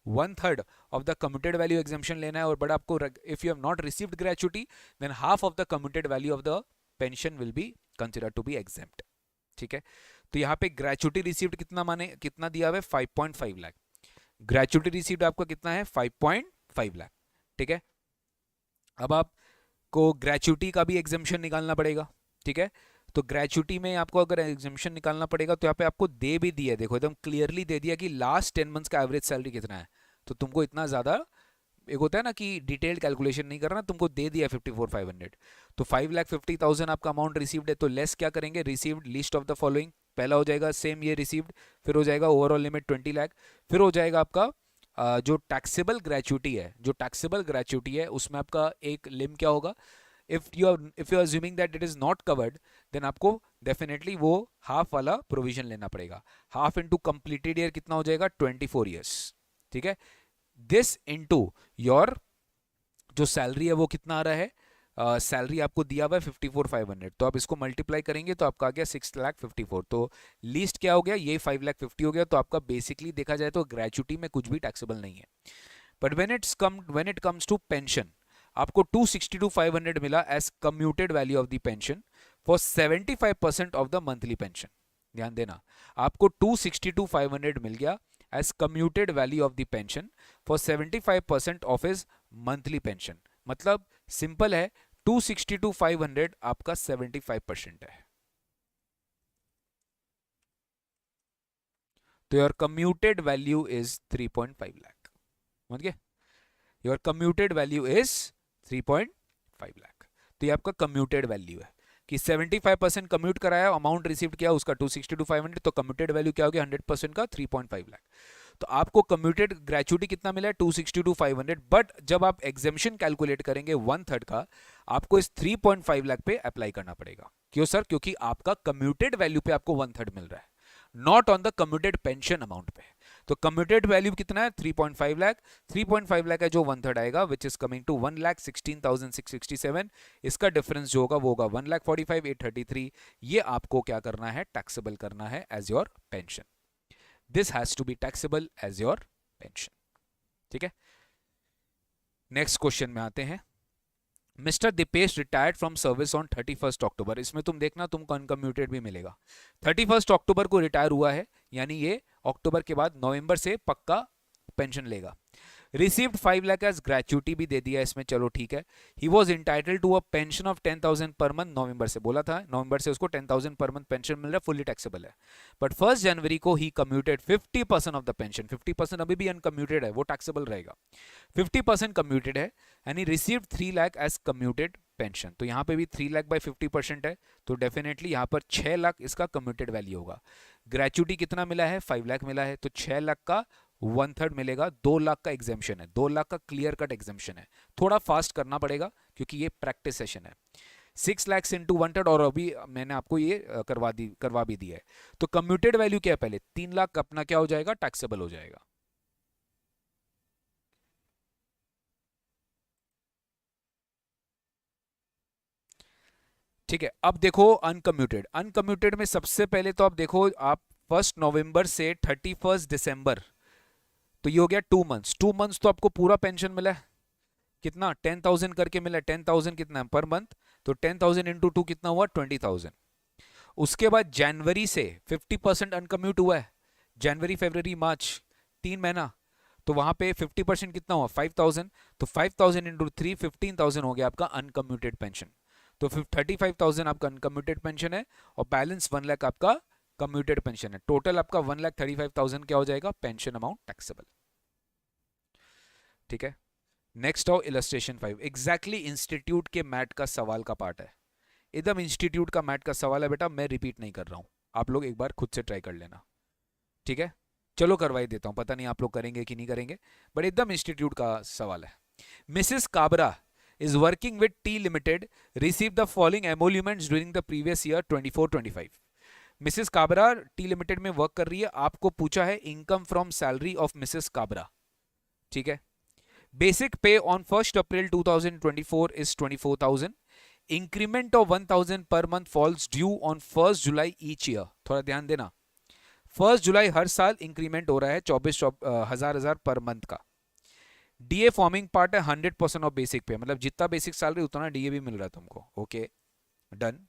A: 1/3 of the commuted value exemption लेना है, और बट आपको if you have not received gratuity then half of the commuted value of the pension will be considered to be exempt. ठीक है, तो यहाँ पे ग्रेचुटी रिसीव्ड कितना माने कितना दिया हुआ है 5.5 लाख। ग्रेचुटी रिसीव्ड आपका कितना है 5.5 लाख। ठीक है, अब आपको ग्रेचुटी का भी एग्जेम्पशन निकालना पड़ेगा। ठीक है, तो ग्रेचुटी में आपको अगर एग्जेम्पशन निकालना पड़ेगा तो यहाँ पे आपको दे भी दिया है, देखो एकदम क्लियरली दे दिया कि लास्ट 10 मंथ्स का एवरेज सैलरी कितना है। तो तुमको इतना ज्यादा एक होता है ना कि डिटेल्ड कैलकुलेशन नहीं करना, तुमको दे दिया 54,500। तो 5,50,000 आपका अमाउंट रिसीव्ड है, तो लेस क्या करेंगे received list of the following. पहला हो जाएगा सेम ये रिसीव्ड, फिर हो जाएगा ओवरऑल लिमिट 20 लाख, फिर हो जाएगा आपका जो टैक्सेबल ग्रेचुटी है, जो टैक्सेबल ग्रेचुटी है उसमें आपका एक लिम क्या होगा, if you are assuming that it is not covered then आपको डेफिनेटली वो हाफ वाला प्रोविजन लेना पड़ेगा। हाफ इंटू कंप्लीटेड ईयर कितना हो जाएगा 24 ईयर्स। ठीक है, दिस इंटू योर जो सैलरी है वो कितना आ रहा है, सैलरी आपको दिया हुआ है 54,500, तो आप इसको मल्टीप्लाई करेंगे तो आपका आ गया 6,54,000। तो लीस्ट क्या हो गया ये 5,50,000 हो गया। तो आपका बेसिकली देखा जाए तो ग्रेचुटी में कुछ भी टैक्सेबल नहीं है। But when it comes to pension आपको 262,500 मिला as commuted value of the pension for 75% of the monthly pension. ध्यान देना, आपको 262,500 मिल गया as commuted value of the pension for 75% of his monthly pension. मतलब सिंपल है 262,500 आपका 75% है। तो your commuted value is 3.5 lakh. समझ गए, your commuted value is 3.5 lakh. तो ये आपका कम्यूटेड वैल्यू है कि 75% कम्यूट कराया, अमाउंट रिसीव किया उसका 262,500, तो कम्यूटेड वैल्यू क्या होगी 100% का 3.5 लाख। तो आपको कम्यूटेड ग्रेचुटी कितना मिला है 262,500, बट जब आप एग्जेम्पशन कैलकुलेट करेंगे 1/3 का आपको इस 3.5 लाख पे अप्लाई करना पड़ेगा। क्यों सर? क्योंकि आपका कम्यूटेड वैल्यू पे आपको 1/3 मिल रहा है, not on the commuted pension amount पे। तो कम्यूटेड वैल्यू कितना है 3.5 लाख। 3.5 लाख है जो 1/3 आएगा विच इज कमिंग टू 1,16,667। इसका डिफरेंस जो होगा वो होगा 1,45,833। ये आपको क्या करना है टैक्सेबल करना है as your pension. This has to be taxable as your pension. ठीक है, नेक्स्ट क्वेश्चन में आते हैं। Mister Deepesh retired from service on 31 October. इसमें तुम देखना तुमको अनकम्यूटेड भी मिलेगा। 31 अक्टूबर को रिटायर हुआ है, यानी ये अक्टूबर के बाद नवंबर से पक्का पेंशन लेगा। रिसीव्ड 5 लाख एज ग्रेचुटी भी दे दिया इसमें, चलो ठीक है। He was entitled to a pension of 10,000 per month. नवंबर से बोला था, नवंबर से उसको 10,000 पर मंथ पेंशन मिल रहा है, फुल्ली टैक्सेबल है। बट 1 जनवरी को ही कम्यूटेड 50% ऑफ द पेंशन। 50% अभी भी अनकम्यूटेड है, वो टैक्सेबल रहेगा। 50% कम्यूटेड है and he received 3 lakh as commuted pension. तो यहाँ पे भी 3 लाख बाई 50% है, तो डेफिनेटली यहाँ पर 6 लाख इसका कम्यूटेड वैल्यू होगा। ग्रेचुटी कितना मिला है 5 लाख मिला है, तो 6 लाख का 1/3 मिलेगा। 2 लाख का एग्जेम्पशन है, 2 लाख का क्लियर कट एग्जेम्पशन है। थोड़ा फास्ट करना पड़ेगा क्योंकि ये प्रैक्टिस सेशन है। 6 लाख इंटू 1/3, और अभी मैंने आपको ये करवा भी दिया है। तो कम्यूटेड वैल्यू क्या है पहले 3 लाख अपना क्या हो जाएगा टैक्सेबल हो जाएगा। ठीक है, अब देखो अनकम्यूटेड। अनकम्यूटेड में सबसे पहले तो आप देखो, आप 1 नवंबर से 31 दिसंबर, तो ये हो गया 2 मंथ्स। 2 मंथ्स तो आपको पूरा पेंशन मिला है, कितना 10,000 करके मिला है। 10,000 कितना है पर मंथ, तो 10,000 इंटू 2 कितना हुआ? 20,000। उसके बाद जनवरी से 50% अनकम्यूट हुआ है, जनवरी फरवरी मार्च 3 महीना, तो वहां पे 50% कितना हुआ? 5,000। तो 5,000 इंटू 3 15,000 हो गया आपका अनकम्यूटेड पेंशन। तो 35,000 आपका अनकम्यूटेड पेंशन है और बैलेंस 1 लाख आपका कम्यूटेड पेंशन है। टोटल आपका 1,35,000 क्या हो जाएगा? Pension amount taxable. ठीक है, नेक्स्ट आओ इलस्ट्रेशन 5। एग्जैक्टली इंस्टीट्यूट के मैट का सवाल का पार्ट है, एकदम इंस्टीट्यूट का मैट का सवाल है बेटा, मैं रिपीट नहीं कर रहा हूं, आप लोग एक बार खुद से ट्राई कर लेना। ठीक है, चलो करवाई देता हूं, पता नहीं आप लोग करेंगे कि नहीं करेंगे, बट एकदम इंस्टीट्यूट का सवाल है। Mrs Kabra is working with T Limited, received the following emoluments during the previous year 24-25। Mrs Kabra tea limited में वर्क कर रही है, आपको पूछा है income from salary of Mrs Kabra. ठीक है, basic pay on 1 April 2024 is 24,000। Increment of 1,000 per month falls due on 1 July each year. थोड़ा ध्यान देना, 1 जुलाई हर साल इंक्रीमेंट हो रहा है 24,000 पर मंथ का। डीए फॉर्मिंग पार्ट है 100% ऑफ बेसिक पे, मतलब जितना बेसिक सैलरी उतना डीए भी मिल रहा है तुमको। Okay done.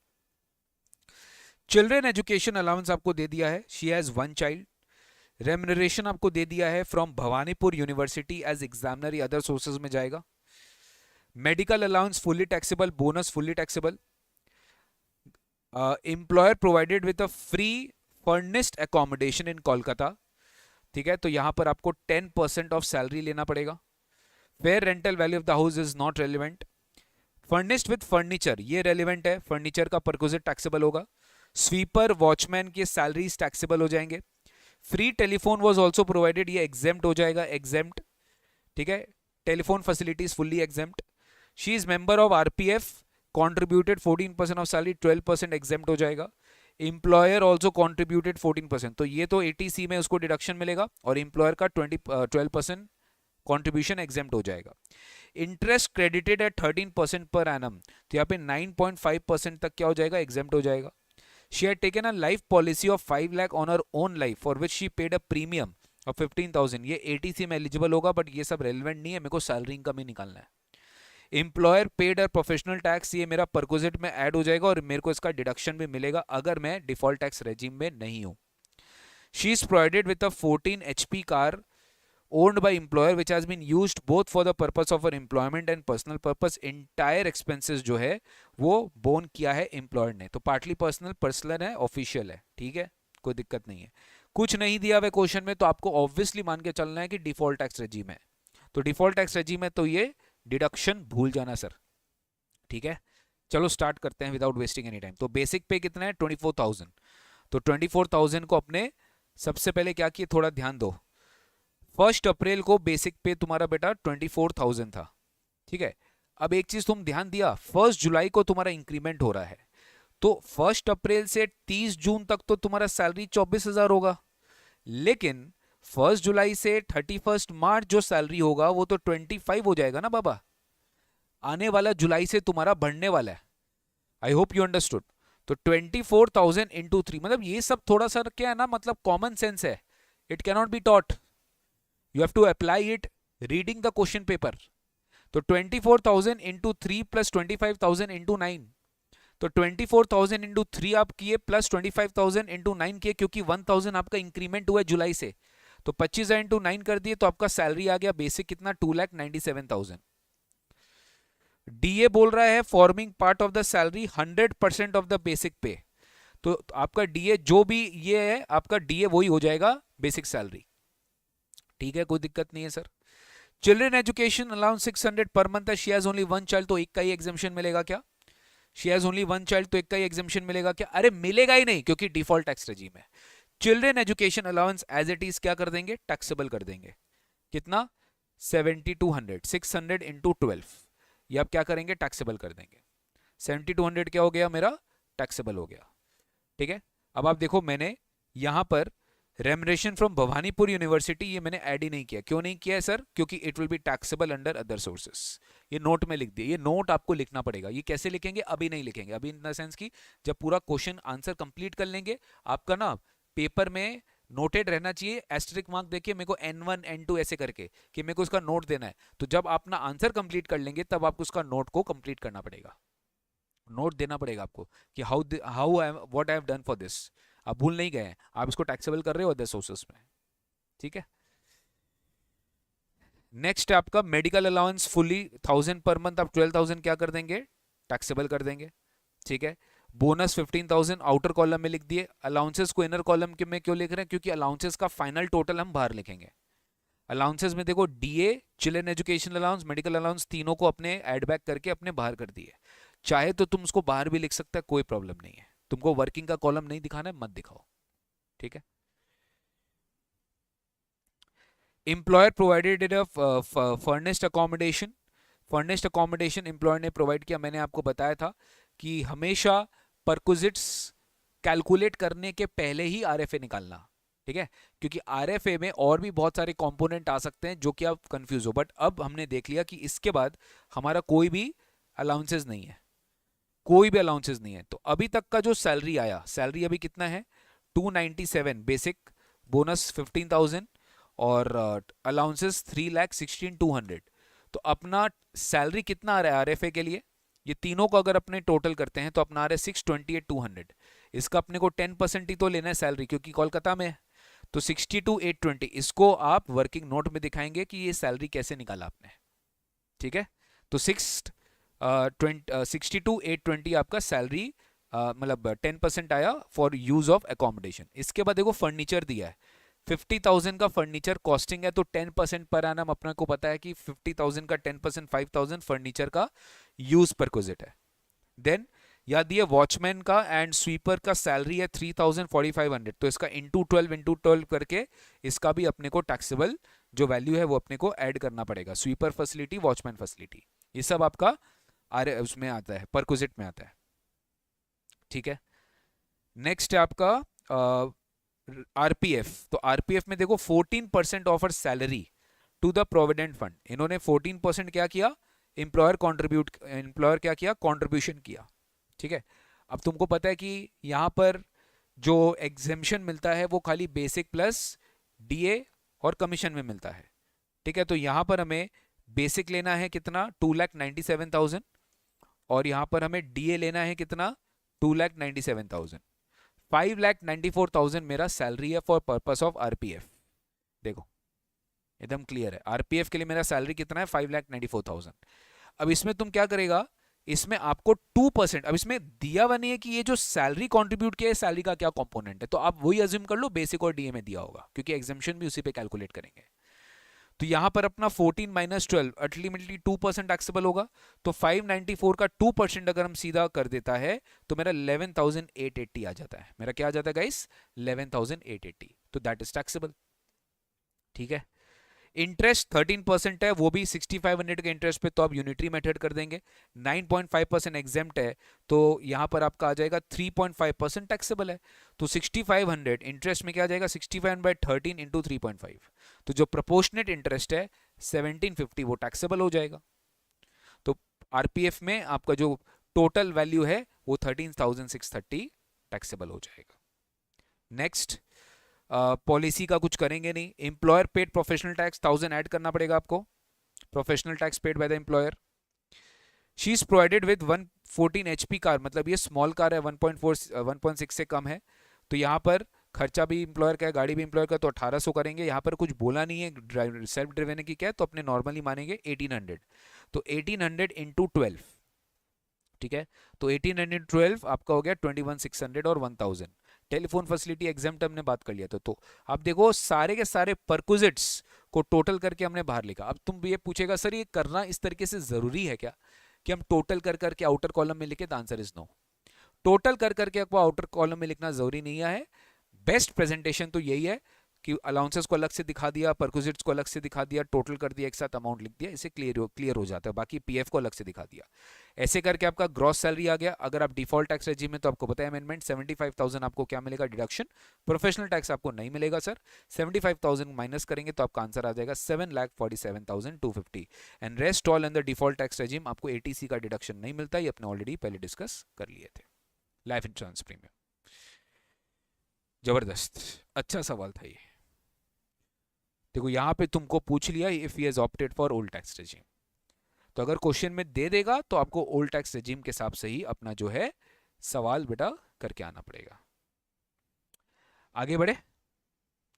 A: Children education allowance आपको दे दिया है, शी हैज 1 चाइल्ड। रेम्युनरेशन आपको दे दिया है from Bhawanipur university as examiner, या अदर सोर्सेज में जाएगा। Medical allowance fully taxable, bonus fully taxable. Employer provided with a free furnished accommodation in Kolkata. ठीक है, तो यहां पर आपको 10% ऑफ सैलरी लेना पड़ेगा। Fair rental value of the house is not relevant. Furnished with furniture ये रेलिवेंट है, फर्नीचर का परक्विजिट टैक्सेबल होगा। स्वीपर वॉचमैन के सैलरीज टैक्सेबल हो जाएंगे। Free telephone was also provided, ये एग्जेम्प्ट हो जाएगा, एग्जेम्प्ट। ठीक है, telephone facilities fully exempt. She is member of RPF, contributed 14% of salary, 12% exempt हो जाएगा। एम्प्लॉयर ऑल्सो कॉन्ट्रीब्यूटेड 14%, तो ये तो एटीसी में उसको डिडक्शन मिलेगा और एम्प्लॉयर का 12% कॉन्ट्रीब्यूशन एग्जेम्प्ट हो जाएगा। Interest credited eight 13% per annum, तो यहाँ पे 9.5% तक क्या हो जाएगा? एग्जेम्प्ट हो जाएगा। She had taken a life policy of 5 lakh on her own life for which she paid a premium of 15,000, ये एटीसी में एलिजिबल होगा, बट ये सब रेलिवेंट नहीं है, मेरे को सैलरी इनकम ही निकालना है। Employer paid a professional tax, ये मेरा परक्विजिट में ऐड हो जाएगा और मेरे को इसका डिडक्शन भी मिलेगा अगर मैं डिफॉल्ट टैक्स रेजिम में नहीं हूं। She is provided with a 14 HP car owned by employer which has been used both for the purpose of her employment and personal purpose। entire expenses जो है वो बोन किया है एम्प्लॉयर ने, तो पार्टली पर्सनल, पर्सनल है, official है। ठीक है, कोई दिक्कत नहीं है। कुछ नहीं दिया हुआ क्वेश्चन में तो आपको ऑब्वियसली मान के चलना है कि डिफॉल्ट टैक्स रेजिम है, तो डिफॉल्ट टैक्स रेजिम है तो ये डिडक्शन भूल जाना सर। ठीक है, चलो स्टार्ट करते हैं विदाउट वेस्टिंग एनी टाइम। तो बेसिक पे कितना है? 24,000। तो 24,000 को अपने सबसे पहले क्या किए, थोड़ा ध्यान दो। 1 अप्रैल को बेसिक पे तुम्हारा बेटा 24,000 था। ठीक है, अब एक चीज तुम ध्यान दिया, 1 जुलाई को तुम्हारा इंक्रीमेंट हो रहा है, तो 1 अप्रैल से 30 जून तक तो तुम्हारा सैलरी 24,000 होगा, लेकिन 1 जुलाई से 31 मार्च जो सैलरी होगा वो तो 25 हो जाएगा ना बाबा। आने वाला जुलाई से तुम्हारा बढ़ने वाला है। I hope you understood. तो 24,000 इंटू 3, मतलब ये सब थोड़ा सा क्या है ना, मतलब कॉमन सेंस है, it cannot be taught, you have to apply it reading the question paper। तो 24,000 इंटू 3 प्लस 25,000 इंटू 9, तो 24,000 इंटू 3 आप किए प्लस 25,000 इंटू 9 किए, क्योंकि 1,000 आपका इंक्रीमेंट हुआ जुलाई से, तो 25,000 इंटू 9 कर दिए, तो आपका सैलरी आ गया बेसिक कितना? 2,97,000। डीए बोल रहा है forming part of the salary 100% of the basic पे, तो आपका डीए जो भी ये है आपका डीए वही हो जाएगा बेसिक सैलरी। ठीक है, कोई दिक्कत नहीं है sir. Children education allowance 600 per month है, शी हैज ओनली 1 चाइल्ड, तो एक का ही एग्जेम्पशन मिलेगा क्या? शी हैज ओनली 1 चाइल्ड, तो एक का ही एग्जेम्पशन मिलेगा क्या? अरे मिलेगा ही नहीं, क्योंकि डिफॉल्ट टैक्स रेजिम है। Children education allowance as it is क्या कर देंगे? टैक्सेबल कर देंगे। कितना? 7,200, 600 इंटू 12, ये आप क्या करेंगे? टैक्सेबल कर देंगे। 7,200 क्या हो गया मेरा? टैक्सेबल हो गया। ठीक है, अब आप देखो मैंने यहां पर रेमरेशन फ्रॉम भवानीपुर यूनिवर्सिटी ये मैंने ऐड ही नहीं किया। क्यों नहीं किया है सर? क्योंकि it will be taxable under other sources. ये नोट में लिख दिया, ये नोट आपको लिखना पड़ेगा। ये कैसे लिखेंगे? अभी नहीं लिखेंगे, अभी इन द सेंस की जब पूरा क्वेश्चन आंसर कंप्लीट कर लेंगे, आपका ना पेपर में नोटेड रहना चाहिए, एस्टेरिक मार्क देखिए मेरे को N1 N2 ऐसे करके कि मेरे को उसका नोट देना है। तो जब आप ना आंसर कंप्लीट कर लेंगे तब आपको उसका नोट को कंप्लीट करना पड़ेगा। नोट देना पड़ेगा आपको कि how I what I have done for this. आप भूल नहीं गए हैं, आप इसको टैक्सेबल कर रहे हो अदर सोर्सेस में। ठीक है। नेक्स्ट है आपका medical allowance fully 1000 per month, आप 12,000 क्या कर देंगे, टैक्सेबल कर देंगे। ठीक है। बोनस 15,000 आउटर कॉलम में लिख दिए। अलाउंसेस को इनर कॉलम के में क्यों लिख रहे हैं, क्योंकि अलाउंसेस का फाइनल टोटल हम बाहर लिखेंगे। अलाउंसेस में देखो DA, children education allowance, medical allowance, तीनों को अपने एड बैक करके अपने बाहर कर दिए। चाहे तो तुम उसको बाहर भी लिख सकते हैं, कोई प्रॉब्लम नहीं है। तुमको वर्किंग का कॉलम नहीं दिखाना है, मत दिखाओ। ठीक है। Employer provided furnished accommodation. Furnished accommodation employer ने प्रोवाइड किया। मैंने आपको बताया था कि हमेशा परक्विजिट्स कैलकुलेट करने के पहले ही आरएफए निकालना। ठीक है। क्योंकि आरएफए में और भी बहुत सारे कंपोनेंट आ सकते हैं जो कि आप कंफ्यूज हो, बट अब हमने देख लिया कि इसके बाद हमारा कोई भी अलाउंसेस नहीं है, कोई भी अलाउंसेस नहीं है। तो अभी तक का जो सैलरी आया, सैलरी अभी कितना है, 297 बेसिक, बोनस 15,000 और अलाउंसेस 3,16,200। तो अपना सैलरी कितना आ रहा है आरएफए के लिए, ये तीनों को अगर अपने टोटल करते हैं तो अपना आ रहा है 628,200। इसका अपने को 10% ही तो लेना है सैलरी, क्योंकि कोलकाता में है। तो 62,820 इसको आप वर्किंग नोट में दिखाएंगे कि ये सैलरी कैसे निकाला आपने। ठीक है। तो 62,820 आपका सैलरी मतलब 10% आया फॉर यूज ऑफ एकोमोडेशन। इसके बाद देखो फर्नीचर दिया है, 50,000 का फर्नीचर कॉस्टिंग है, तो 10% पर एनम अपने को पता है कि 50,000 का 10% 5,000 फर्नीचर का यूज परक्विजिट है। देन याद दिए वॉचमैन का एंड स्वीपर का सैलरी है 3,000 4,500, तो इसका इंटू 12 करके इसका भी अपने को टैक्सेबल जो वैल्यू है वो अपने को ऐड करना पड़ेगा। स्वीपर फैसिलिटी, वॉचमैन फैसिलिटी, ये सब आपका उसमें आता है, परक्विजिट में आता है। ठीक है। नेक्स्ट है आपका आरपीएफ। तो आरपीएफ में देखो 14% of her salary to the provident fund. इन्होंने 14% क्या किया, एम्प्लॉयर क्या किया, कॉन्ट्रीब्यूशन किया। ठीक है। अब तुमको पता है कि यहां पर जो एग्जेम्पशन मिलता है वो खाली बेसिक प्लस डीए और कमीशन में मिलता है। ठीक है। तो यहां पर हमें बेसिक लेना है कितना, 2,97,000, और यहां पर हमें डीए लेना है कितना, 2,97,000। 5,94,000 मेरा सैलरी है फॉर पर्पस ऑफ आरपीएफ। देखो एकदम क्लियर है, आरपीएफ के लिए मेरा सैलरी कितना है, 5,94,000। अब इसमें तुम क्या करेगा, इसमें आपको 2%, अब इसमें दिया हुआ नहीं है कि ये जो सैलरी कंट्रीब्यूट किया है सैलरी का क्या कंपोनेंट है, तो आप वही अज्यूम कर लो बेसिक और डीए में दिया होगा, क्योंकि एग्जामिशन भी उसी पे कैलकुलेट करेंगे। तो यहां पर अपना 14 माइनस 12 अल्टीमेटली 2% टैक्सेबल होगा। तो 594 का 2% अगर हम सीधा कर देता है तो मेरा 11,880 आ जाता है। मेरा क्या आ जाता है गाइस, 11,880। तो दैट इज टैक्सेबल। ठीक है। इंटरेस्ट 13% है, वो भी 6,500 के इंटरेस्ट पे तो आप यूनिटरी मेथड कर देंगे। 9.5% एग्जेम्प्ट है, तो यहां पर आपका आ जाएगा 3.5% टैक्सेबल है। तो 6,500 इंटरेस्ट में क्या आ जाएगा, 65/13 इंटू 3.5, तो जो प्रोपोर्शनेट इंटरेस्ट है 1750 वो टैक्सेबल हो जाएगा। तो आरपीएफ में आपका जो टोटल वैल्यू है वो 13,630 टैक्सेबल हो जाएगा। नेक्स्ट पॉलिसी का कुछ करेंगे नहीं। Employer paid professional tax 1,000 add करना पड़ेगा आपको, professional tax paid by the employer. She is provided with 114 HP car, मतलब ये स्मॉल कार है, 1.6 से कम है। तो यहाँ पर खर्चा भी एम्प्लॉयर का है, गाड़ी भी एम्प्लॉयर का, तो 1,800 करेंगे। यहाँ पर कुछ बोला नहीं है सेल्फ ड्रिवन की क्या है, तो अपने नॉर्मली मानेंगे 1,800। तो 1,800 इंटू 12, ठीक है। तो 1,812 आपका हो गया 21,600 और 1,000। टेलीफोन फैसिलिटी एग्जाम्प्ट हमने बात कर लिया था। तो आप देखो सारे के सारे परक्विजिट्स को टोटल करके हमने बाहर लिखा। अब तुम ये पूछेगा सर ये करना इस तरीके से जरूरी है क्या कि हम टोटल कर करके आउटर कॉलम में लिखे, तो आंसर इज नो। टोटल कर करके आपको आउटर कॉलम में लिखना जरूरी नहीं है। बेस्ट प्रेजेंटेशन तो यही है कि अलाउंसेस को अलग से दिखा दिया, परक्विजिट्स को अलग से दिखा दिया, टोटल कर दिया, एक साथ अमाउंट लिख दिया, इसे क्लियर हो जाता है। बाकी पीएफ को अलग से दिखा दिया। ऐसे करके आपका ग्रॉस सैलरी आ गया। अगर आप डिफॉल्ट टैक्स रेजिम में, तो आपको पता है अमेंडमेंट 75,000 आपको क्या मिलेगा, डिडक्शन। प्रोफेशनल टैक्स आपको नहीं मिलेगा सर, 75,000 माइनस करेंगे तो आपका आंसर आ जाएगा 7,47,250। And rest all in the default tax regime आपको एटीसी का डिडक्शन नहीं मिलता, ये अपने ऑलरेडी पहले डिस्कस कर लिए थे। लाइफ इंश्योरेंस प्रीमियम, जबरदस्त, अच्छा सवाल था ये। देखो यहां पे तुमको पूछ लिया if he has opted for old tax regime, तो अगर क्वेश्चन में दे देगा तो आपको ओल्ड टैक्स रेजिम के हिसाब से ही अपना जो है सवाल बेटा करके आना पड़ेगा। आगे बढ़े।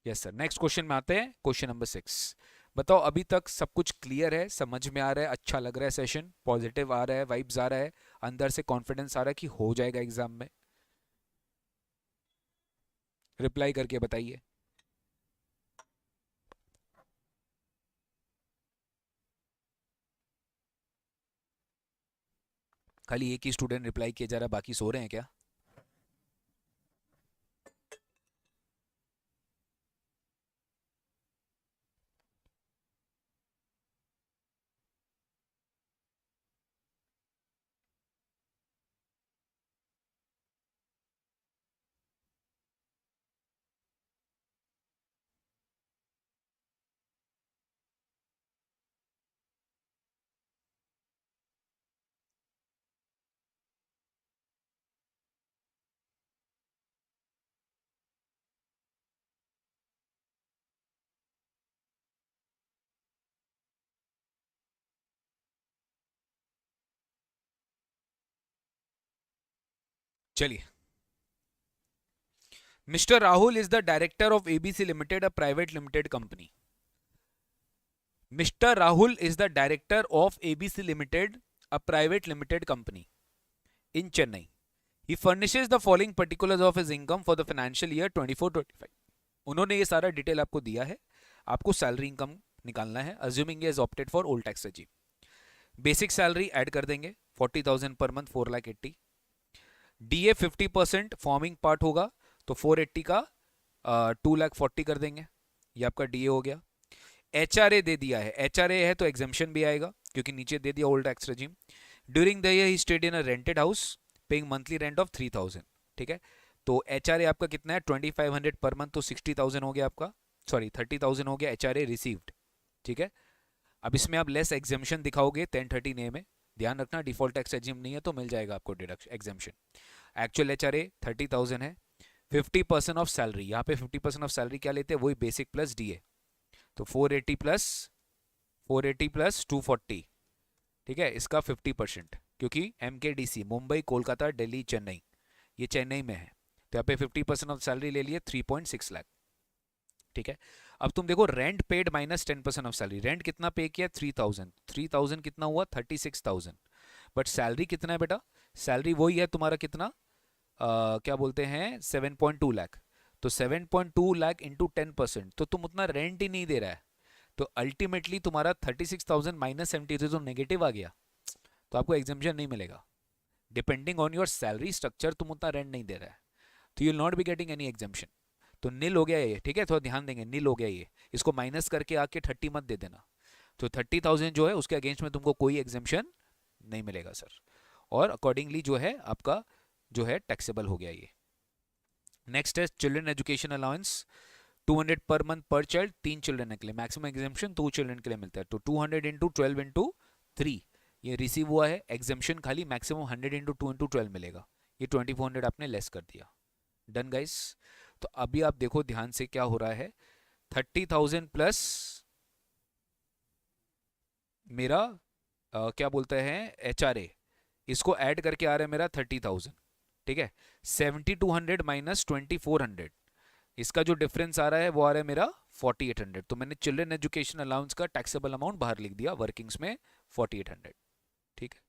A: यस सर, नेक्स्ट क्वेश्चन में आते हैं, क्वेश्चन नंबर 6। बताओ अभी तक सब कुछ क्लियर है, समझ में आ रहा है, अच्छा लग रहा है, सेशन पॉजिटिव आ रहा है, वाइब्स आ रहा है, अंदर से कॉन्फिडेंस आ रहा है कि हो जाएगा एग्जाम में? रिप्लाई करके बताइए। खाली एक ही स्टूडेंट रिप्लाई किया जा रहा है, बाकी सो रहे हैं क्या? चलिए। Mister Rahul is the director of ABC limited, a private limited company. Mister Rahul is the director of ABC limited, a private limited company in Chennai. He furnishes the following particulars of his income for the financial year 24-25. उन्होंने ये सारा detail आपको दिया है, आपको salary income निकालना है, assuming as opted for old tax regime. Basic salary add कर देंगे 40,000 per month, 4,80,000। DA 50% forming part होगा तो 480 का 2,40,000 कर देंगे, ये आपका डीए हो गया। एचआरए दे दिया है, एचआरए है तो एग्जेम्पशन भी आएगा क्योंकि नीचे दे दिया old tax regime. During the year he stayed in a rented house paying monthly rent of 3,000। ठीक है, तो एचआरए आपका कितना है 2,500 पर मंथ, तो 60,000 हो गया आपका, सॉरी 30,000 हो गया एचआरए रिसीव्ड। ठीक है, अब इसमें आप लेस एग्जेम्पशन दिखाओगे 1030 ए में, ध्यान रखना डिफॉल्ट टैक्स रेजिम नहीं है तो मिल जाएगा आपको डिडक्शन एग्जेम्पशन। एक्चुअल एचआरए 30,000 है, 50% ऑफ सैलरी, यहाँ पे 50% ऑफ सैलरी क्या लेते हैं, वही बेसिक प्लस डीए, तो 480 प्लस 240। ठीक है, इसका 50%, क्योंकि एमकेडीसी मुंबई कोलकाता दिल्ली चेन्नई, ये चेन्नई में है, तो यहाँ पे 50% ऑफ सैलरी ले लिए 3.6 लाख। ठीक है, अब तुम देखो rent paid minus 10% of salary, rent कितना पे किया 3,000, 3,000 कितना हुआ 36,000, बट सैलरी कितना है बेटा, सैलरी वही है तुम्हारा कितना क्या बोलते हैं 7.2 लाख, तो 7.2 लाख इंटू 10%, तो तुम उतना रेंट ही नहीं दे रहा है, तो अल्टीमेटली तुम्हारा 36,000 माइनस 73 तो नेगेटिव आ गया, तो आपको एग्जेम्पशन नहीं मिलेगा। Depending on your salary structure तुम उतना रेंट नहीं दे रहा है, तो you will not be getting any exemption. तो नील हो गया ये, ठीक है, थोड़ा ध्यान देंगे, नील हो गया ये, इसको माइनस करके आके 30 मत दे देना, तो 30,000 जो है उसके अगेंस्ट में तुमको कोई एग्जेम्पशन नहीं मिलेगा सर, और अकॉर्डिंगली जो है आपका जो है टैक्सेबल हो गया ये। नेक्स्ट है children education allowance, 200 per month पर चाइल्ड, 3 चिल्ड्रन के लिए, मैक्सिमम एग्जेम्पशन 2 चिल्ड्रन के लिए मिलता है, तो 200 इंटू 12 इंटू 3 ये रिसीव हुआ है, एग्जेम्पशन खाली मैक्सिमम 100 इंटू 2 इंटू 12 मिलेगा, ये 2400 आपने लेस कर दिया। डन गाइस, तो अभी आप देखो ध्यान से क्या हो रहा है, 30,000 प्लस मेरा क्या बोलते हैं एचआरए, इसको ऐड करके आ रहा है मेरा 30,000। ठीक है, 7,200 माइनस 2,400, इसका जो डिफरेंस आ रहा है वो आ रहा है मेरा 4,800, तो मैंने चिल्ड्रन एजुकेशन अलाउंस का टैक्सेबल अमाउंट बाहर लिख दिया वर्किंग्स में 4,800। ठीक है,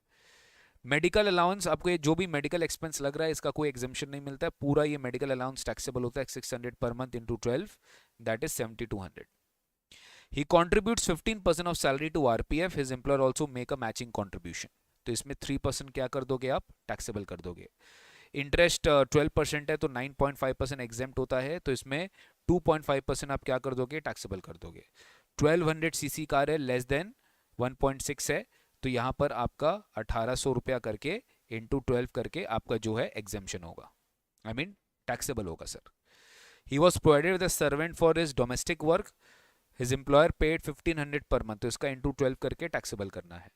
A: मेडिकल अलाउंस, आपको ये जो भी मेडिकल एक्सपेंस लग रहा है इसका कोई एग्जेम्पशन नहीं मिलता है, पूरा ये मेडिकल अलाउंस टैक्सेबल होता है 600 per month into 12, that is 7,200। He contributes 15% of salary to RPF, his employer also make a matching contribution, तो इसमें 3% क्या कर दोगे आप टैक्सेबल कर दोगे। इंटरेस्ट 12% है तो 9.5% एग्जेम्प्ट होता है, तो इसमें 2.5% आप क्या कर दोगे टैक्सेबल कर दोगे। 1200 सीसी कार है, लेस देन 1.6 है, तो यहाँ पर आपका 1,800 रुपया करके इंटू 12 करके आपका जो है एग्जेम्पशन होगा, आई मीन टैक्सेबल होगा sir. He was provided with a servant for his domestic work, his employer paid 1,500 per month, तो इसका इंटू 12 करके टैक्सेबल करना है।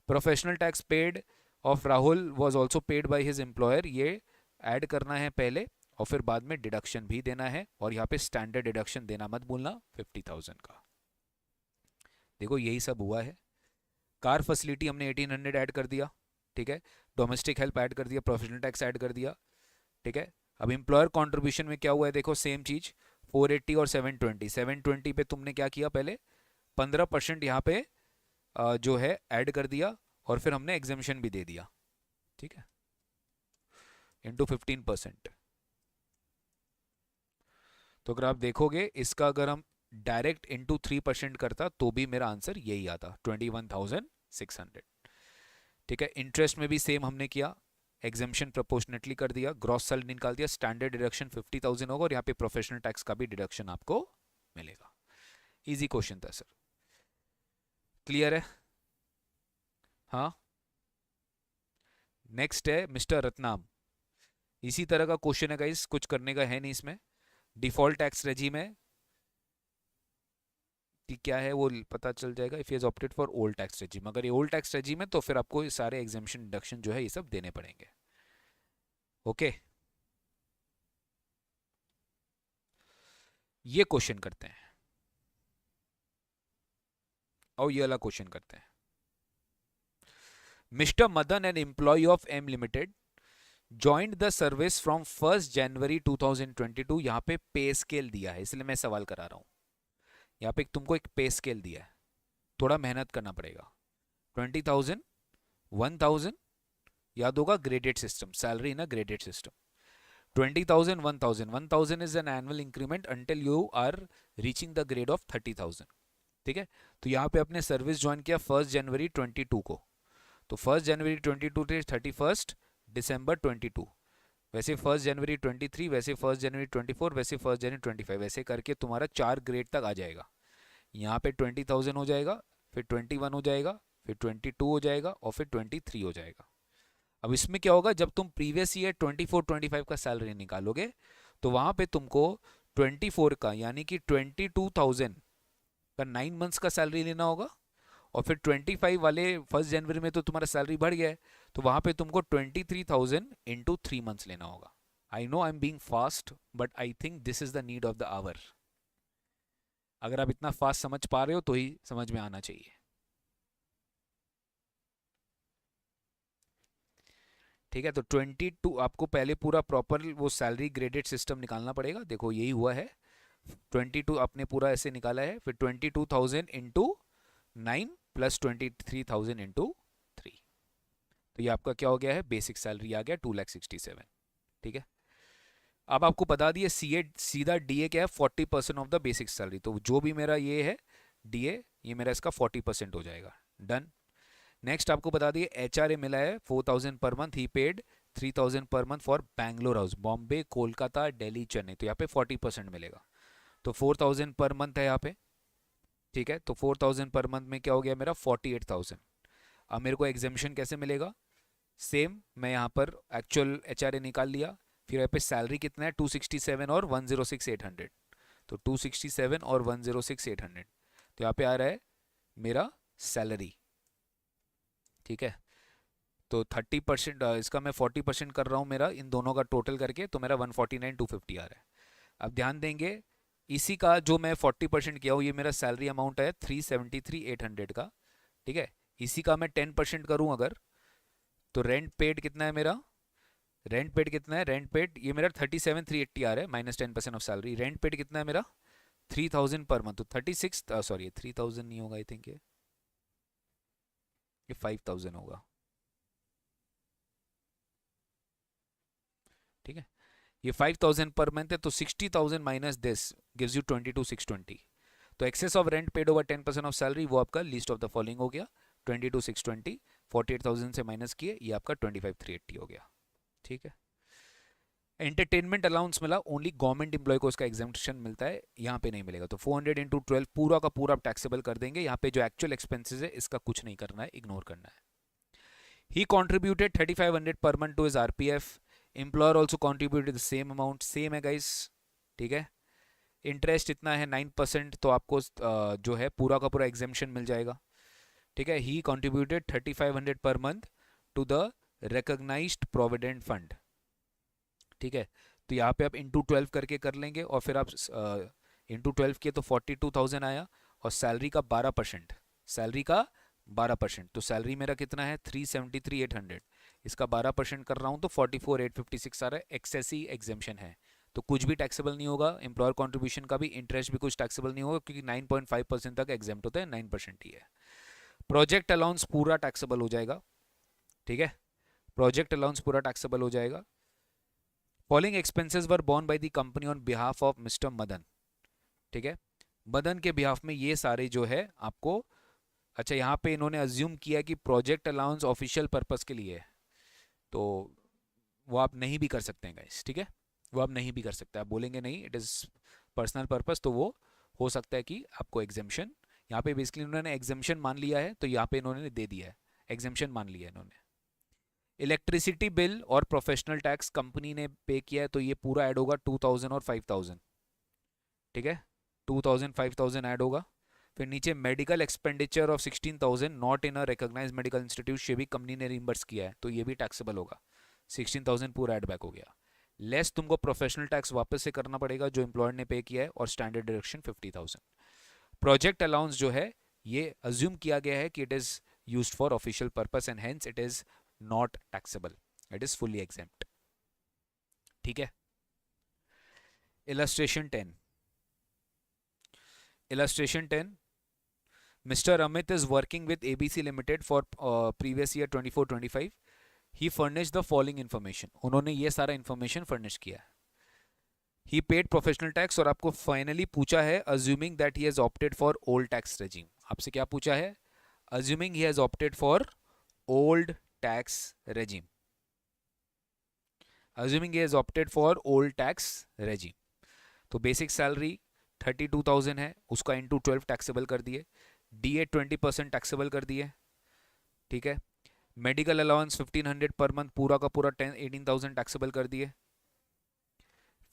A: Professional tax paid of Rahul was also paid by his employer, ये add करना है पहले और फिर बाद में डिडक्शन भी देना है, और यहाँ पे स्टैंडर्ड डिडक्शन देना मत भूलना 50,000 का। देखो यही सब हुआ है, कार फैसिलिटी हमने 1800 ऐड कर दिया, ठीक है। डोमेस्टिक हेल्प ऐड कर दिया, प्रोफेशनल टैक्स ऐड कर दिया, ठीक है। अब एम्प्लॉयर कंट्रीब्यूशन में क्या हुआ है, देखो सेम चीज 480 और 720 पे तुमने क्या किया, पहले 15% यहाँ पे जो है ऐड कर दिया, और फिर हमने एग्जेम्पशन भी दे दिया, ठीक है, इंटू 15%। तो अगर आप देखोगे इसका अगर हम डायरेक्ट इंटू 3% करता तो भी मेरा आंसर यही आता, 21,600, ठीक है। इंटरेस्ट में भी सेम हमने किया, एग्जेम्पशन प्रोपोर्शनेटली कर दिया, ग्रॉस सैलरी निकाल दिया, स्टैंडर्ड डिडक्शन 50,000 होगा, और यहाँ पे प्रोफेशनल टैक्स का भी डिडक्शन आपको मिलेगा। इजी क्वेश्चन था सर, क्लियर है? हाँ। नेक्स्ट है मिस्टर रत्नाम, इसी तरह का क्वेश्चन है गाइस, कुछ करने का है नहीं इसमें। डिफॉल्ट टैक्स रेजिम है कि क्या है वो पता चल जाएगा, if is opted for old tax regime. अगर ये ओल्ड टैक्स रेजिम है तो फिर आपको सारे एग्जेम्पशन डिडक्शन जो है ये सब देने पड़ेंगे, ओके। ये क्वेश्चन करते हैं, और ये वाला क्वेश्चन करते हैं। Mister Madan an employee of M limited joined the service from 1 January 2022। यहाँ पे पे स्केल दिया है, इसलिए मैं सवाल करा रहा हूँ। यहाँ पे तुमको एक पे स्केल दिया है, थोड़ा मेहनत करना पड़ेगा। 20,000, 1,000, याद होगा graded system, salary in a graded system. 20,000, 1,000, 1,000 is an annual increment until you are reaching the grade of 30,000, ठीक है। तो यहाँ पे अपने सर्विस ज्वाइन किया 1 जनवरी 22 को, तो 1 जनवरी 22 थे 31 दिसंबर 22, वैसे 1 जनवरी 23, वैसे 1 जनवरी 24, वैसे 1 जनवरी 25, वैसे करके तुम्हारा 4 ग्रेड तक आ जाएगा। यहाँ पे 20,000 हो जाएगा, फिर 21 हो जाएगा, फिर 22 हो जाएगा, और फिर 23 हो जाएगा। अब इसमें क्या होगा, जब तुम प्रीवियस ईयर 24, 25 का सैलरी निकालोगे तो वहाँ पे तुमको 24 का यानी कि 22,000 का 9 मंथ्स का सैलरी लेना होगा, और फिर 25 वाले 1 जनवरी में तो तुम्हारा सैलरी बढ़ गया है, तो वहां पे तुमको 23,000 इंटू 3 मंथ्स लेना होगा। I know I am being fast, but I think this is the need of the hour. अगर आप इतना फास्ट समझ पा रहे हो तो ही समझ में आना चाहिए, ठीक है। तो 22 आपको पहले पूरा प्रॉपर वो सैलरी ग्रेडेड सिस्टम निकालना पड़ेगा, देखो यही हुआ है। 22 आपने पूरा ऐसे निकाला है, फिर 22,000 इंटू 9 प्लस 23,000 इंटू 3, तो ये आपका क्या हो गया है, बेसिक सैलरी आ गया 2,67,000, ठीक है। अब आपको बता दिए सीए सीधा डीए क्या है, 40% ऑफ द बेसिक सैलरी, तो जो भी मेरा ये है डीए, ये मेरा इसका 40% हो जाएगा, डन। नेक्स्ट आपको बता दिए एचआरए मिला है 4,000 per month, he paid 3,000 per month for Bangalore house, Bombay, Kolkata, Delhi, Chennai, तो यहाँ पे 40% मिलेगा, तो 4,000 पर मंथ है यहाँ पे, ठीक है। तो 4,000 पर मंथ में क्या हो गया मेरा 48,000। अब मेरे को एग्जेम्पशन कैसे मिलेगा, सेम मैं यहाँ पर एक्चुअल एचआरए निकाल लिया, फिर यहाँ पे सैलरी कितना है 267 और 106,800, तो 267 और 106,800, तो यहाँ पे आ रहा है मेरा सैलरी, ठीक है। तो 30% इसका मैं 40% कर रहा हूँ, मेरा इन दोनों का टोटल करके तो मेरा 149,250 आ रहा है। अब ध्यान देंगे इसी का जो मैं 40% किया हूँ, ये मेरा सैलरी अमाउंट है 373,800 का, ठीक है। इसी का मैं 10% करूँ अगर, तो रेंट पेड कितना है मेरा, रेंट पेड कितना है, रेंट पेड ये मेरा 37,380 आ रहा है, minus 10% of salary. Rent paid कितना है मेरा 3,000 पर मंथ, तो 36, सॉरी 3,000 नहीं होगा, आई थिंक ये 5,000 होगा, ठीक है। ये 5,000 पर मंथ है, तो 60,000 माइनस दिस गिव्स यू 22,620, तो excess of rent paid over 10% of salary वो आपका लिस्ट ऑफ द फॉलोइंग हो गया 22,620, 48,000 से माइनस किए ये आपका 25,380 हो गया, ठीक है। एंटरटेनमेंट अलाउंस मिला, ओनली गवर्नमेंट एम्प्लॉय को इसका एग्जेम्पशन मिलता है, यहाँ पे नहीं मिलेगा, तो 400 इंटू 12 पूरा का पूरा टैक्सेबल कर देंगे। यहाँ पे जो एक्चुअल एक्सपेंसेस है इसका कुछ नहीं करना है, इग्नोर करना है। ही contributed 3,500 per month to his RPF, employer also contributed the same amount, same है गाइस, ठीक है। इंटरेस्ट इतना है 9%, तो आपको जो है पूरा का पूरा एग्जेम्पशन मिल जाएगा, ठीक है। ही contributed 3,500 per month to the recognised provident fund, ठीक है। तो यहाँ पे आप इंटू 12 करके कर लेंगे, और फिर आप इंटू 12 किए तो 42,000 आया, और सैलरी का 12%, सैलरी का 12%, तो सैलरी मेरा कितना है 373,800, इसका 12% कर रहा हूँ तो 44,856 आ रहा है, एक्सेस ही एग्जेम्पशन है, तो कुछ भी टैक्सेबल नहीं होगा, एम्प्लॉयर कंट्रीब्यूशन का भी इंटरेस्ट भी कुछ टैक्सेबल नहीं होगा, क्योंकि 9.5% तक एग्जेम्प्ट होता है, 9% ही है। प्रोजेक्ट अलाउंस पूरा टैक्सेबल हो जाएगा, ठीक है, प्रोजेक्ट अलाउंस पूरा टैक्सेबल हो जाएगा। Following expenses were borne by the company on behalf of Mister Madan, ठीक है, मदन के बिहाफ में ये सारे जो है आपको, अच्छा यहाँ पे इन्होंने अज्यूम किया कि प्रोजेक्ट अलाउंस ऑफिशियल पर्पस के लिए है, तो वो आप नहीं भी कर सकते हैं गाइस, ठीक है, वो आप नहीं भी कर सकते, आप बोलेंगे नहीं इट इज़ पर्सनल पर्पस, तो वो हो सकता है कि आपको एग्जेम्पशन, यहाँ पे बेसिकली उन्होंने एग्जेम्पशन मान लिया है, तो यहाँ पे इन्होंने दे दिया है, एग्जेम्पशन मान लिया है इन्होंने। इलेक्ट्रिसिटी बिल और प्रोफेशनल टैक्स कंपनी ने पे किया है, तो ये पूरा ऐड होगा 2000 और 5000, ठीक है, 2000 5000 ऐड होगा। फिर नीचे medical expenditure of 16,000 not in a recognise medical institute, ये भी कंपनी ने रिम्बर्स किया है, तो ये भी टैक्सेबल होगा, 16,000 पूरा ऐड बैक हो गया। लेस तुमको प्रोफेशनल टैक्स वापस से करना पड़ेगा जो एम्प्लॉयर ने पे किया है, और स्टैंडर्ड डिडक्शन 50,000। प्रोजेक्ट अलाउंस जो है ये अज्यूम किया गया है कि it is used for official purpose and hence it is not taxable, it is fully exempt, ठीक है। Illustration 10, illustration 10, Mr. Amit is working with ABC Limited for previous year 24-25. He furnished the following information. उन्होंने ये सारा information furnish किया है. He paid professional tax और आपको finally पूछा है assuming that he has opted for old tax regime. आपसे क्या पूछा है? Assuming he has opted for old tax regime. Assuming he has opted for old tax regime. तो basic salary 32,000 है, उसका into 12 taxable कर दिए, DA 20% टैक्सेबल कर दिए, ठीक है, मेडिकल अलाउंस 1500 पर मंथ पूरा का पूरा 18,000 टैक्सेबल कर दिए,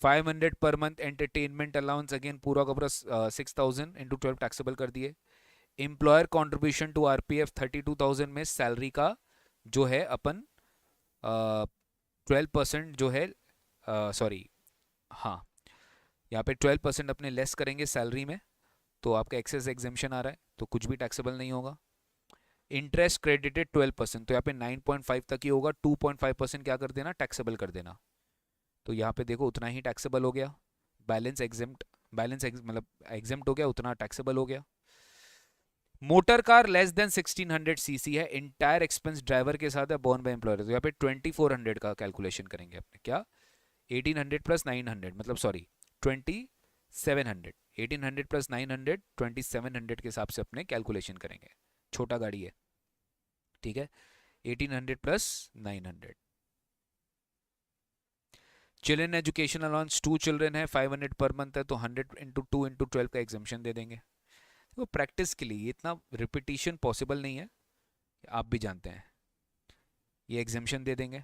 A: 500 per month entertainment allowance again पूरा का पूरा 6,000 इंटू 12 टैक्सेबल कर दिए। एम्प्लॉयर कॉन्ट्रीब्यूशन टू आरपीएफ 32,000 में सैलरी का जो है अपन 12% जो है, सॉरी हाँ, यहाँ पे 12% अपने लेस करेंगे सैलरी में, तो आपका एक्सेस एग्जेम्पशन आ रहा है, तो कुछ भी टैक्सेबल नहीं होगा। इंटरेस्ट क्रेडिटेड 12%, तो यहाँ पे 9.5 तक ही होगा, 2.5% क्या कर देना, टैक्सेबल कर देना, तो यहाँ पे देखो उतना ही टैक्सेबल हो गया। बैलेंस एग्जेम्प्ट, मतलब एग्जेम्प्ट हो गया, उतना टैक्सेबल हो गया। Motor car less than 1600 CC है, इंटायर एक्सपेंस ड्राइवर के साथ है, बोर्न बाय एम्प्लॉयर, तो यहाँ पे 2400 का कैलकुलेशन करेंगे अपने, क्या 1800 प्लस 900, मतलब सॉरी 2700, 1800 प्लस 900 2700 के हिसाब से अपने कैलकुलेशन करेंगे, छोटा गाड़ी है, ठीक है, 1800 plus 900। Children education allowance 2 children है, 500 पर मंथ है, तो 100 इंटू 2 इंटू 12 का एग्जामेशन दे देंगे। तो प्रैक्टिस के लिए इतना रिपीटिशन पॉसिबल नहीं है, आप भी जानते हैं, ये एग्जामेशन दे देंगे।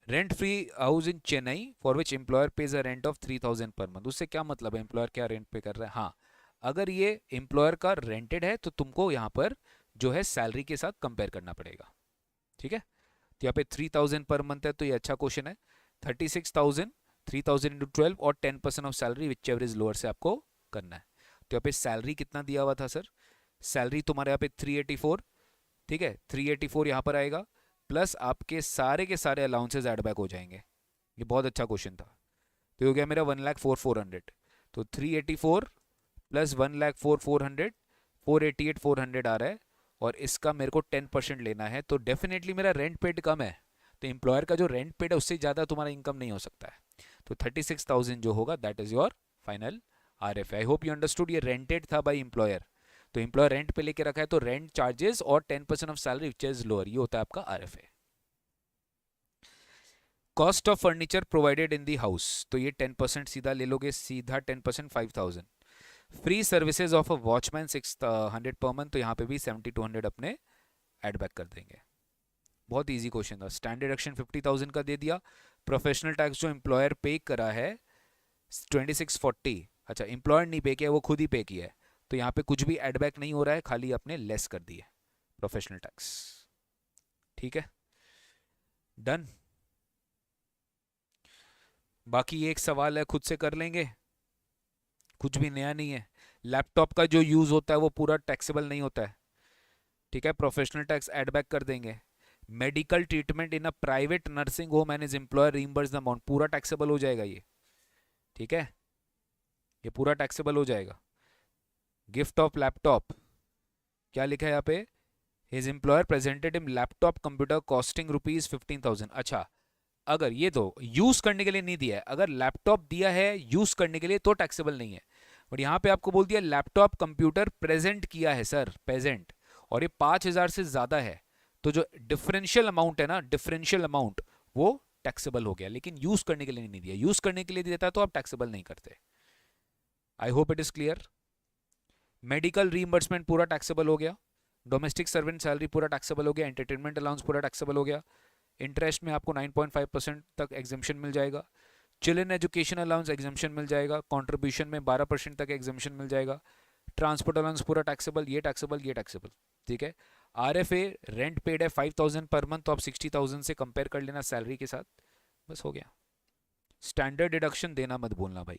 A: Rent free house in Chennai for which employer page a rent of 3,000 per month, उससे क्या मतलब है, एम्प्लॉयर क्या रेंट पे कर रहा है, हाँ अगर ये एम्प्लॉयर का रेंटेड है तो तुमको यहाँ पर जो है सैलरी के साथ कंपेयर करना पड़ेगा, ठीक है, तो यहाँ पे 3,000 पर मंथ है, तो ये अच्छा क्वेश्चन है। 36,000 3,000 इंटू 12 और 10% of salary which ever is lower से आपको करना है, तो यहाँ पे सैलरी कितना दिया हुआ था सर, सैलरी तुम्हारे यहाँ पे 384, ठीक है, 384 यहाँ पर आएगा, प्लस आपके सारे के सारे अलाउंसेज एड बैक हो जाएंगे, ये बहुत अच्छा क्वेश्चन था, तो ये हो गया मेरा 1,04,400, तो 384 प्लस 1,04,400 488,400 आ रहा है, और इसका मेरे को 10% लेना है, तो डेफिनेटली मेरा रेंट पेड कम है, तो एम्प्लॉयर का जो रेंट पेड है उससे ज़्यादा तुम्हारा इनकम नहीं हो सकता है, तो 36,000 जो होगा that is your final RF। I hope you understood, ये रेंटेड था बाई एम्प्लॉयर, तो एम्प्लॉयर रेंट पे लेके रखा है, तो रेंट चार्जेस और 10% of salary which is lower, ये होता है आपका RF है। Cost of furniture provided in the house, तो ये 10% सीधा ले लोगे, सीधा 10% 5,000। Free services of a watchman 600 per month, तो यहाँ पे भी 7,200 अपने एड बैक कर देंगे, बहुत इजी क्वेश्चन था। स्टैंडर्ड डिडक्शन 50,000 का दे दिया, प्रोफेशनल टैक्स जो एम्प्लॉयर पे करा है 2640, अच्छा एम्प्लॉयर नहीं पे किया, वो खुद ही पे किया है, तो यहाँ पे कुछ भी एड बैक नहीं हो रहा है, खाली अपने लेस कर दिए प्रोफेशनल टैक्स, ठीक है, डन। बाकी एक सवाल है, खुद से कर लेंगे, कुछ भी नया नहीं है। लैपटॉप का जो यूज होता है वो पूरा टैक्सेबल नहीं होता है, ठीक है, प्रोफेशनल टैक्स ऐड बैक कर देंगे। Medical treatment in a private nursing home and is employer reimburse the amount, पूरा टैक्सेबल हो जाएगा ये। ठीक है, ये पूरा टैक्सेबल हो जाएगा। गिफ्ट ऑफ लैपटॉप, क्या लिखा है यहाँ पे, his employer presented him laptop computer costing ₹15,000। अच्छा, अगर ये तो यूज करने के लिए नहीं दिया है, अगर लैपटॉप दिया है यूज करने के लिए तो टैक्सेबल नहीं है। बट यहाँ पे आपको बोल दिया लैपटॉप कंप्यूटर प्रेजेंट किया है सर, प्रेजेंट, और ये 5,000 से ज्यादा है, तो जो डिफरेंशियल अमाउंट है ना, डिफरेंशियल अमाउंट, वो टैक्सेबल हो गया। लेकिन यूज करने के लिए नहीं दिया, यूज करने के लिए देता तो आप टैक्सेबल नहीं करते। I hope it is clear. Medical reimbursement पूरा टैक्सेबल हो गया, डोमेस्टिक सर्वेंट सैलरी पूरा टैक्सेबल हो गया, एंटरटेनमेंट अलाउंस पूरा टैक्सेबल हो गया, इंटरेस्ट में आपको 9.5% तक एग्जेम्पशन मिल जाएगा, चिल्ड्रन एजुकेशन अलाउंस एग्जेम्पशन मिल जाएगा, कंट्रीब्यूशन में 12% तक एग्जेम्पशन मिल जाएगा, ट्रांसपोर्ट अलाउंस पूरा टैक्सेबल, ये टैक्सेबल, ये टैक्सेबल। ठीक है, RFA रेंट पेड है 5,000 पर मंथ, तो आप 60,000 से कंपेयर कर लेना सैलरी के साथ, बस हो गया। स्टैंडर्ड डिडक्शन देना मत भूलना भाई,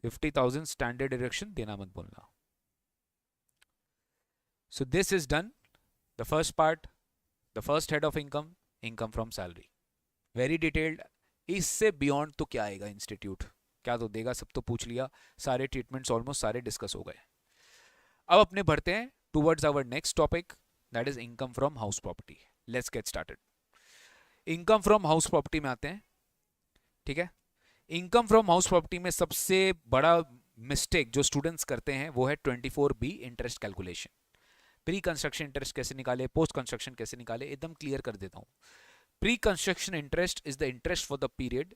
A: 50,000 स्टैंडर्ड डिडक्शन देना मत भूलना। So this is done, the first part, the first head of income, income from salary, very detailed। इससे बियॉन्ड तो क्या आएगा इंस्टीट्यूट, क्या तो देगा, सब तो पूछ लिया, सारे ट्रीटमेंट्स ऑलमोस्ट सारे डिस्कस हो गए। अब अपने बढ़ते हैं towards our next topic, that is income from house property. Let's get started. Income from house property में आते हैं। ठीक है, इनकम फ्रॉम हाउस प्रॉपर्टी में सबसे बड़ा मिस्टेक जो स्टूडेंट्स करते हैं वो है 24B interest calculation. Pre construction interest कैसे निकाले, पोस्ट कंस्ट्रक्शन कैसे निकाले, एकदम क्लियर कर देता हूं। Pre construction interest is the interest for the period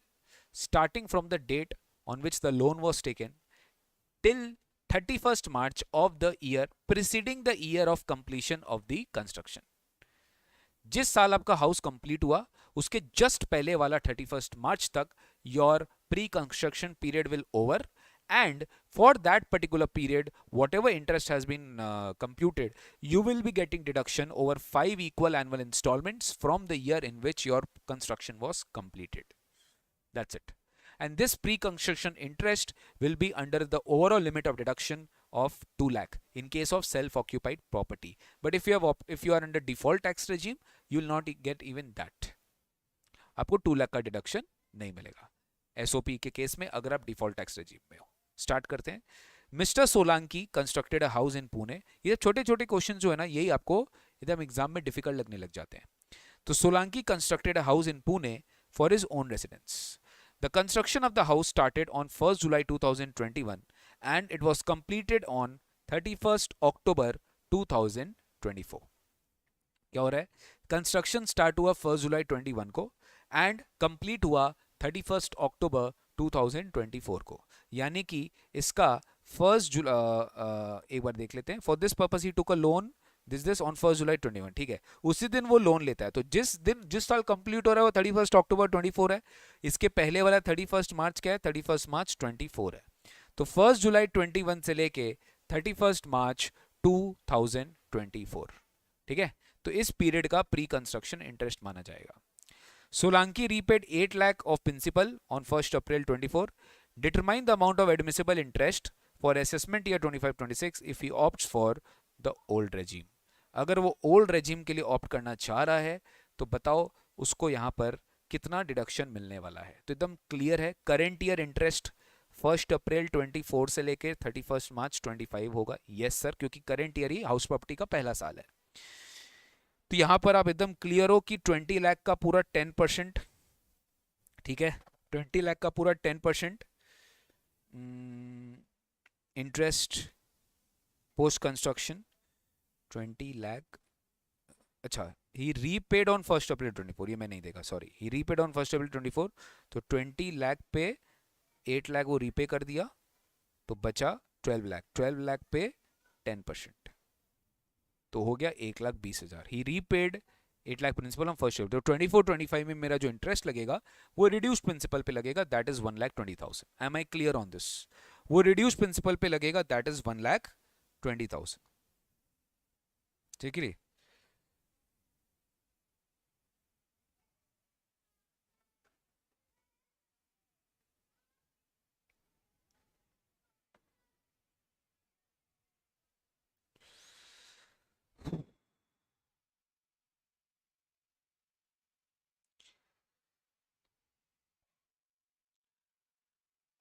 A: starting from the date on which the loan was taken till 31st March of the year preceding the year of completion of the construction। जिस साल आपका house complete हुआ उसके just पहले वाला 31st March तक your pre construction period will over, and for that particular period whatever interest has been computed, you will be getting deduction over 5 equal annual installments from the year in which your construction was completed. That's it. And this pre-construction interest will be under the overall limit of deduction of 2 lakh in case of self-occupied property. But if you are under default tax regime, you will not get even that. आपको 2 लाख का deduction नहीं मिलेगा SOP के case में अगर आप default tax regime में हो। स्टार्ट करते हैं। Mister Solanki constructed a house in Pune. ये छोटे छोटे क्वेश्चन जो है ना, यही आपको एकदम एग्जाम में डिफिकल्ट लगने लग जाते हैं। तो Solanki constructed a house in Pune for his own residence. The construction of the house started on 1st July 2021 and it was completed on 31st October 2024। क्या हो रहा है, कंस्ट्रक्शन स्टार्ट हुआ 1st जुलाई 21 को एंड कंप्लीट हुआ 31st अक्टूबर 2024 को, यानी कि इसका एक बार देख लेते हैं। For this purpose he took a loan this on 1st जुलाई 21। ठीक है, उसी दिन वो लोन लेता है। तो जिस साल कंप्लीट हो रहा है वो 31st अक्टूबर 24 है, इसके पहले वाला 31st मार्च क्या है, 31st मार्च 24 है। तो 1st जुलाई 21 से लेके 31st मार्च 2024। ठीक है, तो इस पीरियड का प्री कंस्ट्रक्शन इंटरेस्ट माना जाएगा। Solanki repaid 8 lakh of principal on 1st April 24। Determine the amount of admissible interest for assessment year 25-26 if he opts for the old regime. अगर वो ओल्ड रेजिम के लिए ऑप्ट करना चाह रहा है तो बताओ उसको यहाँ पर कितना डिडक्शन मिलने वाला है। तो एकदम क्लियर है, करेंट ईयर इंटरेस्ट 1st अप्रैल 24 से लेकर 31st मार्च 25 होगा। यस सर, क्योंकि करेंट ईयर ही हाउस प्रॉपर्टी का पहला साल है। तो यहां पर आप एकदम क्लियर हो कि 20 लाख का पूरा 10%। ठीक है, 20 लाख का पूरा 10% इंटरेस्ट पोस्ट कंस्ट्रक्शन 20 लाख। अच्छा, ही रीपेड ऑन 1st अप्रैल 24, ये मैं नहीं देखा, sorry. He repaid on 1st अप्रैल 24, तो 20 लाख पे 8 लाख वो रीपे कर दिया, तो बचा 12 लाख। 12 लाख पे 10%, तो हो गया 1,20,000। He repaid 8 lakh principal on 1st April. तो 24-25 में मेरा जो इंटरेस्ट लगेगा वो रिड्यूस प्रिंसिपल पे लगेगा, that is 1,20,000। Am I clear on this? वो रिड्यूस प्रिंसिपल पे लगेगा, दैट इज 1,20,000। ठीक है,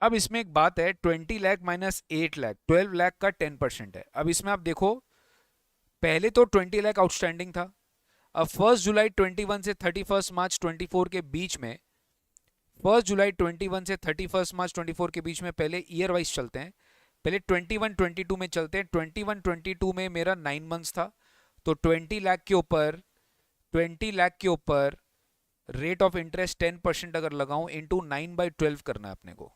A: अब इसमें एक बात है, 20 लाख माइनस 8 लाख, 12 लाख का 10% है। अब इसमें आप देखो, पहले तो 20 लाख आउटस्टैंडिंग था। अब 1 जुलाई 21 से 31 मार्च 24 के बीच में, 1 जुलाई 21 से 31 मार्च 24 के बीच में, पहले ईयर वाइज चलते हैं। पहले 21-22 में चलते हैं। 21-22 में मेरा 9 मंथ्स था, तो 20 लाख के ऊपर रेट ऑफ इंटरेस्ट 10% अगर लगाऊं, इंटू 9/12 करना है अपने को।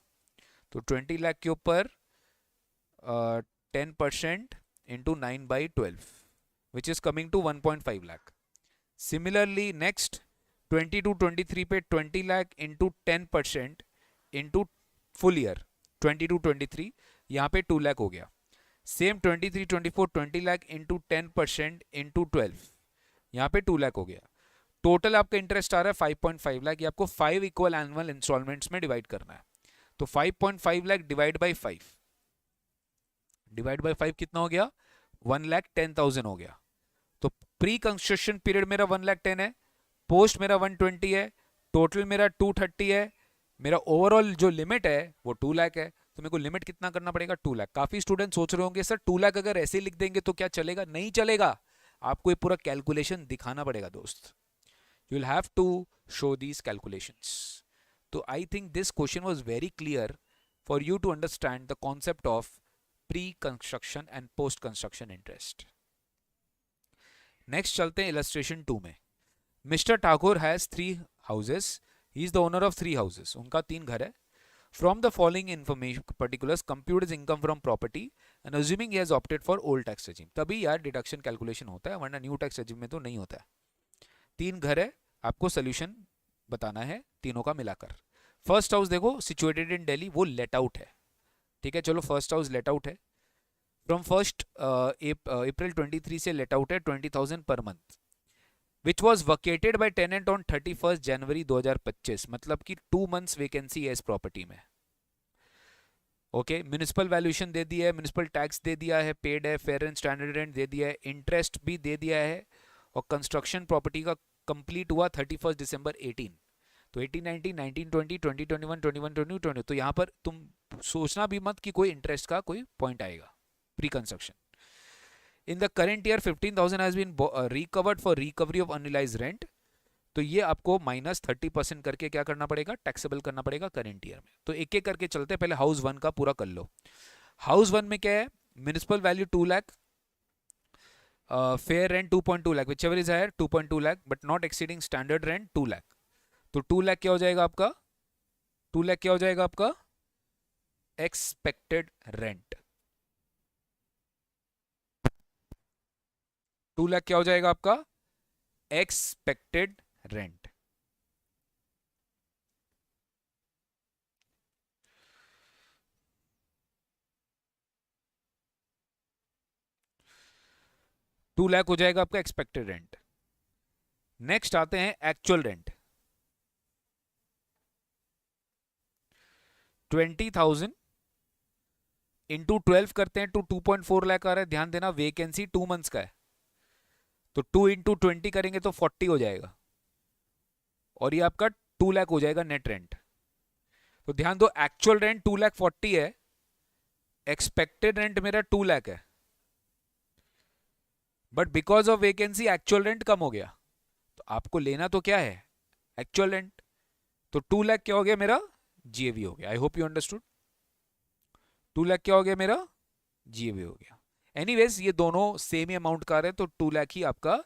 A: तो 20 लाख के ऊपर 10% into 9/12, which is coming to 1.5 lakh. Similarly next 22-23 पे 20 lakh into 10% into full year 22-23, यहाँ पे 2 लाख हो गया। सेम 23-24 20 लाख इंटू 10% इंटू 12, यहाँ पे 2 लाख हो गया। टोटल आपका इंटरेस्ट आ रहा है 5.5 लाख। ये आपको 5 इक्वल एनुअल इंस्टॉलमेंट्स में डिवाइड करना है। तो 5.5 lakh divide by 5, divide by 5 कितना हो गया? 1,10,000 हो गया। तो प्री कंस्ट्रक्शन पीरियड मेरा 1,10,000 है, पोस्ट मेरा 120 है, टोटल मेरा 230 है, मेरा ओवरऑल जो लिमिट है वो 2 लाख है। तो मेरे को लिमिट कितना करना पड़ेगा? 2 लाख। काफी स्टूडेंट सोच रहे होंगे सर 2 लाख अगर ऐसे लिख देंगे तो क्या चलेगा? नहीं चलेगा, आपको ये पूरा कैलकुलेशन दिखाना पड़ेगा दोस्त। You will have to show these calculations. तो I think this question was very clear for you to understand the concept of pre construction and post construction interest. Next चलते हैं इलस्ट्रेशन 2 में। Mister Thakur has 3 houses, he is the owner of 3 houses, उनका 3 घर है। From the following information particulars compute is income from property and assuming he has opted for old tax regime. तभी यार deduction calculation होता है, वरना new tax regime में तो नहीं होता है। 3 घर है, आपको सोल्यूशन बताना है तीनों का मिलाकर। फर्स्ट हाउस देखो सिचुएटेड इन दिल्ली, वो लेट आउट है, ठीक है। चलो फर्स्ट हाउस लेट आउट है, फ्रॉम 1 अप्रैल 23 से लेट आउट है 20,000 per month, which was vacated by tenant on 31 January 2025, मतलब कि 2 मंथ्स वेकेंसी है इस प्रॉपर्टी में। ओके, म्यूनिसिपल वैल्यूएशन दे दिया है, म्यूनिसिपल टैक्स दे दिया है, पेड है, फेयर एंड स्टैंडर्ड रेंट दे दिया है, इंटरेस्ट भी दे दिया है, और कंस्ट्रक्शन प्रॉपर्टी का कंप्लीट हुआ 31 दिसंबर 18। तो 18-19, 19-20, 20-21, 21-22, तो यहाँ पर तुम सोचना भी मत कि कोई इंटरेस्ट का कोई पॉइंट आएगा pre construction. In the current year 15,000 has been recovered for recovery of unrealised rent, तो ये आपको -30% करके क्या करना पड़ेगा? टैक्सेबल करना पड़ेगा करेंट ईयर में। तो एक एक करके चलते हैं, पहले हाउस 1 का पूरा कर लो। हाउस 1 में क्या है? Municipal value 2 lakh, fair rent 2.2 lakh, which ever is higher 2.2 lakh, but not exceeding standard rent 2 lakh. तो 2 लाख क्या हो जाएगा आपका? 2 लाख क्या हो जाएगा आपका? Expected rent. 2 लाख क्या हो जाएगा आपका? Expected rent. टू लाख हो जाएगा आपका एक्सपेक्टेड रेंट। नेक्स्ट आते हैं एक्चुअल रेंट। 20,000 इंटू 12 करते हैं तो 2.4 लाख आ रहा है। ध्यान देना वेकेंसी 2 मंथ्स का है, तो 2 इंटू 20 करेंगे तो 40 हो जाएगा, और ये आपका 2 लाख हो जाएगा नेट रेंट। तो ध्यान दो, एक्चुअल रेंट 2,40,000 है, एक्सपेक्टेड रेंट मेरा 2 लाख है, but because of vacancy actual rent कम हो गया। तो आपको लेना तो क्या है? Actual rent. तो 2 लाख क्या हो गया मेरा? जीएवी हो गया। I hope you understood. 2 lakh क्या हो गया मेरा? जीएवी हो गया। एनीवेज ये दोनों सेम ही अमाउंट का रहे, तो 2 लाख ही आपका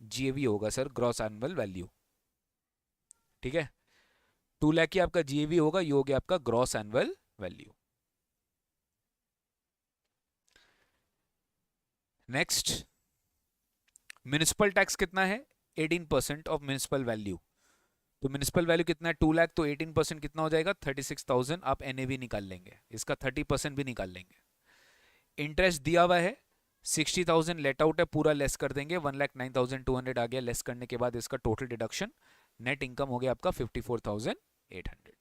A: जीएवी होगा सर, ग्रॉस एनुअल वैल्यू, ठीक है। 2 लाख ही आपका जीएवी होगा, ये हो गया आपका gross annual value. Next, municipal tax कितना है? 18% ऑफ म्युनिसिपल वैल्यू। तो म्युनिसिपल वैल्यू कितना है? 2 लाख, तो 18% कितना हो जाएगा? 36,000। आप एनएवी निकाल लेंगे, इसका 30% भी निकाल लेंगे। इंटरेस्ट दिया हुआ है 60,000, लेट आउट है, पूरा लेस कर देंगे, 1,09,200 आ गया। लेस करने के बाद इसका टोटल डिडक्शन, नेट इनकम हो गया आपका 54,800।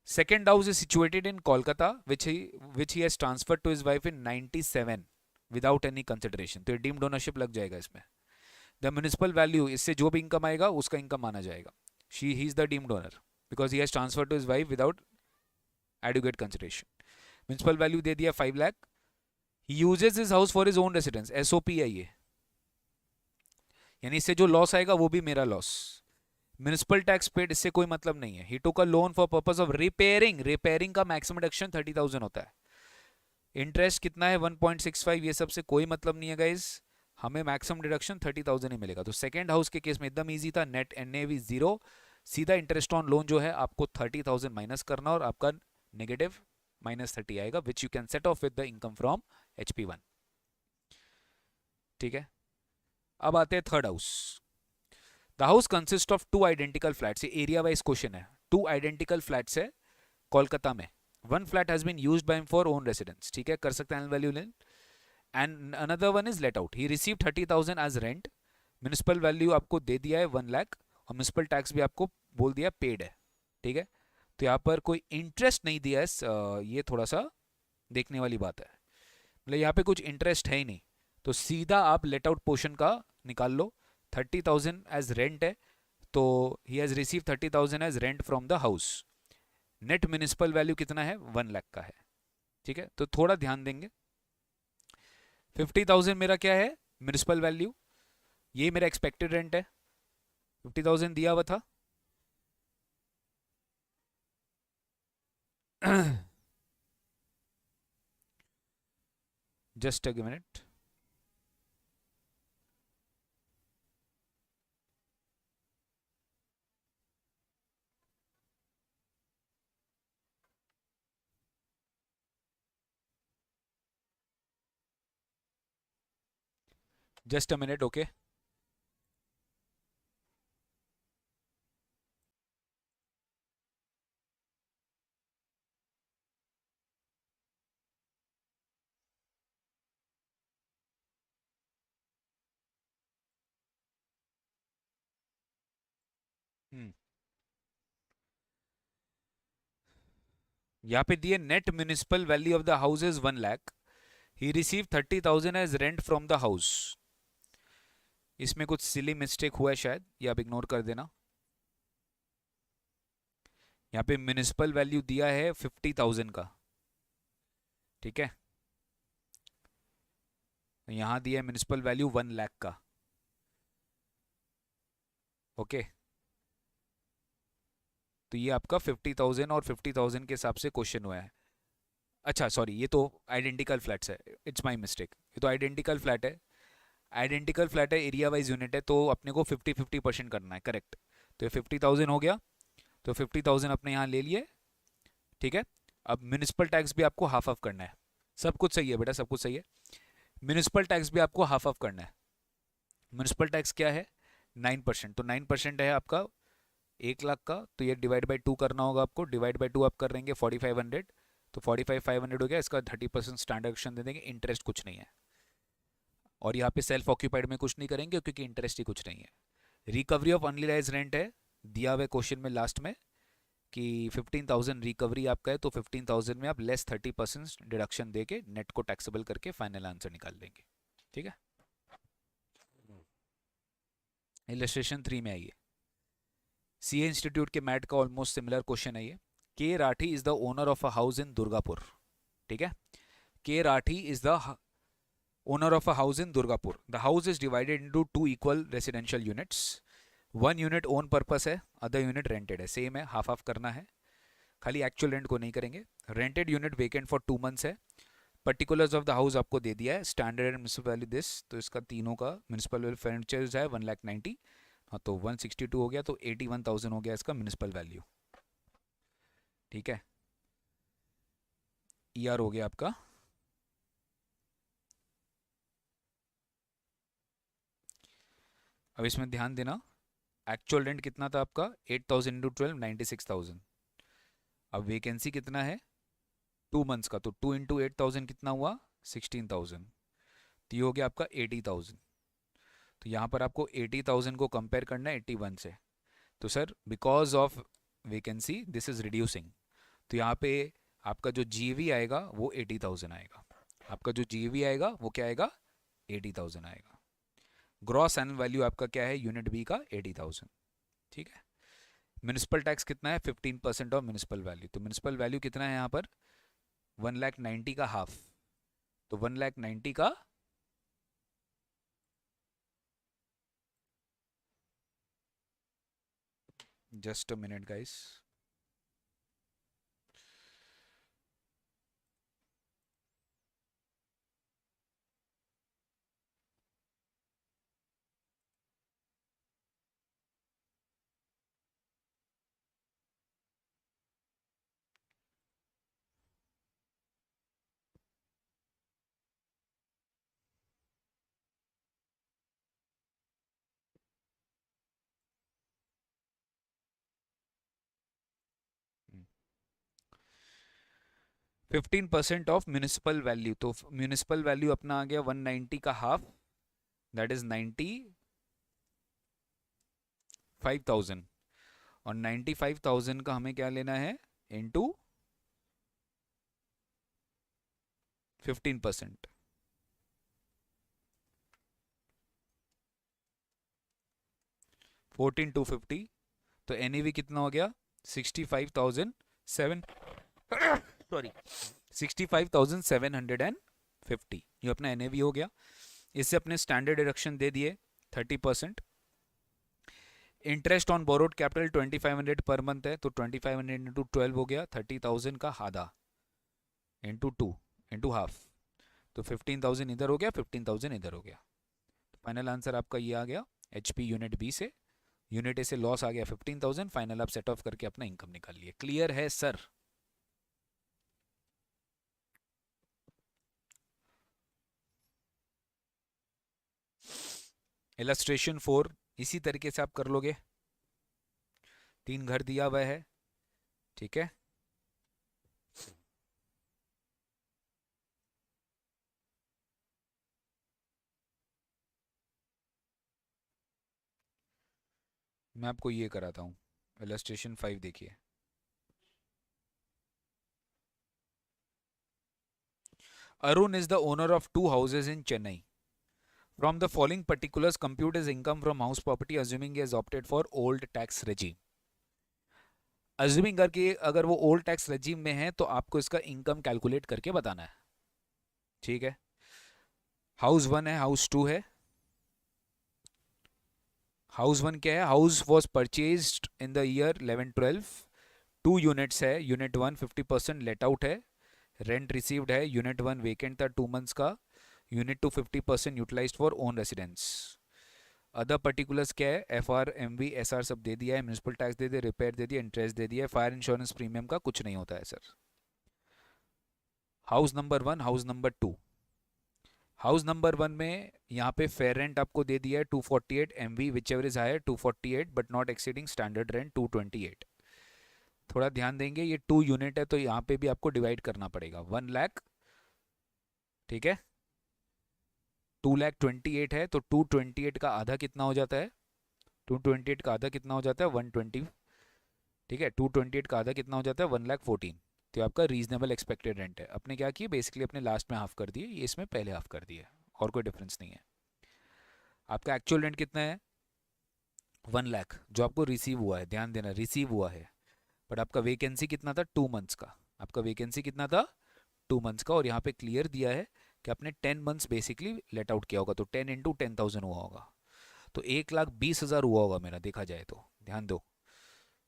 A: Second house is situated in Kolkata, which he has transferred to his wife in 97 without any consideration. तो डीम्ड ओनरशिप लग जाएगा इसमें। द म्युनिसिपल वैल्यू, इससे जो भी इनकम आएगा उसका इनकम माना जाएगा। He is the deemed owner. Because he has transfer to his wife without adequate consideration. Municipal value दे दिया 5 lakh. He uses his house for his own residence. SOP है ये, यानी इससे जो लॉस आएगा वो भी मेरा लॉस. म्यूनिसिपल टैक्स पेड, इससे कोई मतलब नहीं है. He took a loan for purpose of repairing. Repairing का मैक्सिमम डिडक्शन 30,000 होता है. इंटरेस्ट कितना है 1.65. ये सबसे कोई मतलब नहीं है गाइज. हमें मैक्सिमम डिडक्शन 30,000 ही मिलेगा. तो सेकंड हाउस के केस में एकदम इजी था. Net NAV 0. सीधा इंटरेस्ट ऑन लोन जो है आपको 30,000 माइनस करना और आपका नेगेटिव -30 आएगा, which you can set off with the income from HP1. ठीक है. अब आते हैं third house. The house consist of 2 identical flats. ये एरिया वाइज क्वेश्चन है. 2 आइडेंटिकल फ्लैट्स है कोलकाता में. One flat has been used by him for own residence. ठीक है, कर सकते हैं एनुअल वैल्यू लेन. And another one is let out. He receive 30,000 as rent. Municipal value आपको दे दिया है 1 लाख और म्यूनिसिपल टैक्स भी आपको बोल दिया पेड है. ठीक है, तो यहाँ पर कोई इंटरेस्ट नहीं दिया है. ये थोड़ा सा देखने वाली बात है. मतलब यहाँ पे कुछ इंटरेस्ट है ही नहीं, तो सीधा आप लेट आउट पोर्शन का निकाल लो. 30,000 एज रेंट है, तो he has receive 30,000 as rent from the house. Net municipal value कितना है 1 लाख का है. ठीक है, तो थोड़ा ध्यान देंगे. 50,000 मेरा क्या है म्यूनिसिपल वैल्यू, ये मेरा एक्सपेक्टेड रेंट है. 50,000 दिया हुआ था. Just a minute. Just a minute. Okay. यहाँ पे दिए net municipal value of the house is 1 lakh. He receive 30,000 as rent from the house. इसमें कुछ सिली मिस्टेक हुआ है शायद, ये आप इग्नोर कर देना. यहाँ पे म्यूनिसिपल वैल्यू दिया है 50,000 का. ठीक है, यहाँ दिया है म्यूनिसिपल वैल्यू 1 लाख का. ओके, तो ये आपका 50,000 और 50,000 के हिसाब से क्वेश्चन हुआ है. अच्छा सॉरी, ये तो आइडेंटिकल फ्लैट्स है. It's my mistake. ये तो आइडेंटिकल फ्लैट है. आइडेंटिकल फ्लैट है, एरिया वाइज यूनिट है, तो अपने को 50-50% करना है. करेक्ट. तो ये 50,000 हो गया, तो 50,000 अपने यहाँ ले लिए. ठीक है, अब म्यूनिसिपल टैक्स भी आपको हाफ ऑफ करना है. सब कुछ सही है बेटा, सब कुछ सही है. म्यूनिसिपल टैक्स भी आपको हाफ ऑफ करना है. म्यूनिसिपल टैक्स क्या है 9%. तो 9% है आपका 1 लाख का, तो ये डिवाइड बाई 2 करना होगा आपको. डिवाइड बाई 2 आप कर देंगे 4,500. तो 45,500 हो गया. इसका 30% स्टैंडर्ड दे देंगे. इंटरेस्ट कुछ नहीं है, और यहाँ पे सेल्फ ऑक्यूपाइड में कुछ नहीं करेंगे क्योंकि इंटरेस्ट ही कुछ नहीं है. रिकवरी ऑफ अनरियलाइज रेंट है दिया हुआ क्वेश्चन में लास्ट में कि 15,000 रिकवरी आपका है, तो 15,000 में आप लेस 30% डिडक्शन दे के नेट को टैक्सेबल करके फाइनल आंसर निकाल लेंगे. ठीक है, इलस्ट्रेशन 3 में आइए. सीए इंस्टीट्यूट के मैट का ऑलमोस्ट सिमिलर क्वेश्चन है ये. के Rathi is the owner of a house in Durgapur. ठीक है, के Rathi is the owner of a house in Durgapur. The house is divided into 2 equal residential units. One unit own purpose है, other unit rented है. Same है, half half करना है. खाली actual rent को नहीं करेंगे. Rented unit vacant for 2 months है. पर्टिकुलर्स ऑफ द हाउस आपको दे दिया है. Standard and municipal value this, तो इसका तीनों का म्यूनिसिपल वैल्यू फर्नीचर है 1,90,000. हाँ, तो 162 हो गया, तो 81,000 हो गया इसका म्यूनिसिपल वैल्यू. ठीक है, ईआर हो गया आपका. अब इसमें ध्यान देना, एक्चुअल रेंट कितना था आपका 8,000 इंटू 12 96,000. अब वैकेंसी कितना है 2 मंथ्स का, तो 2 इंटू 8,000 कितना हुआ 16,000. तो ये हो गया आपका 80,000. तो यहाँ पर आपको 80,000 को कंपेयर करना है 81 से. तो sir because of vacancy this is reducing, तो यहाँ पे आपका जो जीवी आएगा वो 80,000 आएगा. आपका जो जीवी आएगा वो क्या आएगा 80,000 आएगा. ग्रॉस एनुअल वैल्यू आपका क्या है यूनिट बी का 80,000. ठीक है, म्यूनिसिपल टैक्स कितना है 15% ऑफ म्यूनिसिपल वैल्यू। तो म्यूनिसिपल वैल्यू कितना है यहाँ पर 1,90,000 का हाफ, तो 1,90,000 का just a minute guys, hmm, 15% of municipal value. तो म्यूनिसिपल वैल्यू अपना आ गया 190 का हाफ, दैट इज 95,000, और 95,000 का हमें क्या लेना है इनटू 15%, 14,250। तो एनईवी कितना हो गया 65,007, सॉरी 65,750, ये अपना एनएवी हो गया। इससे अपने स्टैंडर्ड डिडक्शन दे दिए 30%। Interest on borrowed capital 2,500 per month है, तो 2,500 इंटू 12 हो गया 30,000 का आधा इंटू 2 इंटू हाफ, तो 15,000 इधर हो गया 15,000 इधर हो गया। फाइनल आंसर आपका ये आ गया एचपी यूनिट बी से। यूनिट ए से लॉस आ गया 15,000। फाइनल आप सेट ऑफ करके अपना इनकम निकाल लिए। क्लियर है सर? इलस्ट्रेशन 4 इसी तरीके से आप कर लोगे। 3 घर दिया हुआ है, ठीक है। मैं आपको ये कराता हूँ, इलस्ट्रेशन 5 देखिए। Arun is the owner of 2 houses in Chennai. From the following particulars, compute his income from house property assuming he has opted for old tax regime. Assuming करके अगर वो ओल्ड टैक्स रेजिम में है तो आपको इसका income calculate करके बताना है, ठीक है। हाउस 1 है, हाउस 2 है। हाउस 1 क्या है, house was purchased in the year 11-12। 2 units है, यूनिट 1 50% लेट आउट है, रेंट रिसीव्ड है। यूनिट 1 वेकेंट था 2 मंथ्स का। Unit 2 50% utilised for own residence. Other particulars क्या है, F R M V S R सब दे दिया है, म्यूनसिपल टैक्स दे दिया, रिपेयर दे दिया, इंटरेस्ट दे दिया। फायर इंश्योरेंस प्रीमियम का कुछ नहीं होता है sir. House number 1, house number 2। House number 1 में यहाँ पे फेयर रेंट आपको दे दिया है 248 M V which ever is higher 248 but not exceeding standard rent 228। थोड़ा ध्यान देंगे, ये 2 यूनिट है तो यहाँ पे भी आपको डिवाइड करना पड़ेगा 1 लाख, ठीक है। 2,28,000 है तो 228 का आधा कितना हो जाता है, 228 का आधा कितना हो जाता है 120, ठीक है। 228 का आधा कितना हो जाता है 1,14,000। तो आपका रीजनेबल एक्सपेक्टेड रेंट है। अपने क्या किए, बेसिकली अपने लास्ट में हाफ कर दिए, ये इसमें पहले हाफ कर दिए, और कोई डिफरेंस नहीं है। आपका एक्चुअल रेंट कितना है 1 लाख, जो आपको रिसीव हुआ है, ध्यान देना रिसीव हुआ है। बट आपका वेकेंसी कितना था 2 मंथ्स का, आपका वेकेंसी कितना था 2 मंथ्स का। और यहाँ पे क्लियर दिया है कि आपने 10 मंथ्स बेसिकली लेट आउट किया होगा, तो 10 इंटू 10,000 हुआ होगा, तो 1,20,000 हुआ होगा मेरा, देखा जाए तो ध्यान दो।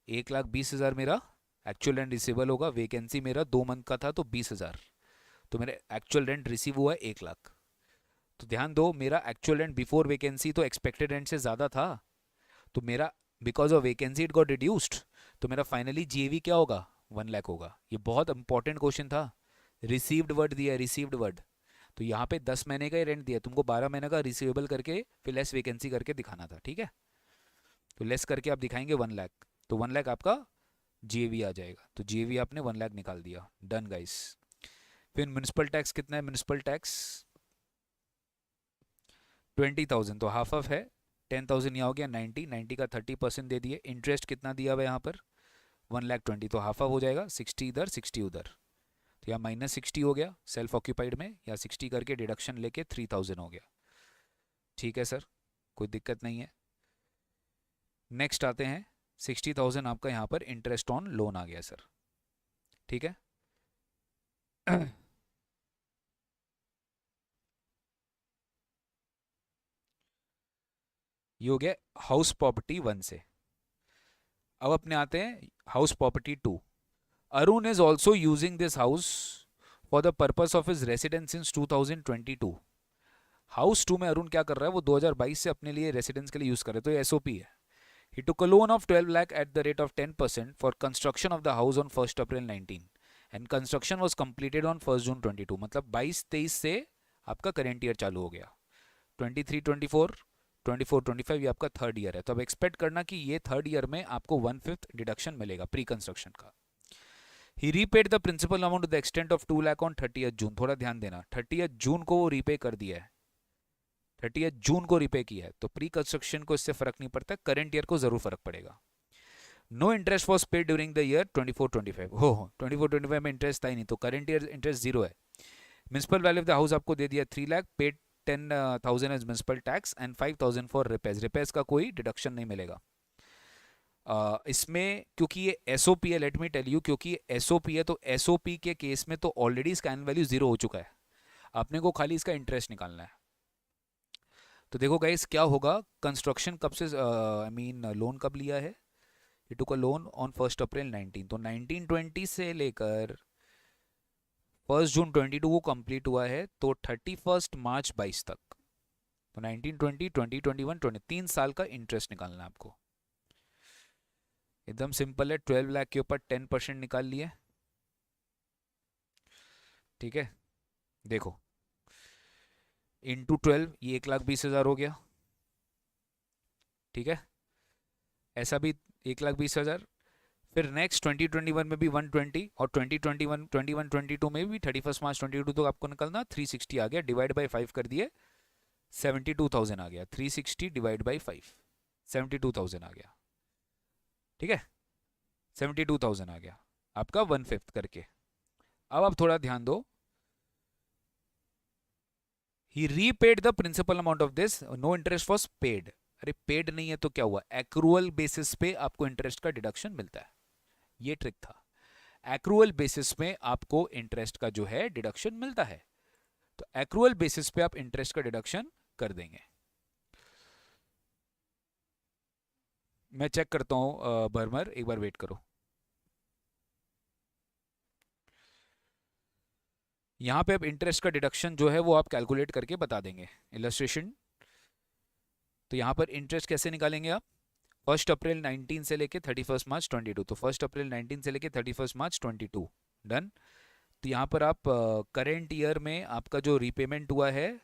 A: 1,20,000 मेरा एक्चुअल रेंट रिसीवेबल होगा। वैकेंसी मेरा 2 मंथ का था तो 20,000, तो मेरा एक्चुअल रेंट रिसीव हुआ है 1,00,000। तो ध्यान दो, मेरा एक्चुअल रेंट बिफोर वैकेंसी तो एक्सपेक्टेड रेंट से ज़्यादा था, तो मेरा because of vacancy it got reduced, तो मेरा फाइनली जीएवी क्या होगा 1 लाख होगा। ये बहुत इंपॉर्टेंट क्वेश्चन था। रिसीव्ड वर्ड दिया है, रिसीव्ड वर्ड, तो यहाँ पे 10 महीने का ही रेंट दिया, तुमको 12 महीने का रिसीवेबल करके फिर लेस वैकेंसी करके दिखाना था, ठीक है। तो लेस करके आप दिखाएंगे 1 लाख, तो 1 लाख आपका जीएवी आ जाएगा। तो जीएवी आपने 1 लाख निकाल दिया, डन गाइस। फिर म्यूनिसिपल टैक्स कितना है, म्यूनिसिपल टैक्स 20,000, तो हाफ ऑफ है 10,000, यहाँ हो गया 90 का 30% दे दिए। इंटरेस्ट कितना दिया हुआ है यहाँ पर 1,20,000, तो हाफ ऑफ हो जाएगा 60 इधर 60 उधर, तो यहाँ -60 हो गया सेल्फ ऑक्यूपाइड में, या 60 करके डिडक्शन लेके 3,000 हो गया, ठीक है सर, कोई दिक्कत नहीं है। नेक्स्ट आते हैं 60,000 आपका यहाँ पर इंटरेस्ट ऑन लोन आ गया सर, ठीक है। ये हो गया हाउस प्रॉपर्टी 1 से। अब अपने आते हैं house property 2। Arun is also using this house for the purpose of his residence since 2022। House 2 में अरुण क्या कर रहा है, वो 2022 से अपने लिए रेसिडेंस के लिए यूज कर रहे हैं, तो ये एसओपी है। He took a loan of 12 lakh at the rate of 10% for construction of the house on 1st April 19 and construction was completed on 1st June 22। मतलब 22-23 से आपका करेंट ईयर चालू हो गया। 23-24, 24-25 ये आपका थर्ड ईयर है। तो अब एक्सपेक्ट करना कि ये थर्ड ईयर में आपको 1/5 डिडक्शन मिलेगा प्री कंस्ट्रक्शन का। He repaid the principal amount to the extent of 2 lakh on 30th June. थोड़ा ध्यान देना, 30th जून को वो रीपे कर दिया है, 30th जून को रीपे किया है, तो प्री कंस्ट्रक्शन को इससे फर्क नहीं पड़ता, करंट ईयर को जरूर फर्क पड़ेगा। No interest was paid during the year 24-25। हो 24-25 में इंटरेस्ट था ही नहीं, तो करंट ईयर इंटरेस्ट जीरो है। Municipal value of the house आपको दे दिया 3 lakh, paid 10,000 as municipal tax and 5,000 for repairs. Repairs का कोई डिडक्शन नहीं मिलेगा इसमें, क्योंकि ये एसओपी है। लेट मी टेल यू, क्योंकि एसओपी है तो एसओपी के केस में तो ऑलरेडी इसका एनुअल वैल्यू जीरो हो चुका है, आपने को खाली इसका इंटरेस्ट निकालना है। तो देखो गाइस क्या होगा, कंस्ट्रक्शन कब से आई मीन लोन कब लिया है, ये टुक अ लोन ऑन 1st अप्रैल 19, तो 1920 से लेकर 1st जून 22 को कंप्लीट हुआ है, तो 31st मार्च 22 तक, तो 1920, 20, 21, 20 3 साल का इंटरेस्ट निकालना है आपको। एकदम सिंपल है, 12 लाख के ऊपर 10% निकाल लिए, ठीक है। देखो इंटू 12 ये 1,20,000 हो गया, ठीक है। ऐसा भी 1,20,000। फिर नेक्स्ट 2021 में भी 120 और 2021 21 22 में भी 31st मार्च 22 तो आपको निकलना 360 आ गया, डिवाइड बाई 5 कर दिए 72,000 आ गया। 360 डिवाइड बाई 5 72,000 आ गया, ठीक है। 72,000 आ गया आपका 1/5 करके। अब आप थोड़ा ध्यान दो, he repaid the principal amount of this, no interest was paid. अरे पेड नहीं है तो क्या हुआ, एक्रूअल बेसिस पे आपको इंटरेस्ट का डिडक्शन मिलता है, ये ट्रिक था। एक्रूअल बेसिस में आपको इंटरेस्ट का जो है डिडक्शन मिलता है, तो एक्रूअल बेसिस पे आप इंटरेस्ट का डिडक्शन कर देंगे। मैं चेक करता हूं भरमर, एक बार वेट करो। यहां पे अब इंटरेस्ट का डिडक्शन जो है वो आप कैलकुलेट करके बता देंगे इलस्ट्रेशन। तो यहां पर इंटरेस्ट कैसे निकालेंगे आप, 1st अप्रैल 19 से लेके 31st मार्च 22, तो 1st अप्रैल 19 से लेके 31st मार्च 22 डन। तो यहाँ पर आप करेंट ईयर में आपका जो रीपेमेंट हुआ है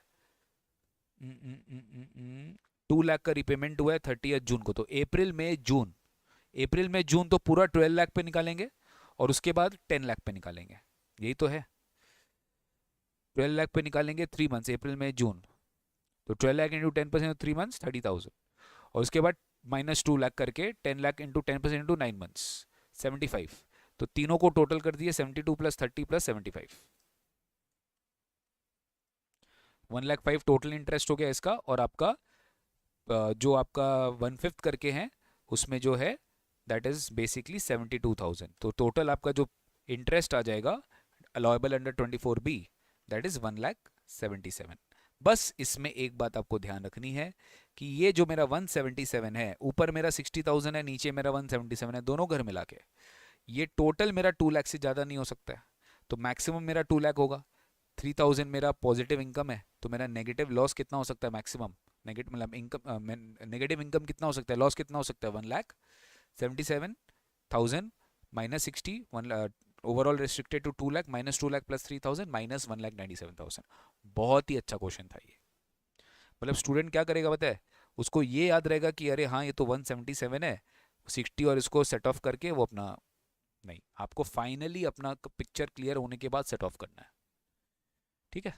A: 2 लाख का रिपेमेंट हुआ है 30th जून को, तो अप्रैल में जून, अप्रैल में जून तो पूरा 12 लाख पे निकालेंगे और उसके बाद 10 लाख पे निकालेंगे, यही तो है। 12 लाख पे निकालेंगे 3 मंथ्स, अप्रैल में जून, तो 12 लाख इंटू 10% 3 मंथ्स 30,000, और उसके बाद -2 लाख करके 10 लाख इंटू 10% इंटू 9 मंथ्स 75। तो तीनों को टोटल कर दिए 72 + 30 + 75, 1,05,000 टोटल इंटरेस्ट हो गया इसका। और आपका जो आपका 1/5 करके हैं उसमें जो है दैट इज बेसिकली 72,000, तो टोटल आपका जो इंटरेस्ट आ जाएगा allowable under 24B that is 1,77,000। बस इसमें एक बात आपको ध्यान रखनी है कि ये जो मेरा 177 है, ऊपर मेरा 60,000 है, नीचे मेरा 177 है, दोनों घर मिला के ये टोटल मेरा 2 लाख से ज़्यादा नहीं हो सकता है, तो मैक्सिमम मेरा 2 लाख होगा। 3,000 मेरा पॉजिटिव इनकम है, तो मेरा नेगेटिव लॉस कितना हो सकता है, मैक्सिमम नेगेटिव मतलब इनकम, नेगेटिव इनकम कितना हो सकता है, लॉस कितना हो सकता है, 1,77,000 minus 60, overall restricted to 2 lakh, -2 lakh + 3,000 -1,97,000। बहुत ही अच्छा क्वेश्चन था ये। मतलब स्टूडेंट क्या करेगा पता है, उसको ये याद रहेगा कि अरे हाँ ये तो 177 है, 60 और इसको सेट ऑफ करके वो अपना, नहीं, आपको फाइनली अपना पिक्चर क्लियर होने के बाद सेट ऑफ करना है, ठीक है।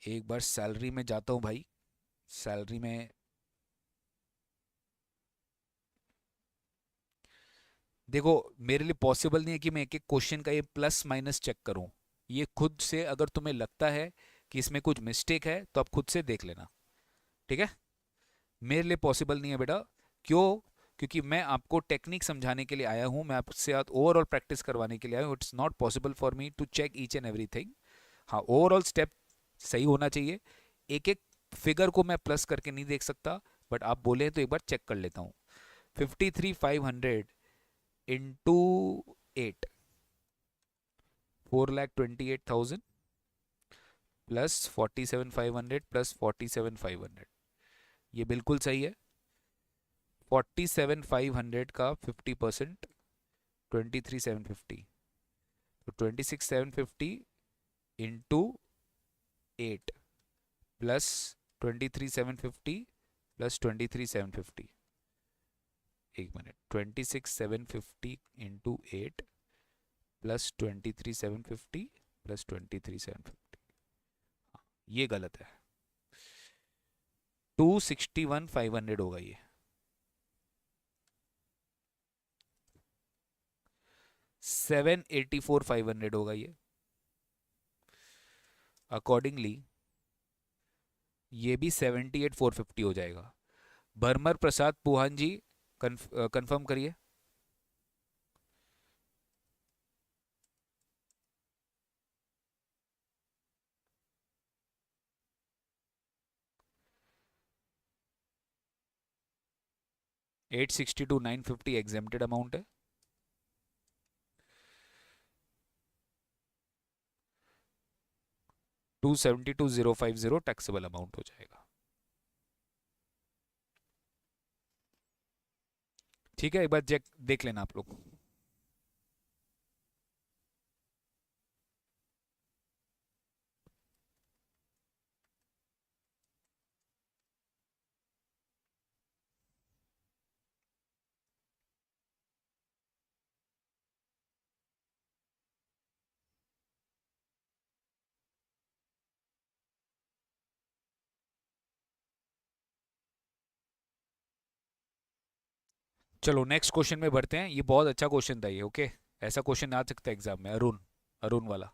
A: एक बार सैलरी में जाता हूं भाई, सैलरी में देखो मेरे लिए पॉसिबल नहीं है कि मैं एक एक क्वेश्चन का ये प्लस माइनस चेक करूं, ये खुद से अगर तुम्हें लगता है कि इसमें कुछ मिस्टेक है तो आप खुद से देख लेना, ठीक है। मेरे लिए पॉसिबल नहीं है बेटा क्यों? क्योंकि मैं आपको टेक्निक समझाने के लिए आया हूँ, मैं आपसे ओवरऑल प्रैक्टिस करवाने के लिए आया हूँ. It's not possible for me to check each and everything. हाँ, ओवरऑल स्टेप सही होना चाहिए. एक एक फिगर को मैं प्लस करके नहीं देख सकता, बट आप बोले तो एक बार चेक कर लेता हूँ. 53,500 इंटू 8, 4,28,000 प्लस 47,500 प्लस 47,500, ये बिल्कुल सही है. 47,500 का 50% 23,750, तो 26,750 इंटू 8 प्लस 23,750 प्लस 23,750. एक मिनट, 26,750 इंटू 8 प्लस 23,750 प्लस 23,750, ये गलत है. 261,500 होगा ये. 784,500 होगा ये. अकॉर्डिंगली ये भी 78,450 हो जाएगा. भरमर प्रसाद पुहान जी, कंफर्म करिए. एट 950 एग्जेम्प्टेड अमाउंट है. 272,050 टैक्सेबल अमाउंट हो जाएगा. ठीक है, एक बार चेक देख लेना आप लोग. चलो नेक्स्ट क्वेश्चन में बढ़ते हैं. ये बहुत अच्छा क्वेश्चन था ये. ओके, ऐसा क्वेश्चन आ सकता है एग्जाम में. अरुण, अरुण वाला.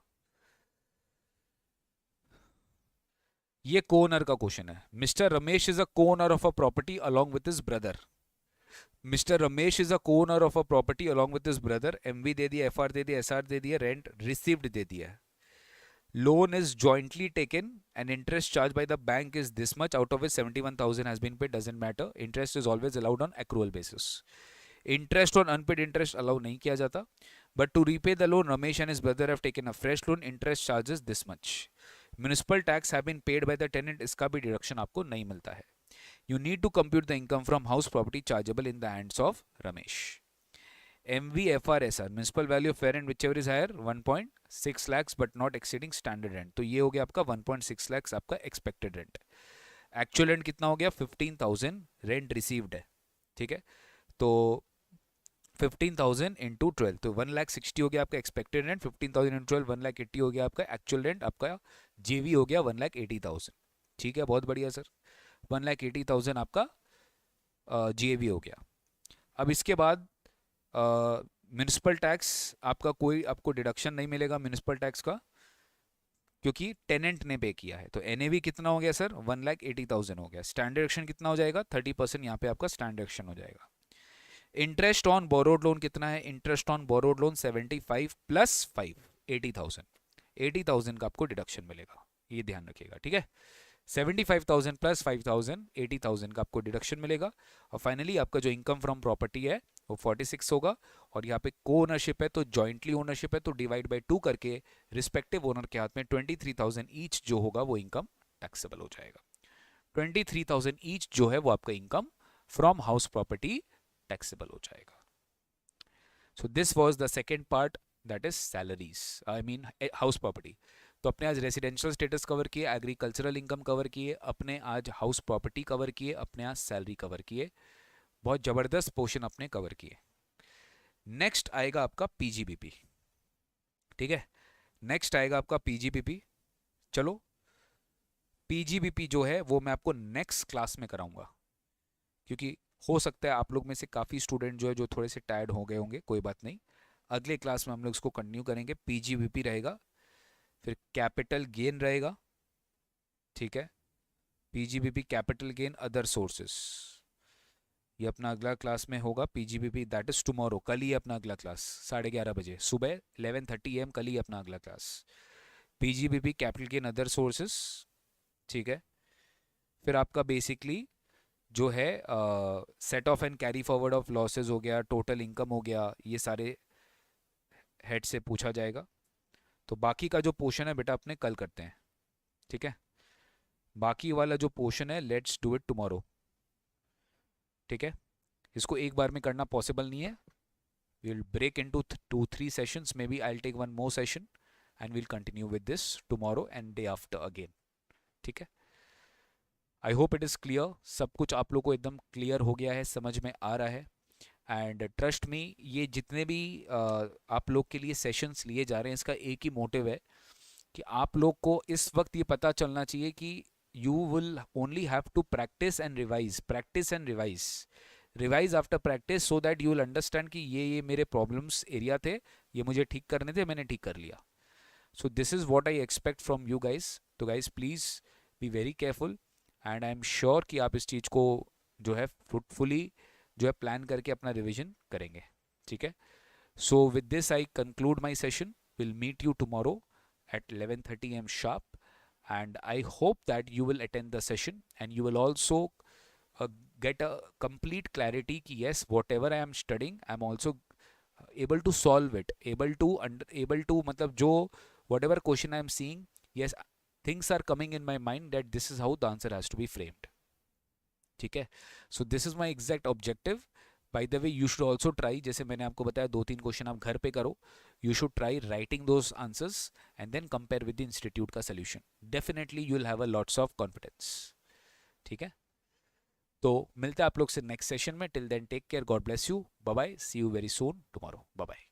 A: ये को ओनर का क्वेश्चन है. Mister Ramesh is a co owner of a property along with his brother. Mister Ramesh is a co owner of a property along with his brother. MV दे दिया, एफआर दे दिया, एसआर दे दिया, रेंट रिसीव्ड दे दिया. Loan is jointly taken and interest charged by the bank is this much, out of which 71,000 has been paid. Doesn't matter, interest is always allowed on accrual basis. Interest on unpaid interest allow नहीं किया जाता. But to repay the loan, Ramesh and his brother have taken a fresh loan. Interest charges this much. Municipal tax have been paid by the tenant. इसका भी deduction आपको नहीं मिलता है. You need to compute the income from house property chargeable in the hands of Ramesh. MVFRSR, municipal value of fair and whichever is higher, 1.6 lakhs but not exceeding standard rent. तो ये हो गया आपका 1.6 lakhs आपका expected rent. Actual rent कितना हो गया? 15,000 rent received है. ठीक है, तो 15,000 इंटू 12, तो 1,60,000 हो गया आपका एक्सपेक्टेड रेंट. 15,000 इंटू 12, 1,80,000 हो गया आपका एक्चुअल रेंट. आपका जेवी हो गया 1,80,000. ठीक है, बहुत बढ़िया सर. 1,80,000 आपका जेवी हो गया. अब इसके बाद म्यूनिसिपल टैक्स आपका कोई आपको डिडक्शन नहीं मिलेगा म्यूनिसिपल टैक्स का, क्योंकि टेनेंट ने पे किया है. तो एनएवी कितना हो गया सर? 1,80,000 हो गया. स्टैंडर्ड डिडक्शन कितना हो जाएगा? 30% यहाँ पे आपका स्टैंडर्ड डिडक्शन हो जाएगा. इंटरेस्ट ऑन बोरोड लोन कितना है? Interest on borrowed loan 75 plus 5, 80,000. 80,000 का आपको डिडक्शन मिलेगा, ये ध्यान रखिएगा. ठीक है, 75,000 प्लस 5,000, 80,000 का आपको डिडक्शन मिलेगा. और फाइनली आपका जो इनकम फ्रॉम प्रॉपर्टी है वो 46 होगा. और यहाँ पे को ओनरशिप है तो जॉइंटली ओनरशिप है, तो डिवाइड बाय 2 करके रिस्पेक्टिव ओनर के हाथ में 23,000 ईच जो होगा वो इनकम टैक्सेबल हो जाएगा. 23,000 ईच जो है वो आपका income from house property taxable हो जाएगा. So this was the second part, that is salaries, I mean house property. तो अपने आज रेसिडेंशियल स्टेटस कवर किए, एग्रीकल्चरल इनकम कवर किए, अपने आज हाउस प्रॉपर्टी कवर किए, अपने आज सैलरी कवर किए. बहुत ज़बरदस्त पोर्शन अपने कवर किए. नेक्स्ट आएगा आपका पीजीबीपी. ठीक है, नेक्स्ट आएगा आपका पीजीबीपी. चलो, पीजीबीपी जो है वो मैं आपको नेक्स्ट क्लास में कराऊंगा, क्योंकि हो सकता है आप लोग में से काफ़ी स्टूडेंट जो है जो थोड़े से टायर्ड हो गए होंगे. कोई बात नहीं, अगले क्लास में हम लोग इसको कंटिन्यू करेंगे. पीजीबीपी रहेगा, फिर कैपिटल गेन रहेगा. ठीक है, PGBP capital gain other sources, ये अपना अगला क्लास में होगा पीजीबीपी, दैट इज टुमारो, कल ही अपना अगला क्लास 11:30 बजे सुबह 11:30 AM, कल ही अपना अगला class PGBP capital gain other sources. ठीक है, फिर आपका बेसिकली जो है set of and carry forward of losses हो गया, टोटल इनकम हो गया, ये सारे हेड से पूछा जाएगा। तो बाकी का जो पोर्शन है बेटा अपने कल करते हैं, ठीक है। बाकी वाला जो पोर्शन है लेट्स डू इट टुमारो, ठीक है। इसको एक बार में करना पॉसिबल नहीं है, we'll break into 2-3 sessions, maybe I'll take one more session and we'll continue with this tomorrow and day after again, ठीक है। I hope it is clear, सब कुछ आप लोग को एकदम क्लियर हो गया है, समझ में आ रहा है। एंड ट्रस्ट मी, ये जितने भी आप लोग के लिए सेशंस लिए जा रहे हैं, इसका एक ही मोटिव है कि आप लोग को इस वक्त ये पता चलना चाहिए कि you will only have to practice and revise, practice and revise, revise after practice, so that you will understand कि ये मेरे प्रॉब्लम्स एरिया थे, ये मुझे ठीक करने थे, मैंने ठीक कर लिया। So this is what I expect from you guys. तो guys please be very careful and I am sure कि आप इस चीज़ को जो है फ्रूटफुली जो है प्लान करके अपना रिविजन करेंगे, ठीक है। So with this I conclude my session, will meet you tomorrow at 11:30 AM sharp, and I hope that you will attend the session and you will also get a complete clarity कि yes, whatever I am studying I am also able to solve it, able to मतलब जो whatever question I am seeing, yes, things are coming in my mind that this is how the answer has to be framed, ठीक है। So this is my exact objective. By the way you should also try, जैसे मैंने आपको बताया 2-3 question आप घर पे करो, you should try writing those answers and then compare with the institute का solution, definitely you will have a lots of confidence, ठीक है। तो मिलते हैं आप लोग से नेक्स्ट सेशन में, till then take care, God bless you, bye bye, see you very soon tomorrow, bye bye.